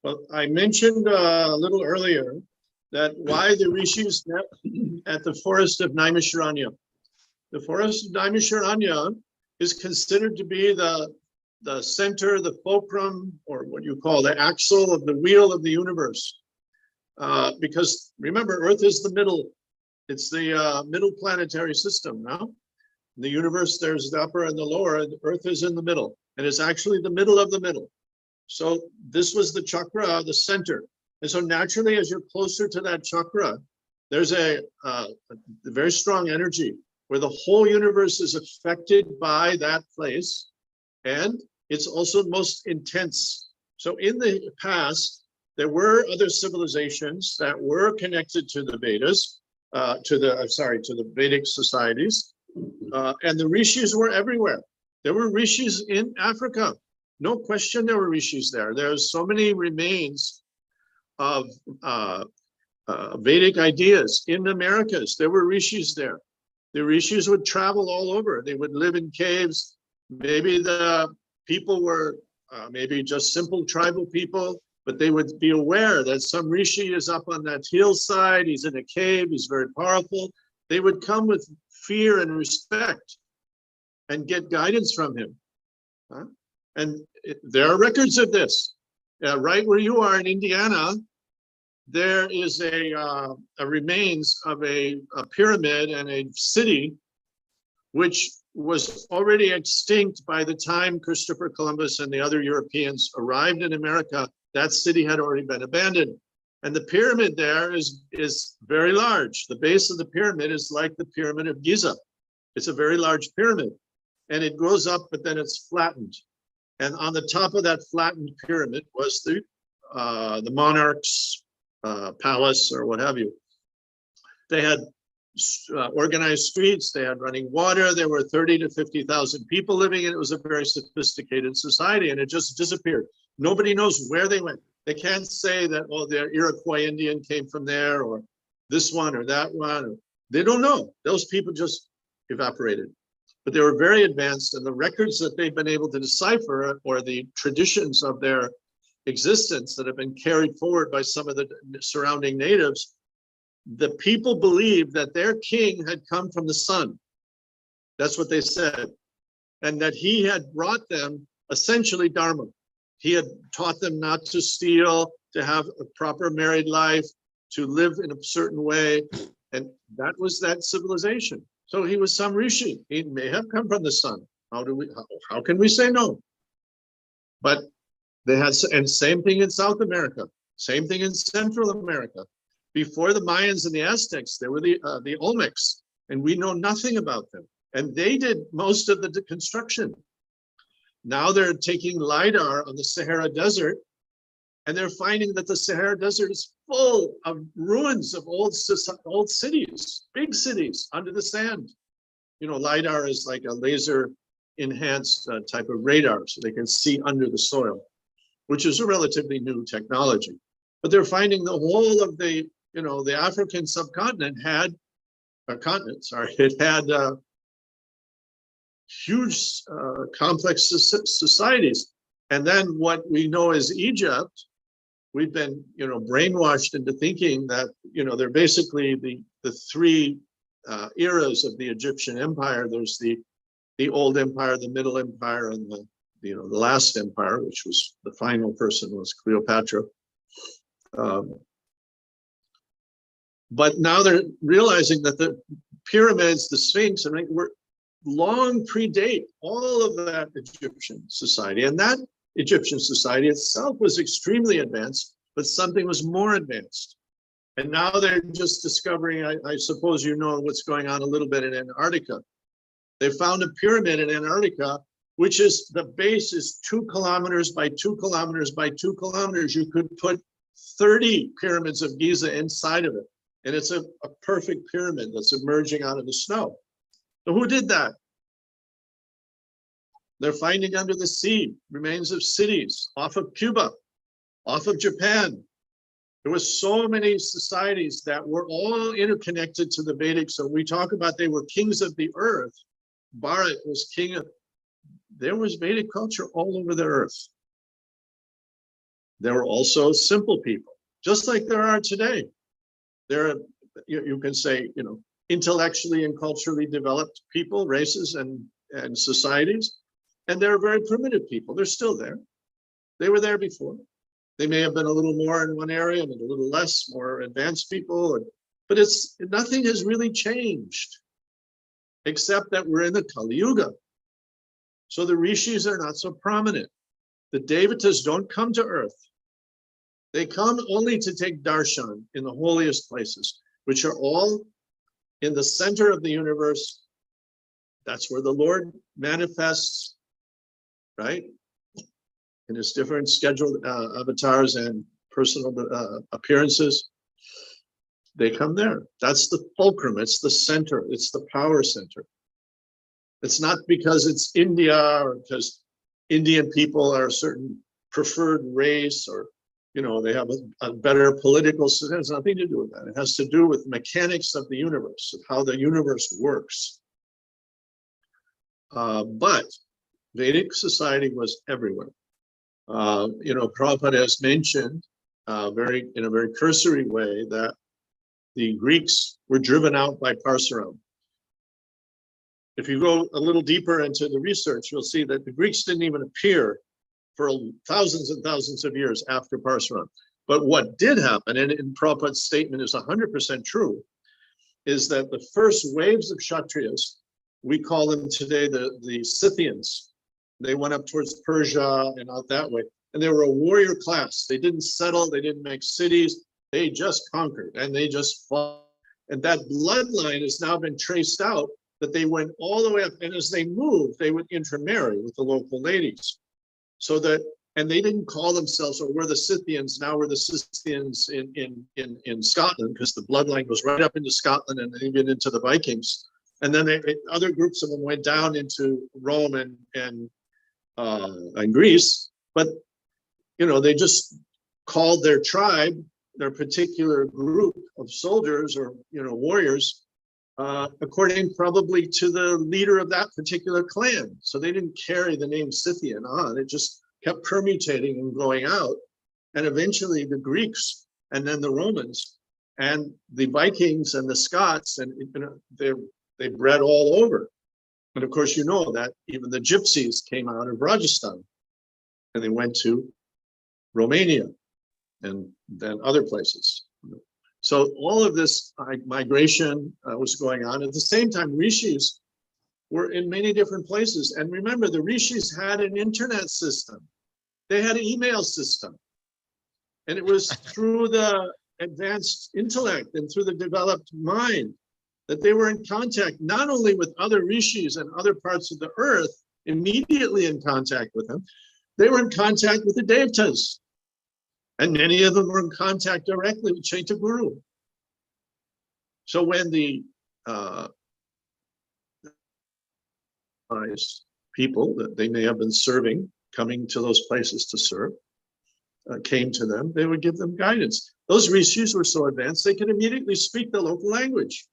Well, I mentioned a little earlier that why the rishis met at the forest of Naimisharanya. The forest of Naimisharanya is considered to be the center, the fulcrum, or what you call the axle of the wheel of the universe. Because remember, Earth is the middle. It's the middle planetary system now. In the universe, there's the upper and the lower, and Earth is in the middle. And it's actually the middle of the middle. So this was the chakra, the center. And so naturally, as you're closer to that chakra, there's a very strong energy where the whole universe is affected by that place. And it's also most intense. So in the past, there were other civilizations that were connected to the Vedas, to the Vedic societies. And the rishis were everywhere. There were rishis in Africa. No question there were rishis there. There's so many remains of Vedic ideas in the Americas. There were rishis there. The rishis would travel all over. They would live in caves. Maybe the people were maybe just simple tribal people, but they would be aware that some rishi is up on that hillside. He's in a cave. He's very powerful. They would come with fear and respect and get guidance from him. And there are records of this. Right where you are in Indiana, there is a remains of a pyramid and a city which was already extinct by the time Christopher Columbus and the other Europeans arrived in America. That city had already been abandoned. And the pyramid there is very large. The base of the pyramid is like the pyramid of Giza. It's a very large pyramid. And it goes up, but then it's flattened. And on the top of that flattened pyramid was the monarch's palace or what have you. They had organized streets, they had running water, there were 30 to 50,000 people living in it. It was a very sophisticated society, and it just disappeared. Nobody knows where they went. They can't say that, oh, the Iroquois Indian came from there, or this one or that one. They don't know. Those people just evaporated. But they were very advanced, and the records that they've been able to decipher, or the traditions of their existence that have been carried forward by some of the surrounding natives, the people believed that their king had come from the sun. That's what they said. And that he had brought them essentially Dharma. He had taught them not to steal, to have a proper married life, to live in a certain way. And that was that civilization. So he was some rishi. He may have come from the sun. How can we say no? But they had, and same thing in South America, same thing in Central America. Before the Mayans and the Aztecs, there were the Olmecs, and we know nothing about them. And they did most of the construction. Now they're taking LiDAR on the Sahara Desert, and they're finding that the Sahara Desert is full of ruins of old cities, big cities under the sand. You know, LiDAR is like a laser enhanced type of radar, so they can see under the soil, which is a relatively new technology. But they're finding the whole of the, you know, the African subcontinent had, it had huge complex societies. And then what we know as Egypt, we've been, you know, brainwashed into thinking that, you know, they're basically the three eras of the Egyptian empire. There's the old empire, the middle empire, and the last empire, which was the final person was Cleopatra. But now they're realizing that the pyramids, the Sphinx, were long predate all of that Egyptian society. And that Egyptian society itself was extremely advanced, but something was more advanced. And now they're just discovering, I suppose you know what's going on a little bit in Antarctica. They found a pyramid in Antarctica, which is, the base is 2 kilometers by 2 kilometers by 2 kilometers. You could put 30 pyramids of Giza inside of it. And it's a perfect pyramid that's emerging out of the snow. So who did that? They're finding under the sea remains of cities off of Cuba, off of Japan. There was so many societies that were all interconnected to the Vedic. So we talk about they were kings of the earth. Bharat was king of, there was Vedic culture all over the earth. There were also simple people, just like there are today. There are, you can say, you know, intellectually and culturally developed people, races and societies. And there are very primitive people. They're still there. They were there before. They may have been a little more in one area and a little less, more advanced people. But nothing has really changed, except that we're in the Kali Yuga. So the rishis are not so prominent. The devatas don't come to earth. They come only to take darshan in the holiest places, which are all in the center of the universe. That's where the Lord manifests, right? In his different scheduled avatars and personal appearances. They come there. That's the fulcrum. It's the center. It's the power center. It's not because it's India or because Indian people are a certain preferred race or, you know, they have a better political system. It has nothing to do with that. It has to do with mechanics of the universe, of how the universe works. But Vedic society was everywhere. You know, Prabhupada has mentioned in a very cursory way that the Greeks were driven out by Parsuram. If you go a little deeper into the research, you'll see that the Greeks didn't even appear for thousands and thousands of years after Parsuram. But what did happen, and in Prabhupada's statement is 100% true, is that the first waves of Kshatriyas, we call them today the Scythians. They went up towards Persia and out that way. And they were a warrior class. They didn't settle, they didn't make cities, they just conquered and they just fought. And that bloodline has now been traced out, that they went all the way up. And as they moved, they would intermarry with the local ladies. So that, and they didn't call themselves, or we're the Scythians, now we're the Scythians in Scotland, because the bloodline goes right up into Scotland and even into the Vikings. And then other groups of them went down into Rome and Greece, but you know, they just called their tribe, their particular group of soldiers or, you know, warriors, according probably to the leader of that particular clan. So they didn't carry the name Scythian on. It just kept permutating and going out. And eventually the Greeks and then the Romans and the Vikings and the Scots, and you know, they bred all over. And of course, you know that even the gypsies came out of Rajasthan and they went to Romania and then other places. So all of this migration was going on. At the same time, rishis were in many different places. And remember, the rishis had an internet system. They had an email system. And it was through the advanced intellect and through the developed mind that they were in contact, not only with other rishis and other parts of the earth, immediately in contact with them, they were in contact with the devatas. And many of them were in contact directly with Chaitya Guru. So when the people that they may have been serving, coming to those places to serve, came to them, they would give them guidance. Those rishis were so advanced, they could immediately speak the local language.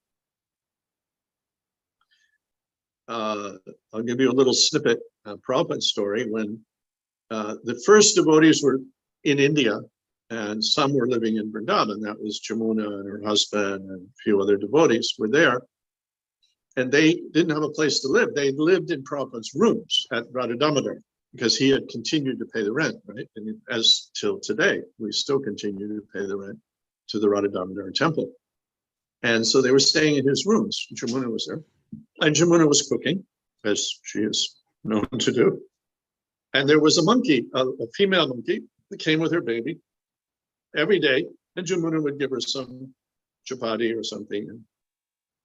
I'll give you a little snippet, Prabhupada story, when the first devotees were in India, and some were living in Vrindavan. That was Jamuna and her husband and a few other devotees were there. And they didn't have a place to live. They lived in Prabhupada's rooms at Radha Damodar because he had continued to pay the rent, right? And as till today, we still continue to pay the rent to the Radha Damodar temple. And so they were staying in his rooms. Jamuna was there. And Jamuna was cooking, as she is known to do. And there was a monkey, a female monkey, that came with her baby every day, and Jamuna would give her some chapati or something. And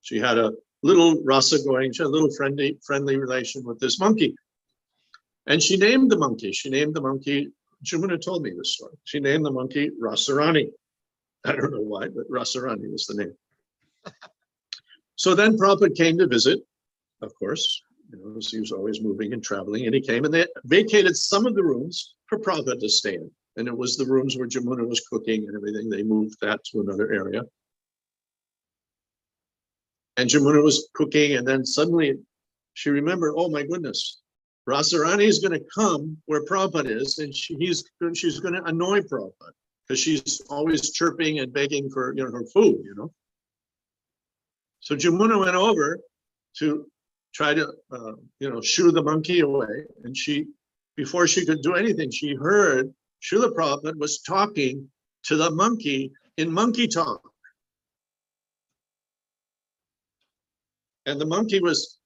she had a little rasa going, she had a little friendly relation with this monkey. And she named the monkey. Jamuna told me this story. She named the monkey Rasarani. I don't know why, but Rasarani was the name. So then Prabhupada came to visit, of course, he was always moving and traveling, and he came, and they vacated some of the rooms for Prabhupada to stay in. And it was the rooms where Jamuna was cooking and everything. They moved that to another area. And Jamuna was cooking, and then suddenly she remembered, oh my goodness, Rasarani is going to come where Prabhupada is, and she's going to annoy Prabhupada because she's always chirping and begging for her food, So Jamuna went over to try to shoo the monkey away, and before she could do anything, she heard Srila Prabhupada was talking to the monkey in monkey talk. And the monkey was,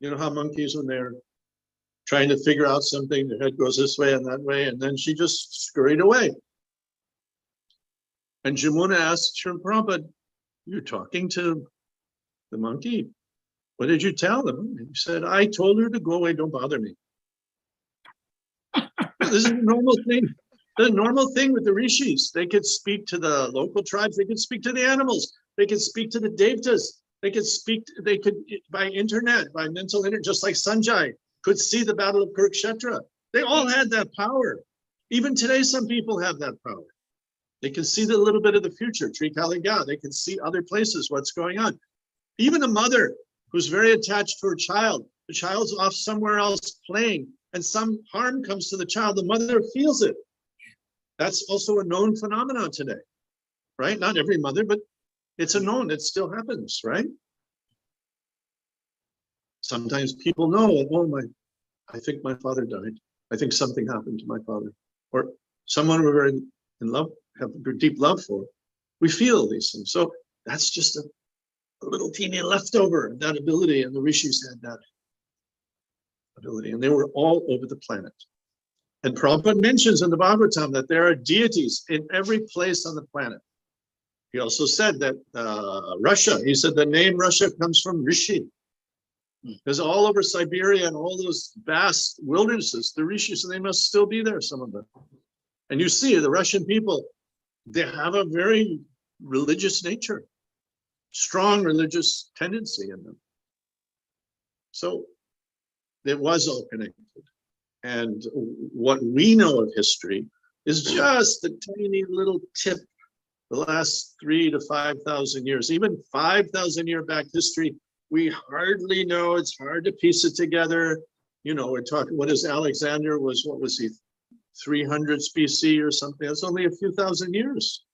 how monkeys, when they're trying to figure out something, their head goes this way and that way, and then she just scurried away. And Jamuna asked Srila Prabhupada, you're talking to the monkey? What did you tell them? And he said, I told her to go away, don't bother me. This is a normal thing. The normal thing with the rishis. They could speak to the local tribes, they could speak to the animals, they could speak to the devtas, they could by internet, by mental internet, just like Sanjay could see the Battle of Kurukshetra. They all had that power. Even today, some people have that power. They can see a little bit of the future, Trikaliga. They can see other places, what's going on. Even a mother who's very attached to her child, the child's off somewhere else playing, and some harm comes to the child, the mother feels it. That's also a known phenomenon today, right? Not every mother, but it's a known, it still happens, right? Sometimes people know, oh I think my father died. I think something happened to my father. Or someone we're very in love, have a deep love for. We feel these things. So that's just a little teeny leftover, that ability, and the rishis had that ability, and they were all over the planet. And Prabhupada mentions in the Bhagavatam that there are deities in every place on the planet. He also said that Russia, he said the name Russia comes from Rishi. Because all over Siberia and all those vast wildernesses, the rishis, and they must still be there, some of them. And you see the Russian people, they have a very religious nature, strong religious tendency in them. So it was all connected. And what we know of history is just a tiny little tip, the last 3,000 to 5,000 years, even 5,000 year back history, we hardly know, it's hard to piece it together. We're talking, what is Alexander what was he, 300 BC or something? That's only a few thousand years.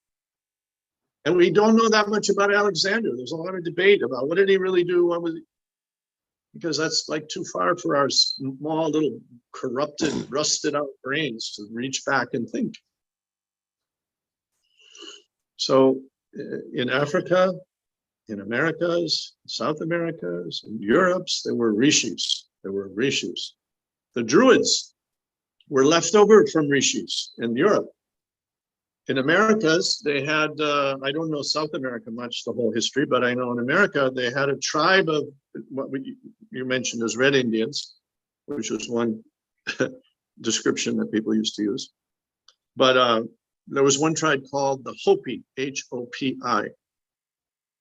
And we don't know that much about Alexander. There's a lot of debate about what did he really do? What was he? Because that's like too far for our small little corrupted, rusted out brains to reach back and think. So in Africa, in Americas, South Americas, in Europe's, there were rishis. The Druids were left over from rishis in Europe. In Americas, they had, I don't know South America much, the whole history, but I know in America, they had a tribe of what you mentioned as Red Indians, which was one description that people used to use. But there was one tribe called the Hopi, H-O-P-I.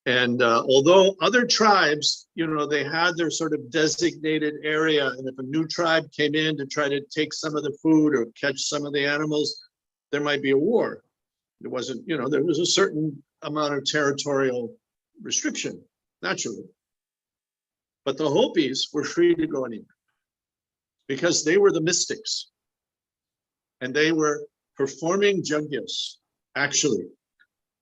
And although other tribes, they had their sort of designated area, and if a new tribe came in to try to take some of the food or catch some of the animals, there might be a war. It wasn't, there was a certain amount of territorial restriction, naturally. But the Hopis were free to go anywhere because they were the mystics. And they were performing yajnas. Actually,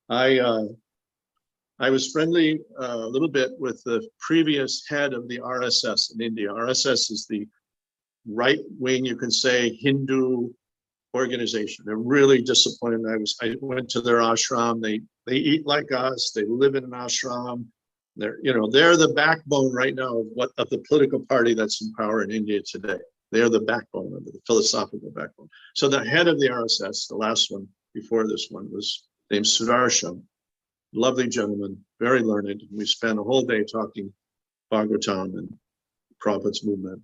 I was friendly a little bit with the previous head of the RSS in India. RSS is the right wing, you can say, Hindu organization. They're really disciplined. I went to their ashram. They eat like us. They live in an ashram. They're the backbone right now of the political party that's in power in India today. They are the backbone of it, the philosophical backbone. So the head of the RSS, the last one before this one, was named Sudarshan. Lovely gentleman, very learned. We spent a whole day talking Bhagavatam and Prabhupada's movement.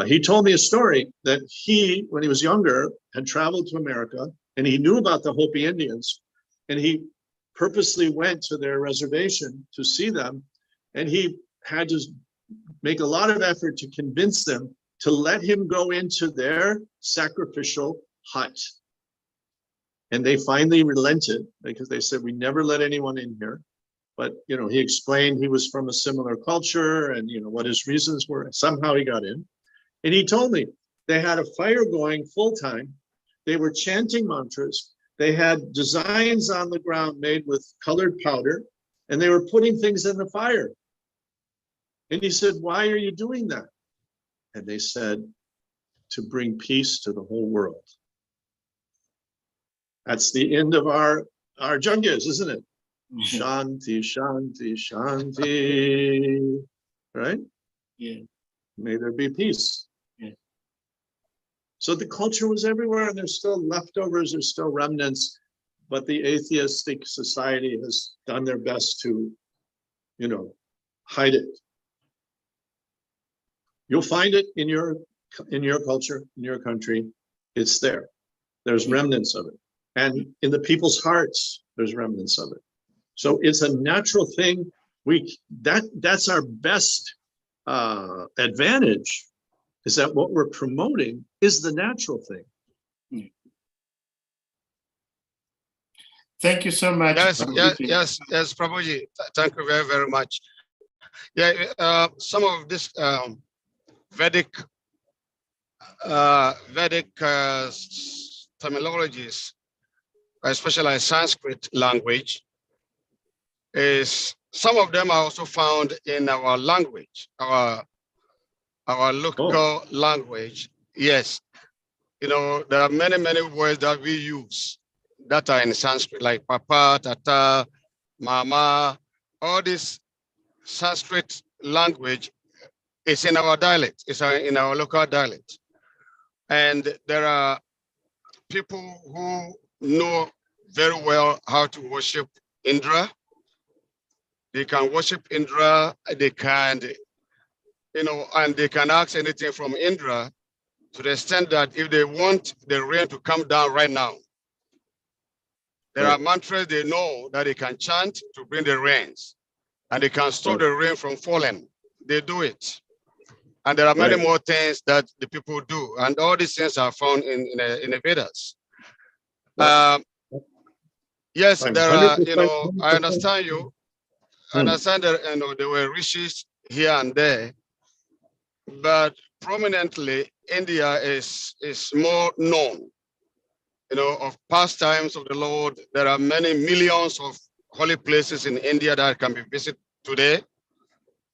He told me a story that he, when he was younger, had traveled to America, and he knew about the Hopi Indians, and he purposely went to their reservation to see them, and he had to make a lot of effort to convince them to let him go into their sacrificial hut. And they finally relented, because they said, we never let anyone in here. But, you know, he explained he was from a similar culture and, you know, what his reasons were. And somehow he got in. And he told me they had a fire going full time. They were chanting mantras. They had designs on the ground made with colored powder, and they were putting things in the fire. And he said, why are you doing that? And they said, to bring peace to the whole world. That's the end of our jungas, isn't it? Shanti, Shanti, Shanti. Right? Yeah. May there be peace. Yeah. So the culture was everywhere, and there's still leftovers, there's still remnants, but the atheistic society has done their best to, you know, hide it. You'll find it in your culture, in your country. It's there. There's remnants of it. And in the people's hearts, there's remnants of it. So it's a natural thing. That's our best advantage, is that what we're promoting is the natural thing. Thank you so much. Yes, Prabhuji. Thank you very, very much. Yeah, some of this Vedic terminologies, especially Sanskrit language, is some of them are also found in our language, our local language. Yes, you know, there are many words that we use that are in Sanskrit, like Papa, Tata, Mama. All this Sanskrit language is in our dialect. It's in our local dialect, and there are people who know very well how to worship Indra. They can worship Indra, they can, you know, and they can ask anything from Indra, to the extent that if they want the rain to come down right now, there are mantras they know that they can chant to bring the rains, and they can stop the rain from falling. They do it. And there are many more things that the people do. And all these things are found in the Vedas. Yes, there are, you know, I understand you. I understand that, you know, there were rishis here and there, but prominently, India is more known, you know, of pastimes of the Lord. There are many millions of holy places in India that can be visited today.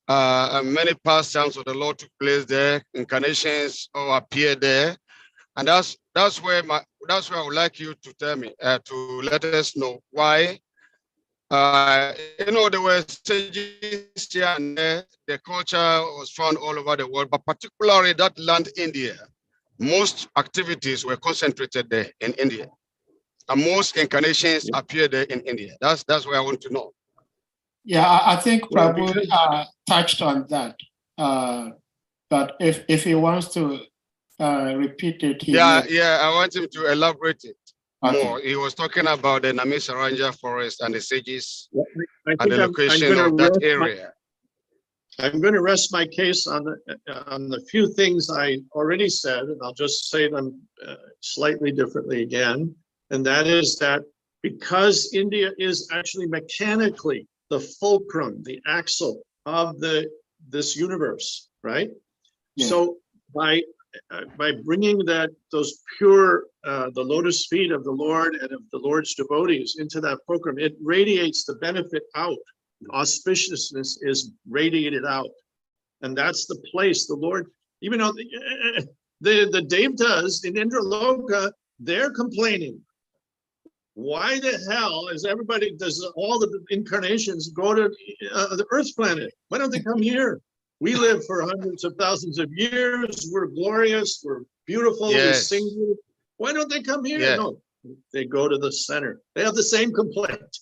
And many pastimes of the Lord took place there, incarnations all appear there. And that's where I would like you to tell me, to let us know why. You know, there were sages here and there. The culture was found all over the world, but particularly that land, India, most activities were concentrated there in India, and most incarnations appear there in India. That's what I want to know. Yeah, I think Prabhu touched on that, but if he wants to repeat it, I want him to elaborate it. More. He was talking about the Namisaranja forest and the sages and the location of that area. I'm going to rest my case on the few things I already said, and I'll just say them slightly differently again. And that is that because India is actually mechanically the fulcrum, the axle of this universe, right? Yeah. So by bringing those pure, the lotus feet of the Lord and of the Lord's devotees into that fulcrum, it radiates the benefit out. Auspiciousness is radiated out. And that's the place the Lord, even though the Devtas in Indraloka, they're complaining. Why the hell does all the incarnations go to the Earth planet? Why don't they come here? We live for hundreds of thousands of years. We're glorious. We're beautiful. We Yes. sing. Why don't they come here? Yeah. No, they go to the center. They have the same complaint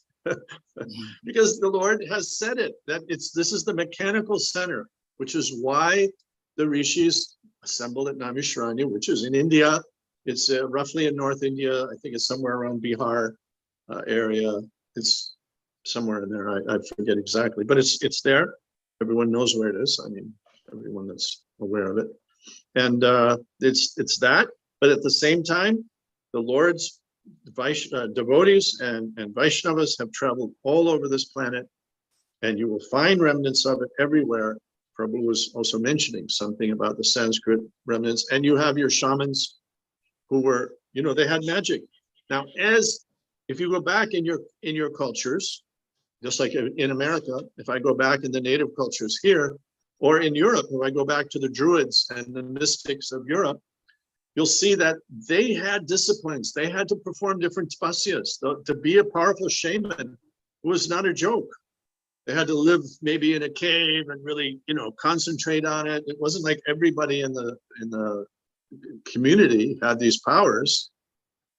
because the Lord has said it, that this is the mechanical center, which is why the rishis assembled at Naimisharanya, which is in India. It's roughly in North India. I think it's somewhere around Bihar area. It's somewhere in there. I forget exactly, but it's there. Everyone knows where it is. I mean, everyone that's aware of it. And it's that, but at the same time, the Lord's devotees and Vaishnavas have traveled all over this planet, and you will find remnants of it everywhere. Prabhu was also mentioning something about the Sanskrit remnants, and you have your shamans who were, they had magic. Now, if you go back in your cultures, just like in America, if I go back in the native cultures here, or in Europe, if I go back to the Druids and the mystics of Europe, you'll see that they had disciplines. They had to perform different tapasyas. To be a powerful shaman was not a joke. They had to live maybe in a cave and really, concentrate on it. It wasn't like everybody in the community had these powers.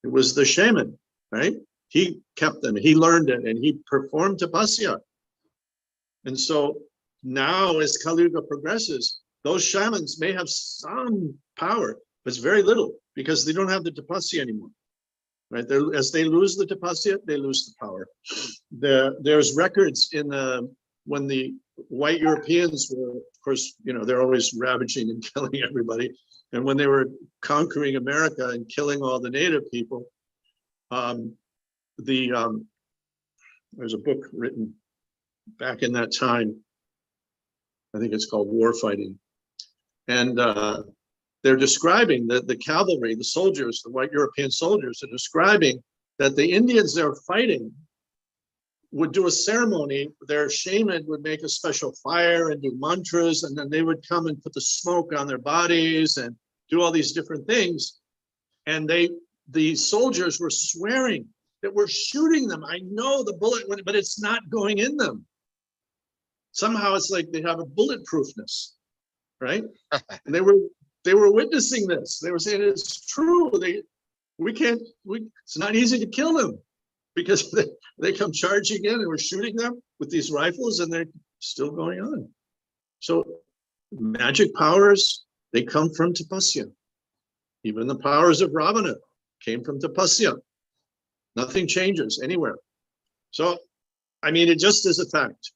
It was the shaman, right? He kept them, he learned it, and he performed tapasya. And so now as Kali Yuga progresses, those shamans may have some power, but it's very little because they don't have the tapasya anymore, right? As they lose the tapasya, they lose the power. There's records when the white Europeans were, of course, they're always ravaging and killing everybody. And when they were conquering America and killing all the native people, there's a book written back in that time. I think it's called War Fighting. And they're describing the cavalry, the soldiers, the white European soldiers are describing that the Indians they're fighting would do a ceremony. Their shaman would make a special fire and do mantras, and then they would come and put the smoke on their bodies and do all these different things. And the soldiers were swearing that we're shooting them. I know the bullet, but it's not going in them. Somehow it's like they have a bulletproofness, right? And they were witnessing this. They were saying it's true. It's not easy to kill them because they come charging in and we're shooting them with these rifles and they're still going on. So magic powers, they come from tapasya. Even the powers of Ravana came from tapasya. Nothing changes anywhere. So, I mean, it just is a fact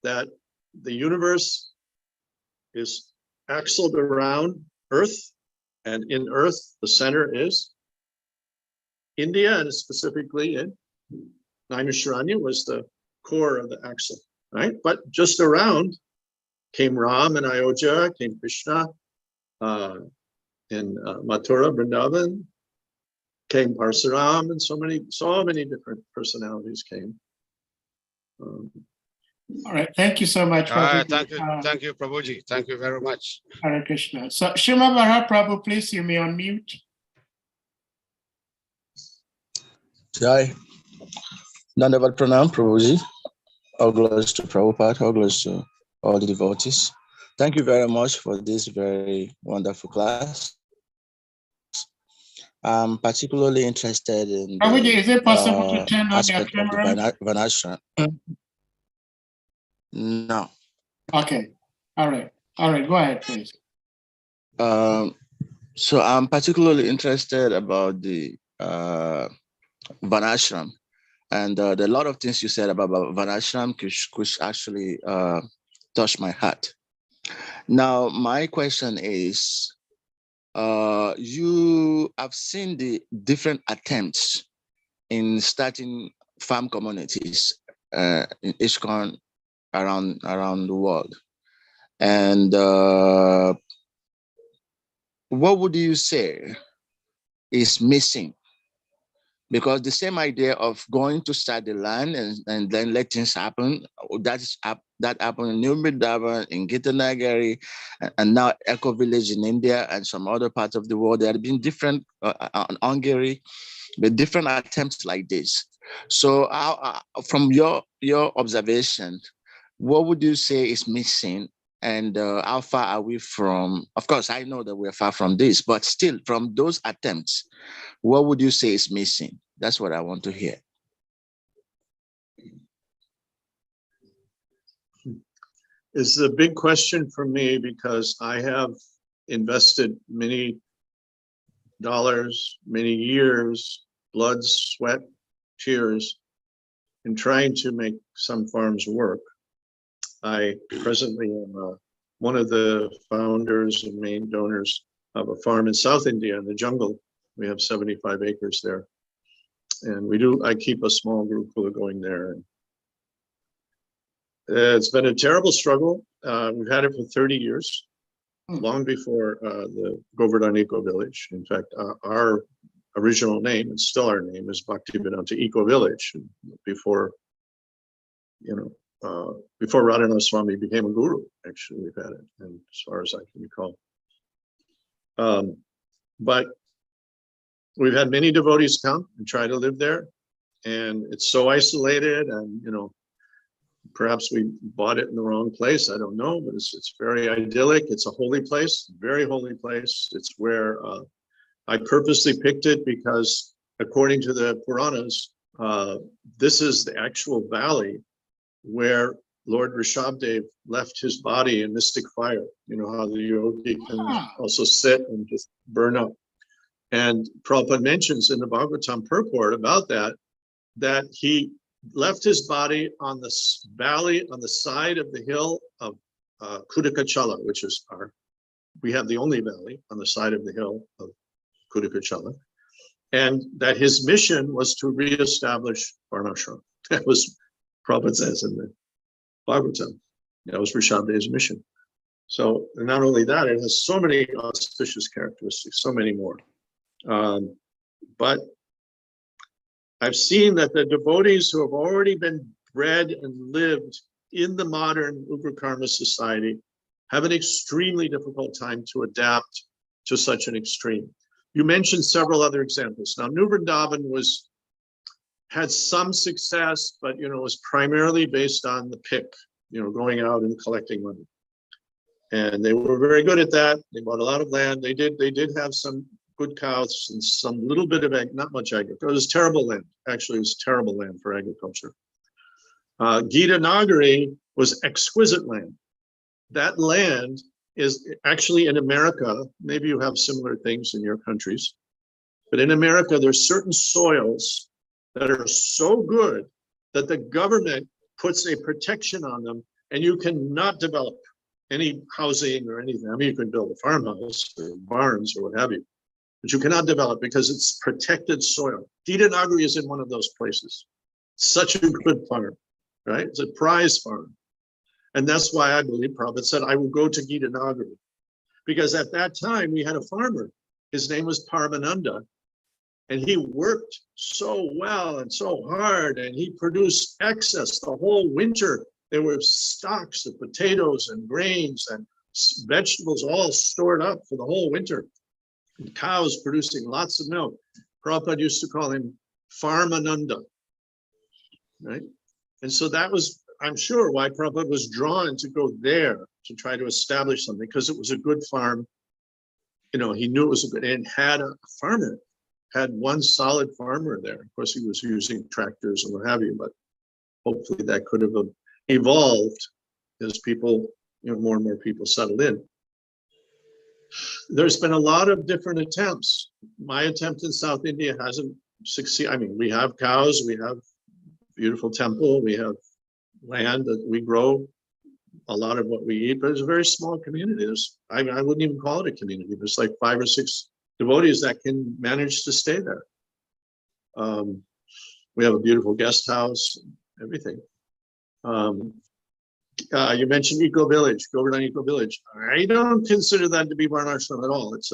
that the universe is axled around Earth, and in Earth, the center is India, and specifically in Naimisharanya was the core of the axle, right? But just around came Ram and Ayodhya, came Krishna, in Mathura, Vrindavan, came Parsuram, and so many different personalities came. All right, thank you so much. Thank you, Prabhuji. Thank you very much. Hare Krishna. So, Srimad Bharat Prabhu, please, you may unmute. Jai. Dandavat Pranam, Prabhuji. All glories to Prabhupada, all glories to all the devotees. Thank you very much for this very wonderful class. I'm particularly interested in Prabhuji, is it possible to turn on your aspect of camera? the Varnashram. No. Okay. All right. Go ahead, please. So I'm particularly interested about the Varnashram, and there are a lot of things you said about Varnashram which actually touched my heart. Now, my question is, you have seen the different attempts in starting farm communities in ISKCON around the world. And what would you say is missing? Because the same idea of going to start the land and then let things happen, that happened in New Vrindavan, in Gitanagari, and now Eco Village in India and some other parts of the world. There have been different, in Hungary, but different attempts like this. So from your observation, what would you say is missing And how far are we from, of course, I know that we're far from this, but still from those attempts, what would you say is missing? That's what I want to hear. It's a big question for me because I have invested many dollars, many years, blood, sweat, tears in trying to make some farms work. I presently am one of the founders and main donors of a farm in South India in the jungle. We have 75 acres there. And I keep a small group who are going there. And it's been a terrible struggle. We've had it for 30 years, long before the Govardhan Eco Village. In fact, our original name, and still our name, is Bhaktivedanta Eco Village. Before, before Radhanath Swami became a guru, actually, we've had it, and as far as I can recall. But we've had many devotees come and try to live there, and it's so isolated, and perhaps we bought it in the wrong place. I don't know, but it's very idyllic. It's a holy place, very holy place. It's where I purposely picked it because, according to the Puranas, this is the actual valley where Lord Rishabdev left his body in mystic fire. You know how the yogi can also sit and just burn up. And Prabhupada mentions in the Bhagavatam purport about that he left his body on the valley on the side of the hill of Kudakachala, which is we have the only valley on the side of the hill of Kudakachala, and that his mission was to reestablish Varnashram. That was Prabhupada says in the Bhagavatam. That was Rishabdev's mission. So not only that, it has so many auspicious characteristics, so many more. But I've seen that the devotees who have already been bred and lived in the modern Ugrakarma society have an extremely difficult time to adapt to such an extreme. You mentioned several other examples. Now, New Vrindavan had some success, but was primarily based on the pick, going out and collecting money. And they were very good at that. They bought a lot of land. They did have some good cows and some little bit of not much agriculture. It was terrible land. Actually, it was terrible land for agriculture. Gita Nagari was exquisite land. That land is actually in America. Maybe you have similar things in your countries, but in America, there's certain soils that are so good that the government puts a protection on them, and you cannot develop any housing or anything. I mean, you can build a farmhouse or barns or what have you, but you cannot develop because it's protected soil. Gita Nagari is in one of those places. Such a good farm, right? It's a prize farm. And that's why I believe Prabhupada said, I will go to Gita Nagari. Because at that time, we had a farmer. His name was Paramananda. And he worked so well and so hard, and he produced excess the whole winter. There were stocks of potatoes and grains and vegetables all stored up for the whole winter. And cows producing lots of milk. Prabhupada used to call him Farmananda, right? And so that was, I'm sure, why Prabhupada was drawn to go there to try to establish something, because it was a good farm. He knew it was a good, and had a farmer. Had one solid farmer there. Of course, he was using tractors and what have you, but hopefully that could have evolved as people, more and more people settled in. There's been a lot of different attempts. My attempt in South India hasn't succeeded. I mean, we have cows, we have beautiful temple, we have land that we grow a lot of what we eat, but it's a very small community. I wouldn't even call it a community. There's like 5 or 6 devotees that can manage to stay there. We have a beautiful guest house, everything. You mentioned Eco Village, Govardhan Eco Village. I don't consider that to be Varnashram at all. It's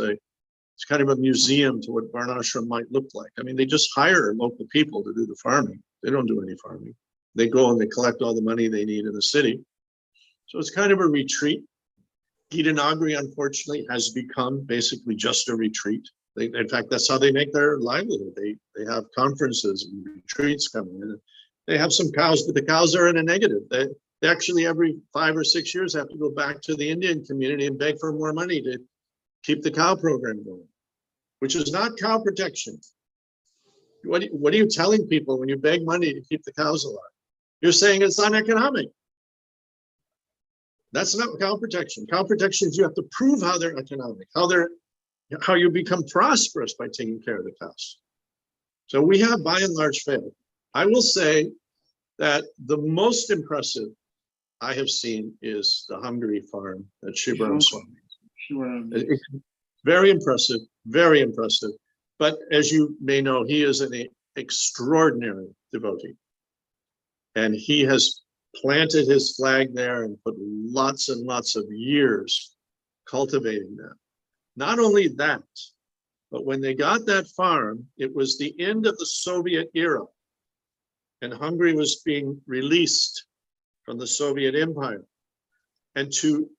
kind of a museum to what Varnashram might look like. I mean, they just hire local people to do the farming. They don't do any farming. They go and they collect all the money they need in the city. So it's kind of a retreat. Gita Nagari, unfortunately, has become basically just a retreat. In fact, that's how they make their livelihood. They have conferences and retreats coming in. They have some cows, but the cows are in a negative. They actually every 5 or 6 years have to go back to the Indian community and beg for more money to keep the cow program going, which is not cow protection. What are you telling people when you beg money to keep the cows alive? You're saying it's uneconomic. That's not cow protection. Cow protection is you have to prove how they're economic, how you become prosperous by taking care of the cows. So we have by and large failed. I will say that the most impressive I have seen is the Hungary farm at Shivaram Swami. It's very impressive, very impressive. But as you may know, he is an extraordinary devotee. And he has planted his flag there and put lots and lots of years cultivating that. Not only that, but when they got that farm, it was the end of the Soviet era. And Hungary was being released from the Soviet Empire. And to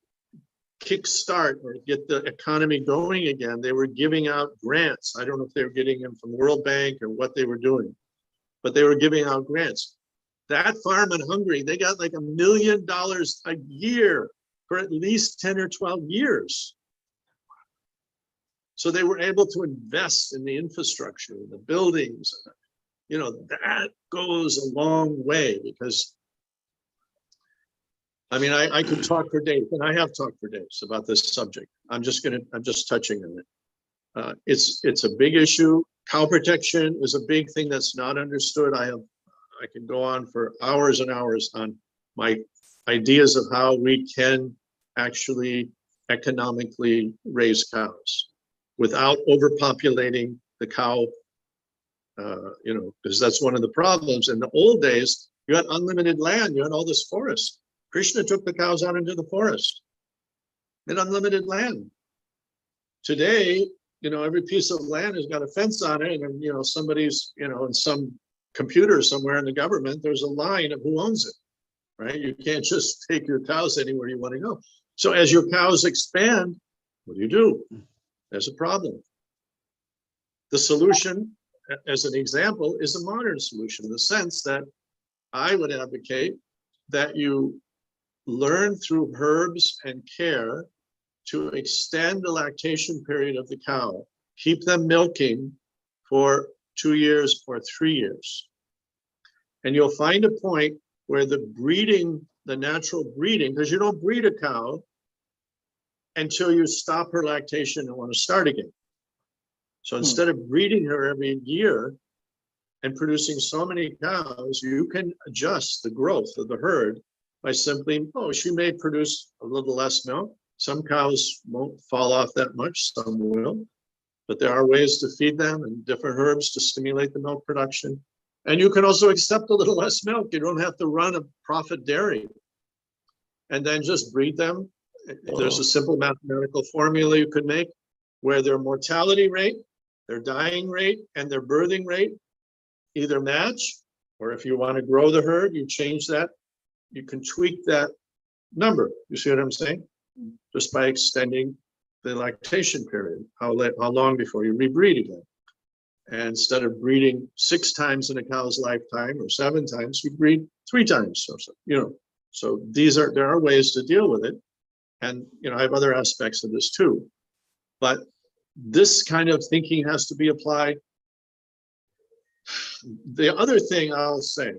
kickstart or get the economy going again, they were giving out grants. I don't know if they were getting them from World Bank or what they were doing, but they were giving out grants. That farm in Hungary, they got like $1 million a year for at least 10 or 12 years. So they were able to invest in the infrastructure, the buildings. You know, that goes a long way because, I mean, I could talk for days, and I have talked for days about this subject. I'm just touching on it. It's a big issue. Cow protection is a big thing that's not understood. I can go on for hours and hours on my ideas of how we can actually economically raise cows without overpopulating the cow, you know, because that's one of the problems. In the old days, you had unlimited land, you had all this forest. Krishna took the cows out into the forest and unlimited land. Today, you know, every piece of land has got a fence on it, and you know, somebody's, you know, in some computer somewhere in the government, there's a line of who owns it, right? You can't just take your cows anywhere you want to go. So as your cows expand, what do? There's a problem. The solution, as an example, is a modern solution in the sense that I would advocate that you learn through herbs and care to extend the lactation period of the cow, keep them milking for 2 years or 3 years. And you'll find a point where the breeding, the natural breeding, because you don't breed a cow until you stop her lactation and want to start again. So instead of breeding her every year and producing so many cows, you can adjust the growth of the herd by simply, oh, she may produce a little less milk. Some cows won't fall off that much, some will. But there are ways to feed them and different herbs to stimulate the milk production. And you can also accept a little less milk. You don't have to run a profit dairy. And then just breed them. There's a simple mathematical formula you could make where their mortality rate, their dying rate, and their birthing rate either match, or if you want to grow the herd, you change that. You can tweak that number. You see what I'm saying? Just by extending the lactation period, how long before you rebreed again. And instead of breeding 6 times in a cow's lifetime or 7 times, you breed 3 times or so, you know. So there are ways to deal with it. And, you know, I have other aspects of this too. But this kind of thinking has to be applied. The other thing I'll say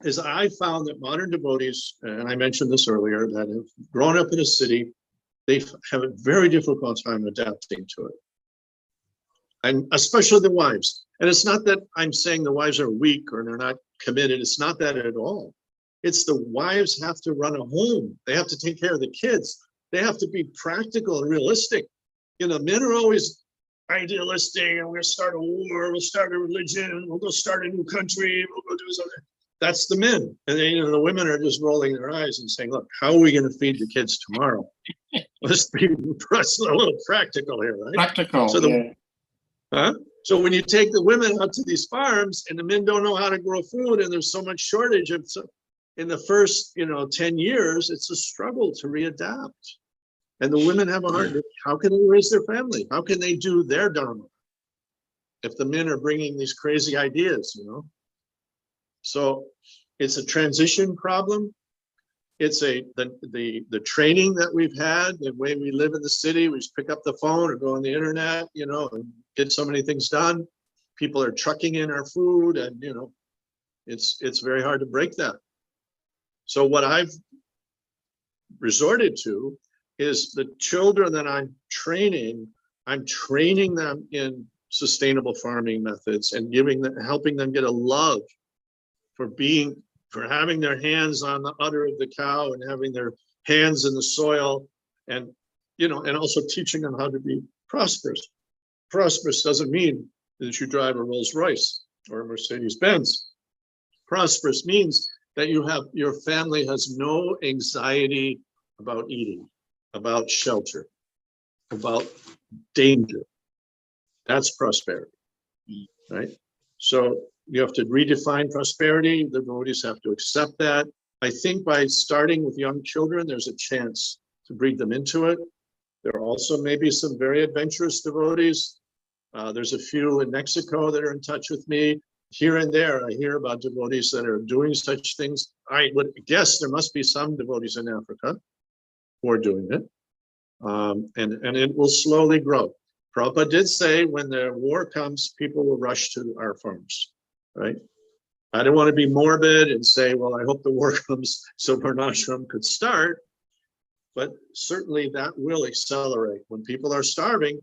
is I found that modern devotees, and I mentioned this earlier, that have grown up in a city, they have a very difficult time adapting to it. And especially the wives. And it's not that I'm saying the wives are weak or they're not committed. It's not that at all. It's the wives have to run a home. They have to take care of the kids. They have to be practical and realistic. You know, men are always idealistic, and we're gonna start a war, we'll start a religion, we'll go start a new country, we'll go do something. That's the men. And then, you know, the women are just rolling their eyes and saying, look, how are we going to feed the kids tomorrow? Let's be a little practical here, right? Practical, so So when you take the women out to these farms and the men don't know how to grow food and there's so much shortage of, in the first, you know, 10 years, it's a struggle to readapt. And the women have a hard time. How can they raise their family? How can they do their dharma if the men are bringing these crazy ideas, you know? So it's a transition problem. it's the training that we've had, the way we live in the city, we just pick up the phone or go on the internet, you know, and get so many things done. People are trucking in our food, and you know, it's very hard to break that. So what I've resorted to is the children that I'm training them in sustainable farming methods and helping them get a love for having their hands on the udder of the cow and having their hands in the soil, and you know, and also teaching them how to be prosperous. Prosperous doesn't mean that you drive a Rolls Royce or a Mercedes Benz. Prosperous means that your family has no anxiety about eating, about shelter, about danger. That's prosperity, right? So you have to redefine prosperity. The devotees have to accept that. I think by starting with young children, there's a chance to breed them into it. There are also maybe some very adventurous devotees. There's a few in Mexico that are in touch with me. Here and there, I hear about devotees that are doing such things. I would guess there must be some devotees in Africa who are doing it. And it will slowly grow. Prabhupada did say when the war comes, people will rush to our farms, right? I don't want to be morbid and say, well, I hope the war comes so Varnashram could start, but certainly that will accelerate. When people are starving,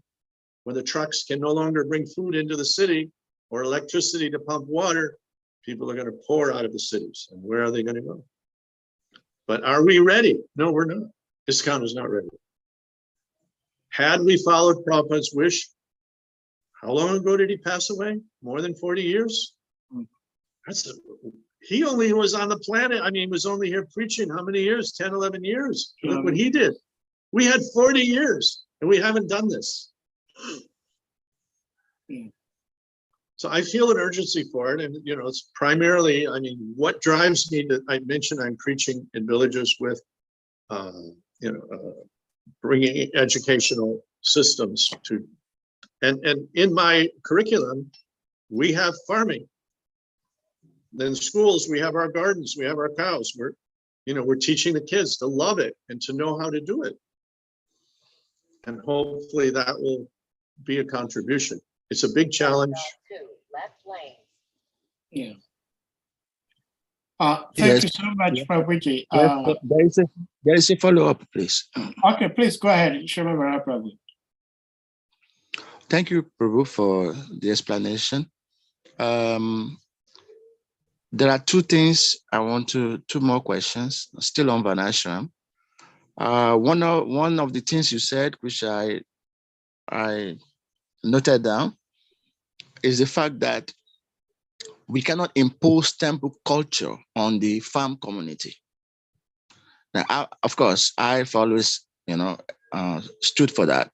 when the trucks can no longer bring food into the city or electricity to pump water, people are going to pour out of the cities. And where are they going to go? But are we ready? No, we're not. ISKCON is not ready. Had we followed Prabhupada's wish, how long ago did he pass away? More than 40 years? He only was on the planet. I mean, he was only here preaching how many years? 10, 11 years. Look what he did. We had 40 years and we haven't done this. So I feel an urgency for it. And, you know, it's primarily, I mean, what drives me to, I mentioned I'm preaching in villages with, bringing educational systems to, and in my curriculum, we have farming. Then schools, we have our gardens, we have our cows. We're teaching the kids to love it and to know how to do it. And hopefully that will be a contribution. It's a big challenge. Yeah. Thank you so much, Prabhuji. There is a follow-up, please. Okay, please go ahead, Shrimad Prabhu. Thank you, Prabhu, for the explanation. There are two things I want two more questions, still on Varnashram. One of the things you said, which I noted down, is the fact that we cannot impose temple culture on the farm community. Now, of course, I've always, stood for that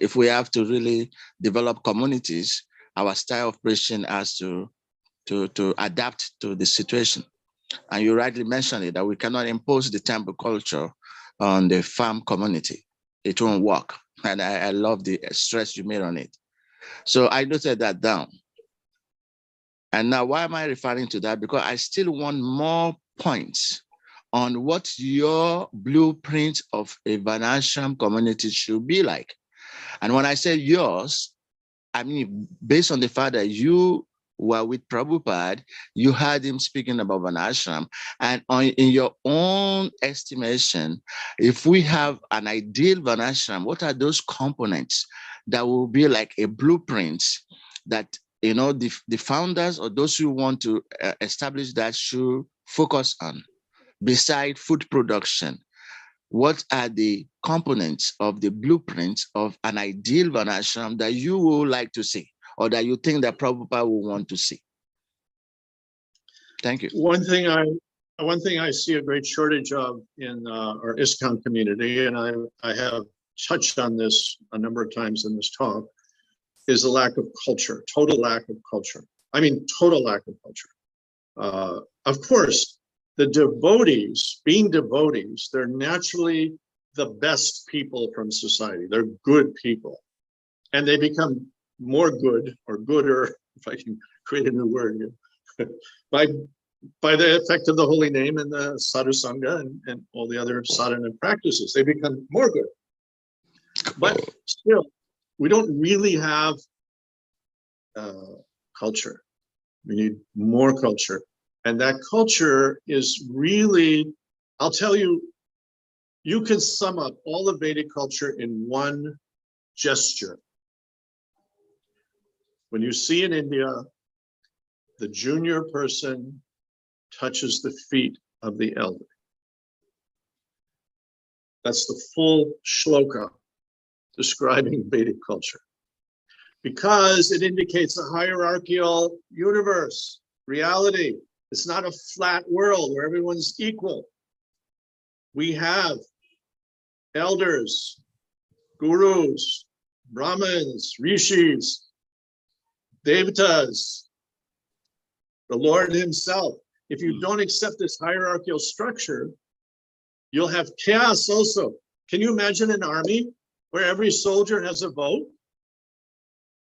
if we have to really develop communities, our style of preaching has to adapt to the situation. And you rightly mentioned it, that we cannot impose the temple culture on the farm community. It won't work. And I love the stress you made on it. So I noted that down. And now, why am I referring to that? Because I still want more points on what your blueprint of a Varnashram community should be like. And when I say yours, I mean, based on the fact that you were with Prabhupada, you heard him speaking about Varnashram, and in your own estimation, if we have an ideal Varnashram, what are those components that will be like a blueprint that the founders or those who want to establish that should focus on, beside food production? What are the components of the blueprint of an ideal Varnashram that you would like to see, or that you think that Prabhupada will want to see? Thank you. One thing I see a great shortage of in our ISKCON community, and I have touched on this a number of times in this talk, is a lack of culture, total lack of culture. I mean, total lack of culture. Of course, the devotees, being devotees, they're naturally the best people from society. They're good people. And they become more good or gooder, if I can create a new word, by by the effect of the holy name and the sadhu sangha and all the other sadhana practices, they become more good. But still, we don't really have culture. We need more culture. And that culture is really, I'll tell you, you can sum up all the Vedic culture in one gesture. When you see in India, the junior person touches the feet of the elder. That's the full shloka describing Vedic culture, because it indicates a hierarchical universe, reality. It's not a flat world where everyone's equal. We have elders, gurus, brahmins, rishis, devatas, the Lord himself. If you don't accept this hierarchical structure, you'll have chaos also. Can you imagine an army where every soldier has a vote?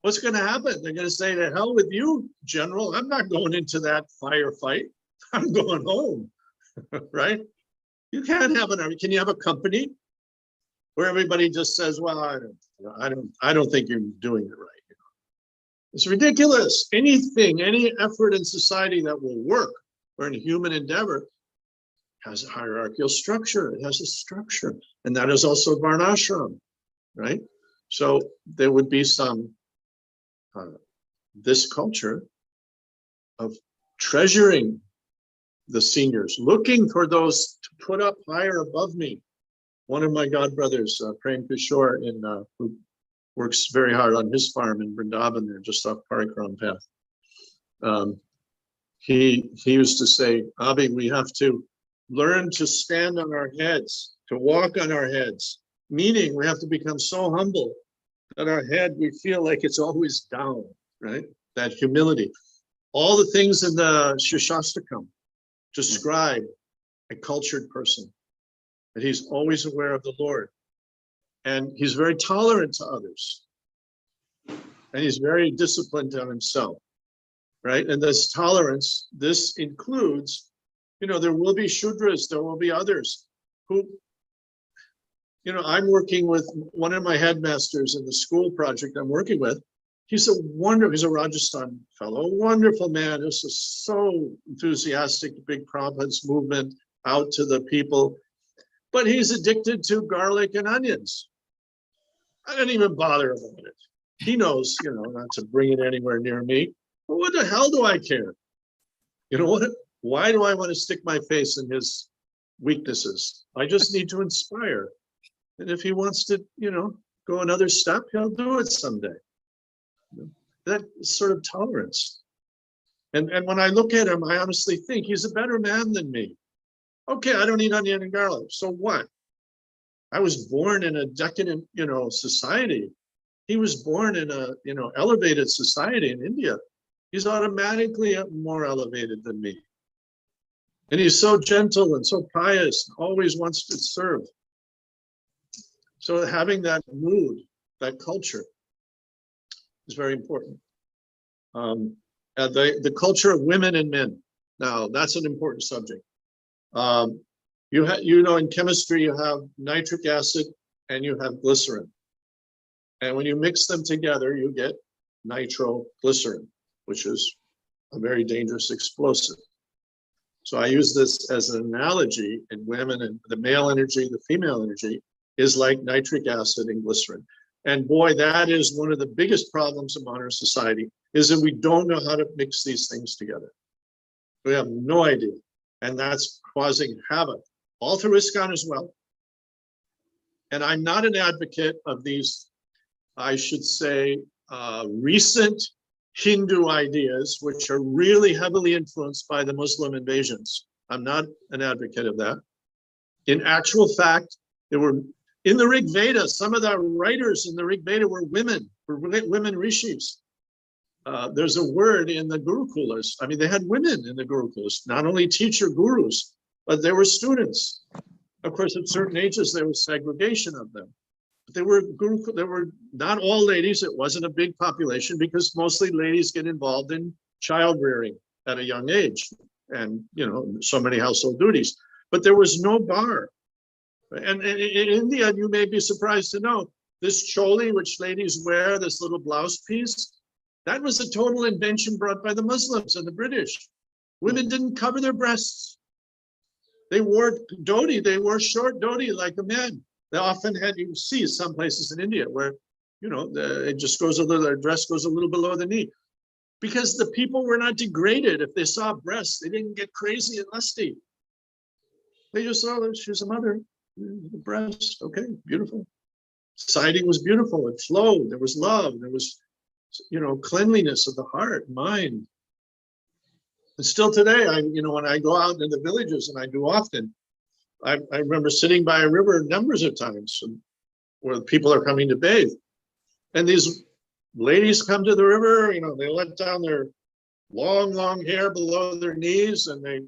What's going to happen? They're going to say, to hell with you, general. I'm not going into that firefight. I'm going home, right? You can't have an army. Can you have a company where everybody just says, well, I don't think you're doing it right. It's ridiculous. Anything, any effort in society that will work or in human endeavor has a hierarchical structure. It has a structure. And that is also varnashram, right? So there would be some, this culture of treasuring the seniors, looking for those to put up higher above me. One of my godbrothers, Prem Kishore, who works very hard on his farm in Vrindavan, there, just off Parikram path. He used to say, Abhi, we have to learn to stand on our heads, to walk on our heads, meaning we have to become so humble that our head, we feel like it's always down, right? That humility. All the things in the Shashastakam describe a cultured person, that he's always aware of the Lord. And he's very tolerant to others. And he's very disciplined on himself, right? And this tolerance, this includes, there will be Shudras, there will be others who, I'm working with one of my headmasters in the school project I'm working with. He's a Rajasthan fellow, wonderful man. This is so enthusiastic, big Prabhupada's movement out to the people. But he's addicted to garlic and onions. I didn't even bother about it. He knows, not to bring it anywhere near me. But what the hell do I care? Why do I want to stick my face in his weaknesses? I just need to inspire. And if he wants to, go another step, he'll do it someday. That sort of tolerance. And when I look at him, I honestly think he's a better man than me. Okay, I don't eat onion and garlic. So what? I was born in a decadent, society. He was born in a, elevated society in India. He's automatically more elevated than me. And he's so gentle and so pious, always wants to serve. So having that mood, that culture is very important. The culture of women and men. Now, that's an important subject. In chemistry, you have nitric acid and you have glycerin. And when you mix them together, you get nitroglycerin, which is a very dangerous explosive. So I use this as an analogy in women, and the male energy, the female energy is like nitric acid and glycerin. And boy, that is one of the biggest problems in modern society, is that we don't know how to mix these things together. We have no idea. And that's causing havoc all through ISKCON as well. And I'm not an advocate of these, I should say, recent Hindu ideas, which are really heavily influenced by the Muslim invasions. I'm not an advocate of that. In actual fact, there were, in the Rig Veda, some of the writers in the Rig Veda were women rishis. There's a word in the Gurukulas. I mean, they had women in the Gurukulas, not only teacher gurus, but they were students. Of course, at certain ages, there was segregation of them. But they were not all ladies. It wasn't a big population because mostly ladies get involved in child rearing at a young age. and, you know, so many household duties, but there was no bar. And in India, you may be surprised to know, this choli, which ladies wear, this little blouse piece, that was a total invention brought by the Muslims and the British. Women didn't cover their breasts. They wore dhoti, they wore short dhoti like the men. They often had, you see some places in India where, you know, it just goes a little, their dress goes a little below the knee. Because the people were not degraded. If they saw breasts, they didn't get crazy and lusty. They just saw that she's a mother, the breast, okay, beautiful. Society was beautiful, it flowed, there was love, there was, you know, cleanliness of the heart, mind. And still today, you know, when I go out in the villages, and I do often, I remember sitting by a river numbers of times where people are coming to bathe. And these ladies come to the river, you know, they let down their long hair below their knees, and they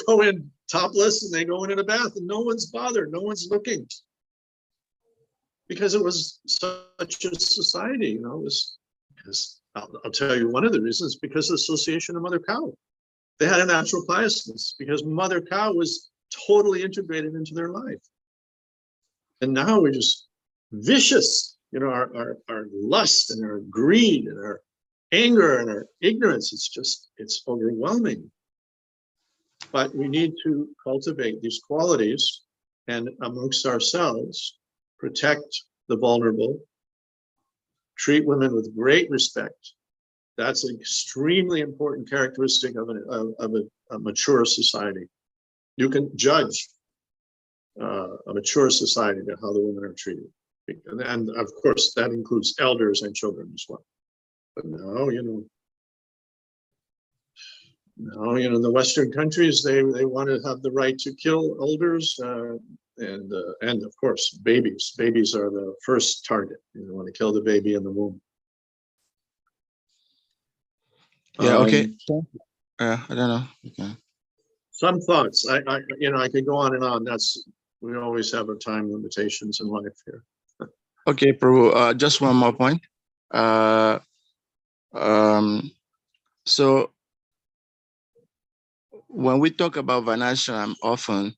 go in topless, and they go in a bath, and no one's bothered, no one's looking. Because it was such a society, you know, it was, because I'll tell you one of the reasons, because of the association of mother cow. They had a natural piousness because mother cow was totally integrated into their life. And now we're just vicious, you know, our lust and our greed and our anger and our ignorance, it's overwhelming. But we need to cultivate these qualities and amongst ourselves, protect the vulnerable, treat women with great respect. That's an extremely important characteristic of a mature society. You can judge a mature society by how the women are treated. And of course, that includes elders and children as well. But now, you know, the Western countries, they want to have the right to kill elders, and of course, babies. Babies are the first target. You want to kill the baby in the womb. Yeah. Okay. I don't know. Okay. Some thoughts. I could go on and on. We always have our time limitations in life here. Okay, Prabhu. Just one more point. So when we talk about Varnashram, often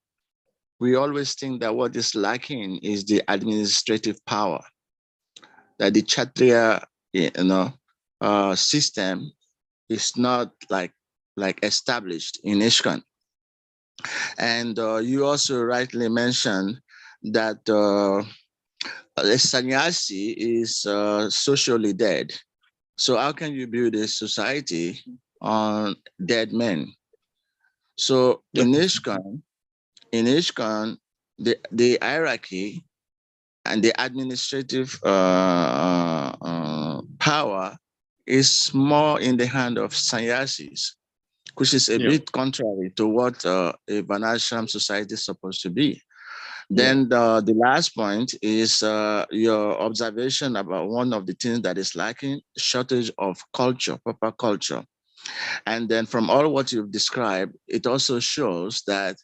we always think that what is lacking is the administrative power, that the Kshatriya, system is not like established in ISKCON. And you also rightly mentioned that a sannyasi is socially dead. So how can you build a society on dead men? So in ISKCON, the hierarchy and the administrative power is more in the hand of sannyasis, which is a bit contrary to what a Varnashram society is supposed to be. Then the last point is your observation about one of the things that is lacking, shortage of culture, proper culture. And then from all what you've described, it also shows that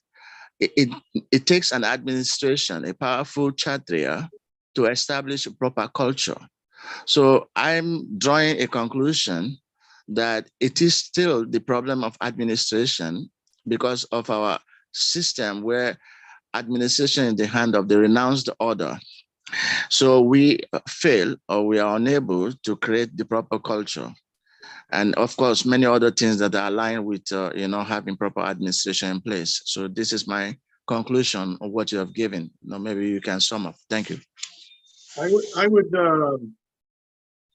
it takes an administration, a powerful Kshatriya, to establish a proper culture. So I'm drawing a conclusion that it is still the problem of administration because of our system where administration in the hand of the renounced order. So we fail or we are unable to create the proper culture. And of course, many other things that are aligned with, having proper administration in place. So this is my conclusion of what you have given. Now, maybe you can sum up. Thank you. I would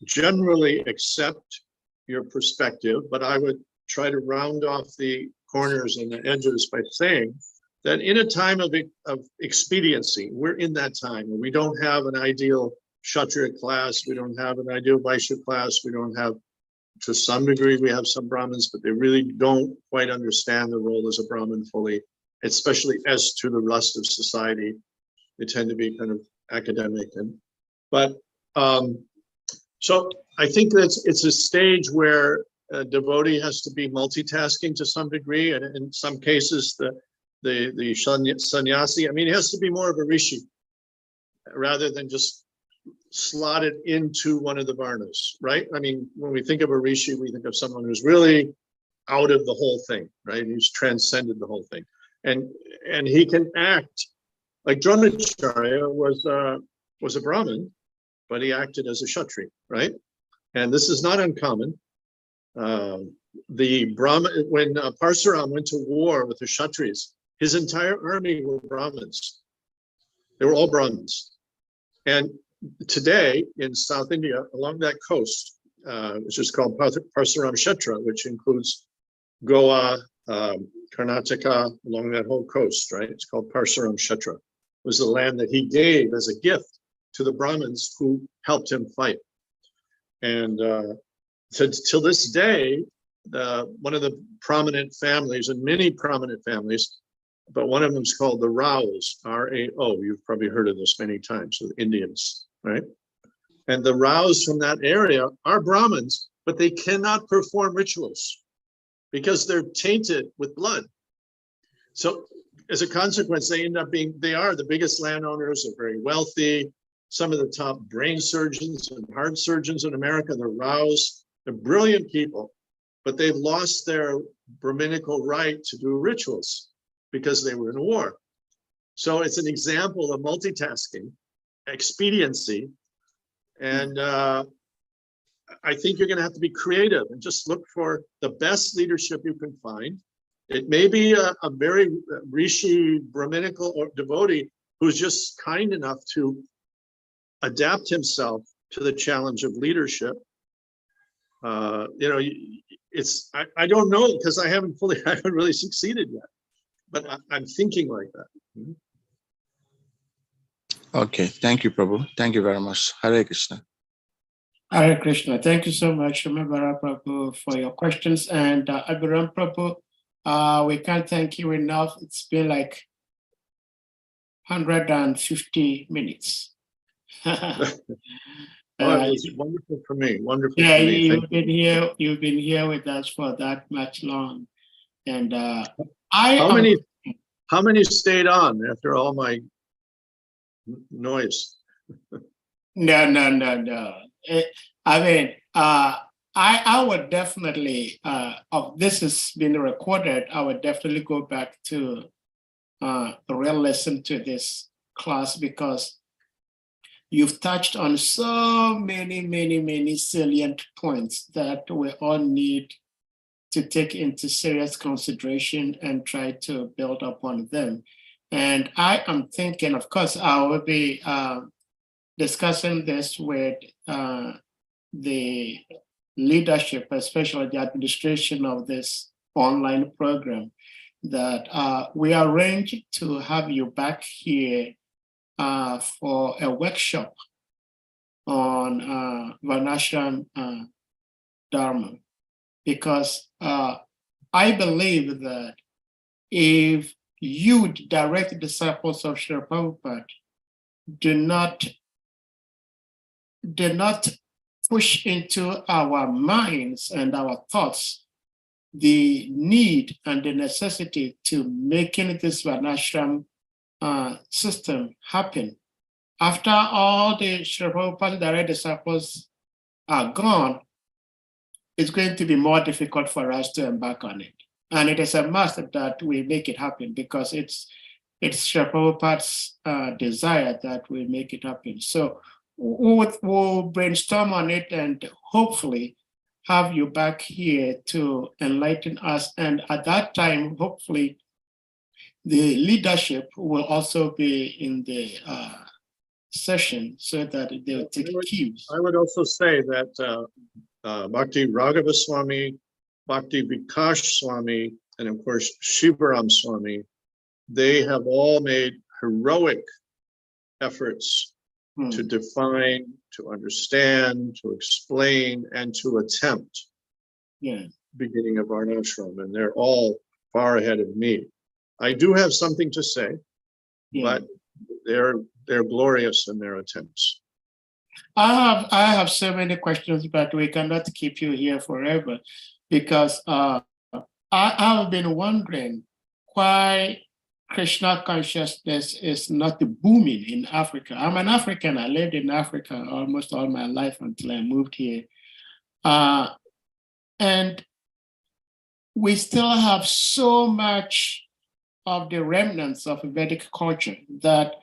generally accept your perspective, but I would try to round off the corners and the edges by saying that in a time of expediency, we're in that time where we don't have an ideal Kshatriya class, we don't have an ideal Vaishya class, we don't have, to some degree, we have some Brahmins, but they really don't quite understand the role as a Brahmin fully, especially as to the rest of society. They tend to be kind of academic. So I think that it's a stage where a devotee has to be multitasking to some degree, and in some cases, the sannyasi, I mean, he has to be more of a rishi rather than just slotted into one of the varnas, right? I mean, when we think of a rishi, we think of someone who's really out of the whole thing, right? He's transcended the whole thing. And he can act like Dronacharya was a Brahmin, but he acted as a Kshatriya, right? And this is not uncommon. The Brahmin, when Parsuram went to war with the Kshatriyas, his entire army were Brahmins. They were all Brahmins. And today in South India, along that coast, which is called Parsuram Kshetra, which includes Goa, Karnataka, along that whole coast, right? It's called Parsuram Kshetra. It was the land that he gave as a gift to the Brahmins who helped him fight. And so till this day, one of the prominent families, and many prominent families, but one of them is called the Raos, R-A-O. You've probably heard of this many times, with Indians, right? And the Raos from that area are Brahmins, but they cannot perform rituals because they're tainted with blood. So as a consequence, they end up they are the biggest landowners, they're very wealthy. Some of the top brain surgeons and heart surgeons in America, the Raos, they're brilliant people, but they've lost their Brahminical right to do rituals because they were in a war. So it's an example of multitasking, expediency, and I think you're going to have to be creative and just look for the best leadership you can find. It may be a very rishi, Brahminical or devotee who's just kind enough to adapt himself to the challenge of leadership. You know, I don't know because I haven't really succeeded yet, but I'm thinking like that. Okay, thank you, Prabhu. Thank you very much. Hare Krishna. Hare Krishna. Thank you so much, Shomabara Prabhu, for your questions. And ABHIRAM Prabhu, we can't thank you enough. It's been like 150 minutes. It was wonderful for me. Wonderful yeah, for me. You've been here with us for that much long. And how many stayed on after all my noise? No. I mean, I would definitely, this has been recorded, I would definitely go back to listen to this class because you've touched on so many salient points that we all need to take into serious consideration and try to build upon them. And I am thinking, of course, I will be discussing this with the leadership, especially the administration of this online program, that we arrange to have you back here for a workshop on Varnashram Dharma, because I believe that if you, direct disciples of Srila Prabhupada, do not push into our minds and our thoughts the need and the necessity to making this Varnashram system happen. After all the Srila Prabhupada direct disciples are gone, it's going to be more difficult for us to embark on it. And it is a must that we make it happen because it's Srila Prabhupada's desire that we make it happen. So we'll brainstorm on it and hopefully have you back here to enlighten us. And at that time, hopefully, the leadership will also be in the session so that they will take cues. I would also say that Bhakti Raghava Swami, Bhakti Vikash Swami, and of course Shivaram Swami, they have all made heroic efforts to define, to understand, to explain, and to attempt beginning of Varnashram, and they're all far ahead of me. I do have something to say, but they're glorious in their attempts. I have so many questions, but we cannot keep you here forever because I have been wondering why Krishna consciousness is not booming in Africa. I'm an African. I lived in Africa almost all my life until I moved here. And we still have so much of the remnants of Vedic culture that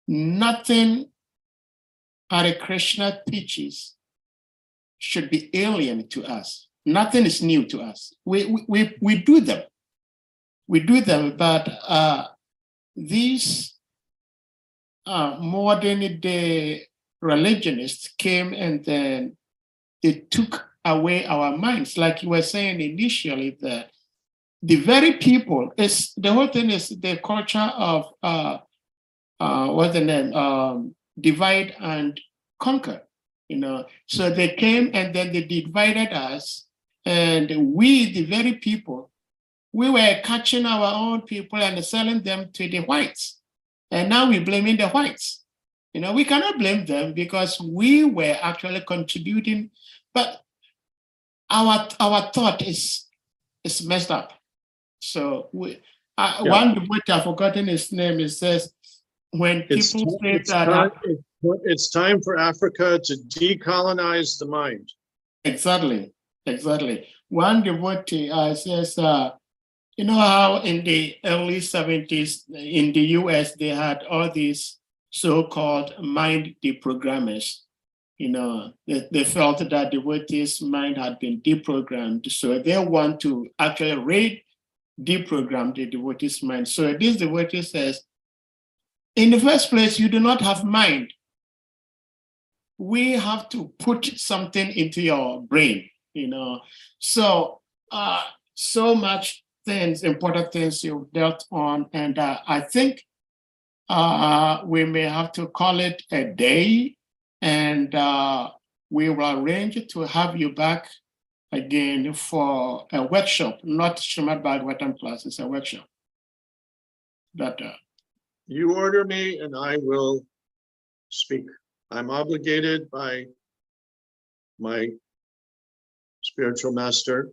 nothing Hare Krishna teaches should be alien to us. Nothing is new to us. We do them. We do them, but these modern day religionists came and then they took away our minds. Like you were saying initially, that the very people, the whole thing is the culture of what's the name? Divide and conquer, you know. So they came and then they divided us, and we, the very people, we were catching our own people and selling them to the whites. And now we're blaming the whites. You know, we cannot blame them because we were actually contributing, but our thought is messed up. So one devotee, I've forgotten his name, it says, when people say that it's time for Africa to decolonize the mind. Exactly. One devotee says, you know how in the early 70s in the US, they had all these so-called mind deprogrammers. You know, they felt that devotees' mind had been deprogrammed. So they want to actually deprogram the devotee's mind. So this devotee says, in the first place, you do not have mind. We have to put something into your brain, you know. So, so much things, important things you've dealt on. And I think we may have to call it a day, and we will arrange to have you back again for a workshop, not SRIMAD BHAGAVATAM class, it's a workshop. You order me and I will speak. I'm obligated by my spiritual master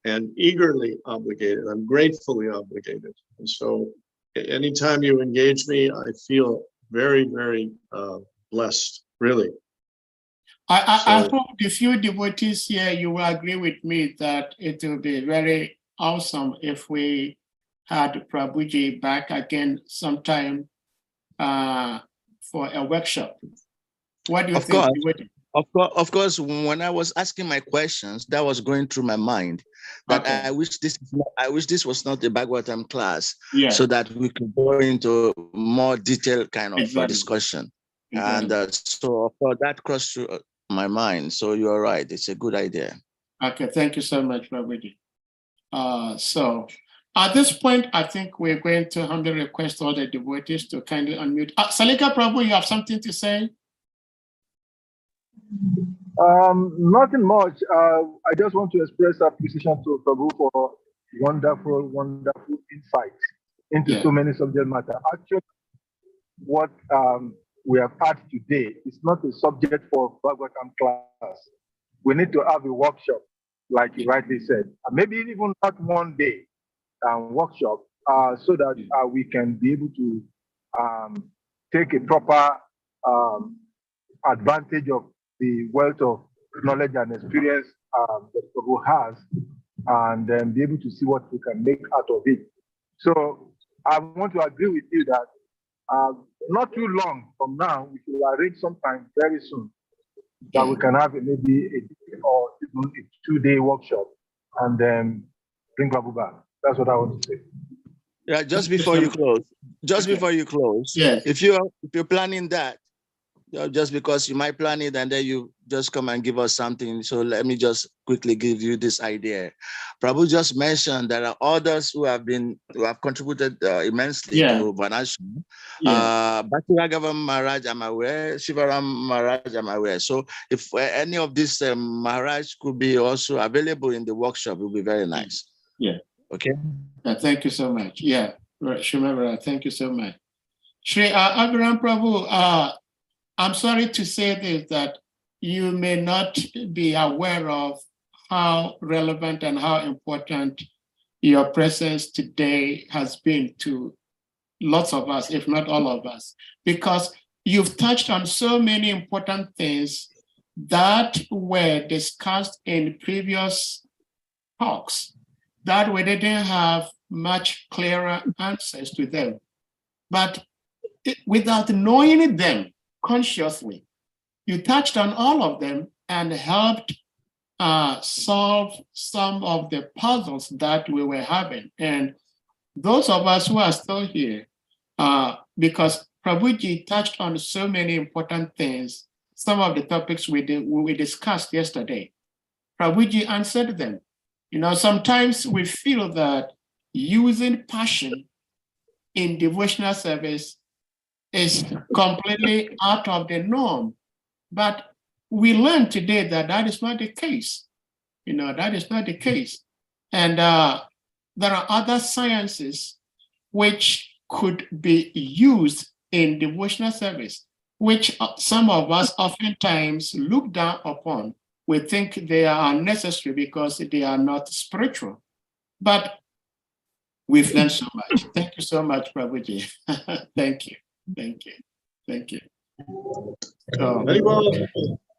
and eagerly obligated. I'm gratefully obligated. And so anytime you engage me, I feel very, very blessed, really. I hope the few devotees here, you will agree with me that it will be very awesome if we had Prabhuji back again sometime for a workshop. What do you think? Of course, when I was asking my questions, that was going through my mind. That okay. I wish this was not a Bhagavatam class, so that we could go into more detailed kind of discussion. Exactly. And so for that crossed through my mind. So you're right; it's a good idea. Okay, thank you so much, Prabhuji. So at this point, I think we're going to humbly request all the devotees to kindly unmute. Salika Prabhu, you have something to say? Nothing much. I just want to express appreciation to Prabhu for wonderful insights into so many subject matter. Actually, what we have had today is not a subject for Bhagavatam class. We need to have a workshop, like you rightly said. Maybe even not one day workshop, so that we can be able to take a proper advantage of the wealth of knowledge and experience that Prabhu has, and then be able to see what we can make out of it. So I want to agree with you that not too long from now, we should arrange sometime very soon that we can have maybe a day or even a 2-day workshop and then bring Prabhu back. That's what I want to say. Yeah, just before you close, if you're planning that, just because you might plan it and then you just come and give us something. So let me just quickly give you this idea. Prabhu just mentioned there are others who have contributed immensely to Vanashram. Bhakti Raghavam Maharaj, I'm aware. Shivaram Maharaj, I'm aware. So if any of these Maharaj could be also available in the workshop, it would be very nice. Yeah. Okay. Thank you so much. Yeah. Shrimara, thank you so much. Shri ABHIRAM Prabhu, I'm sorry to say this, that you may not be aware of how relevant and how important your presence today has been to lots of us, if not all of us, because you've touched on so many important things that were discussed in previous talks. that we didn't have much clearer answers to them. But without knowing them consciously, you touched on all of them and helped solve some of the puzzles that we were having. And those of us who are still here, because Prabhuji touched on so many important things, some of the topics we discussed yesterday, Prabhuji answered them. You know, sometimes we feel that using passion in devotional service is completely out of the norm. But we learned today that that is not the case. You know, that is not the case. And there are other sciences which could be used in devotional service, which some of us oftentimes look down upon. We think they are unnecessary because they are not spiritual. But we've learned so much. Thank you so much, Prabhuji. Thank you. Thank you. Thank you. So,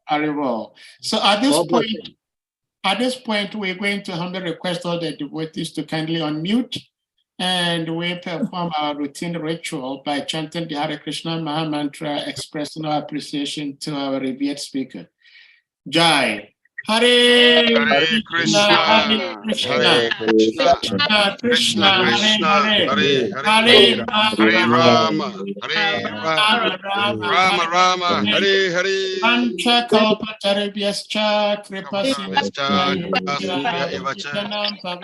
very well. So at this point, we're going to humbly request all the devotees to kindly unmute, and we perform our routine ritual by chanting the Hare Krishna Maha Mantra, expressing our appreciation to our revered speaker. Jai. Hare Krishna, Hare Krishna, Krishna Krishna, Hare Hare, Hare Rama, Rama Rama, Hare Hare. Mancha kalpatarabhyascha kripasindhya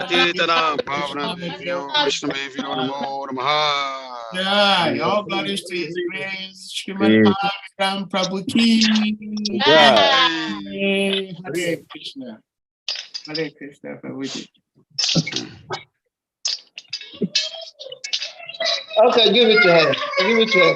Titanam Pavanam Krishna Devyo Namo Namaha. Yeah, all glories to His grace. Srimad ABHIRAM Prabhu Ki. Hare Krishna. Hare Krishna, Prabhuji. Okay, give it to her. Give it to her.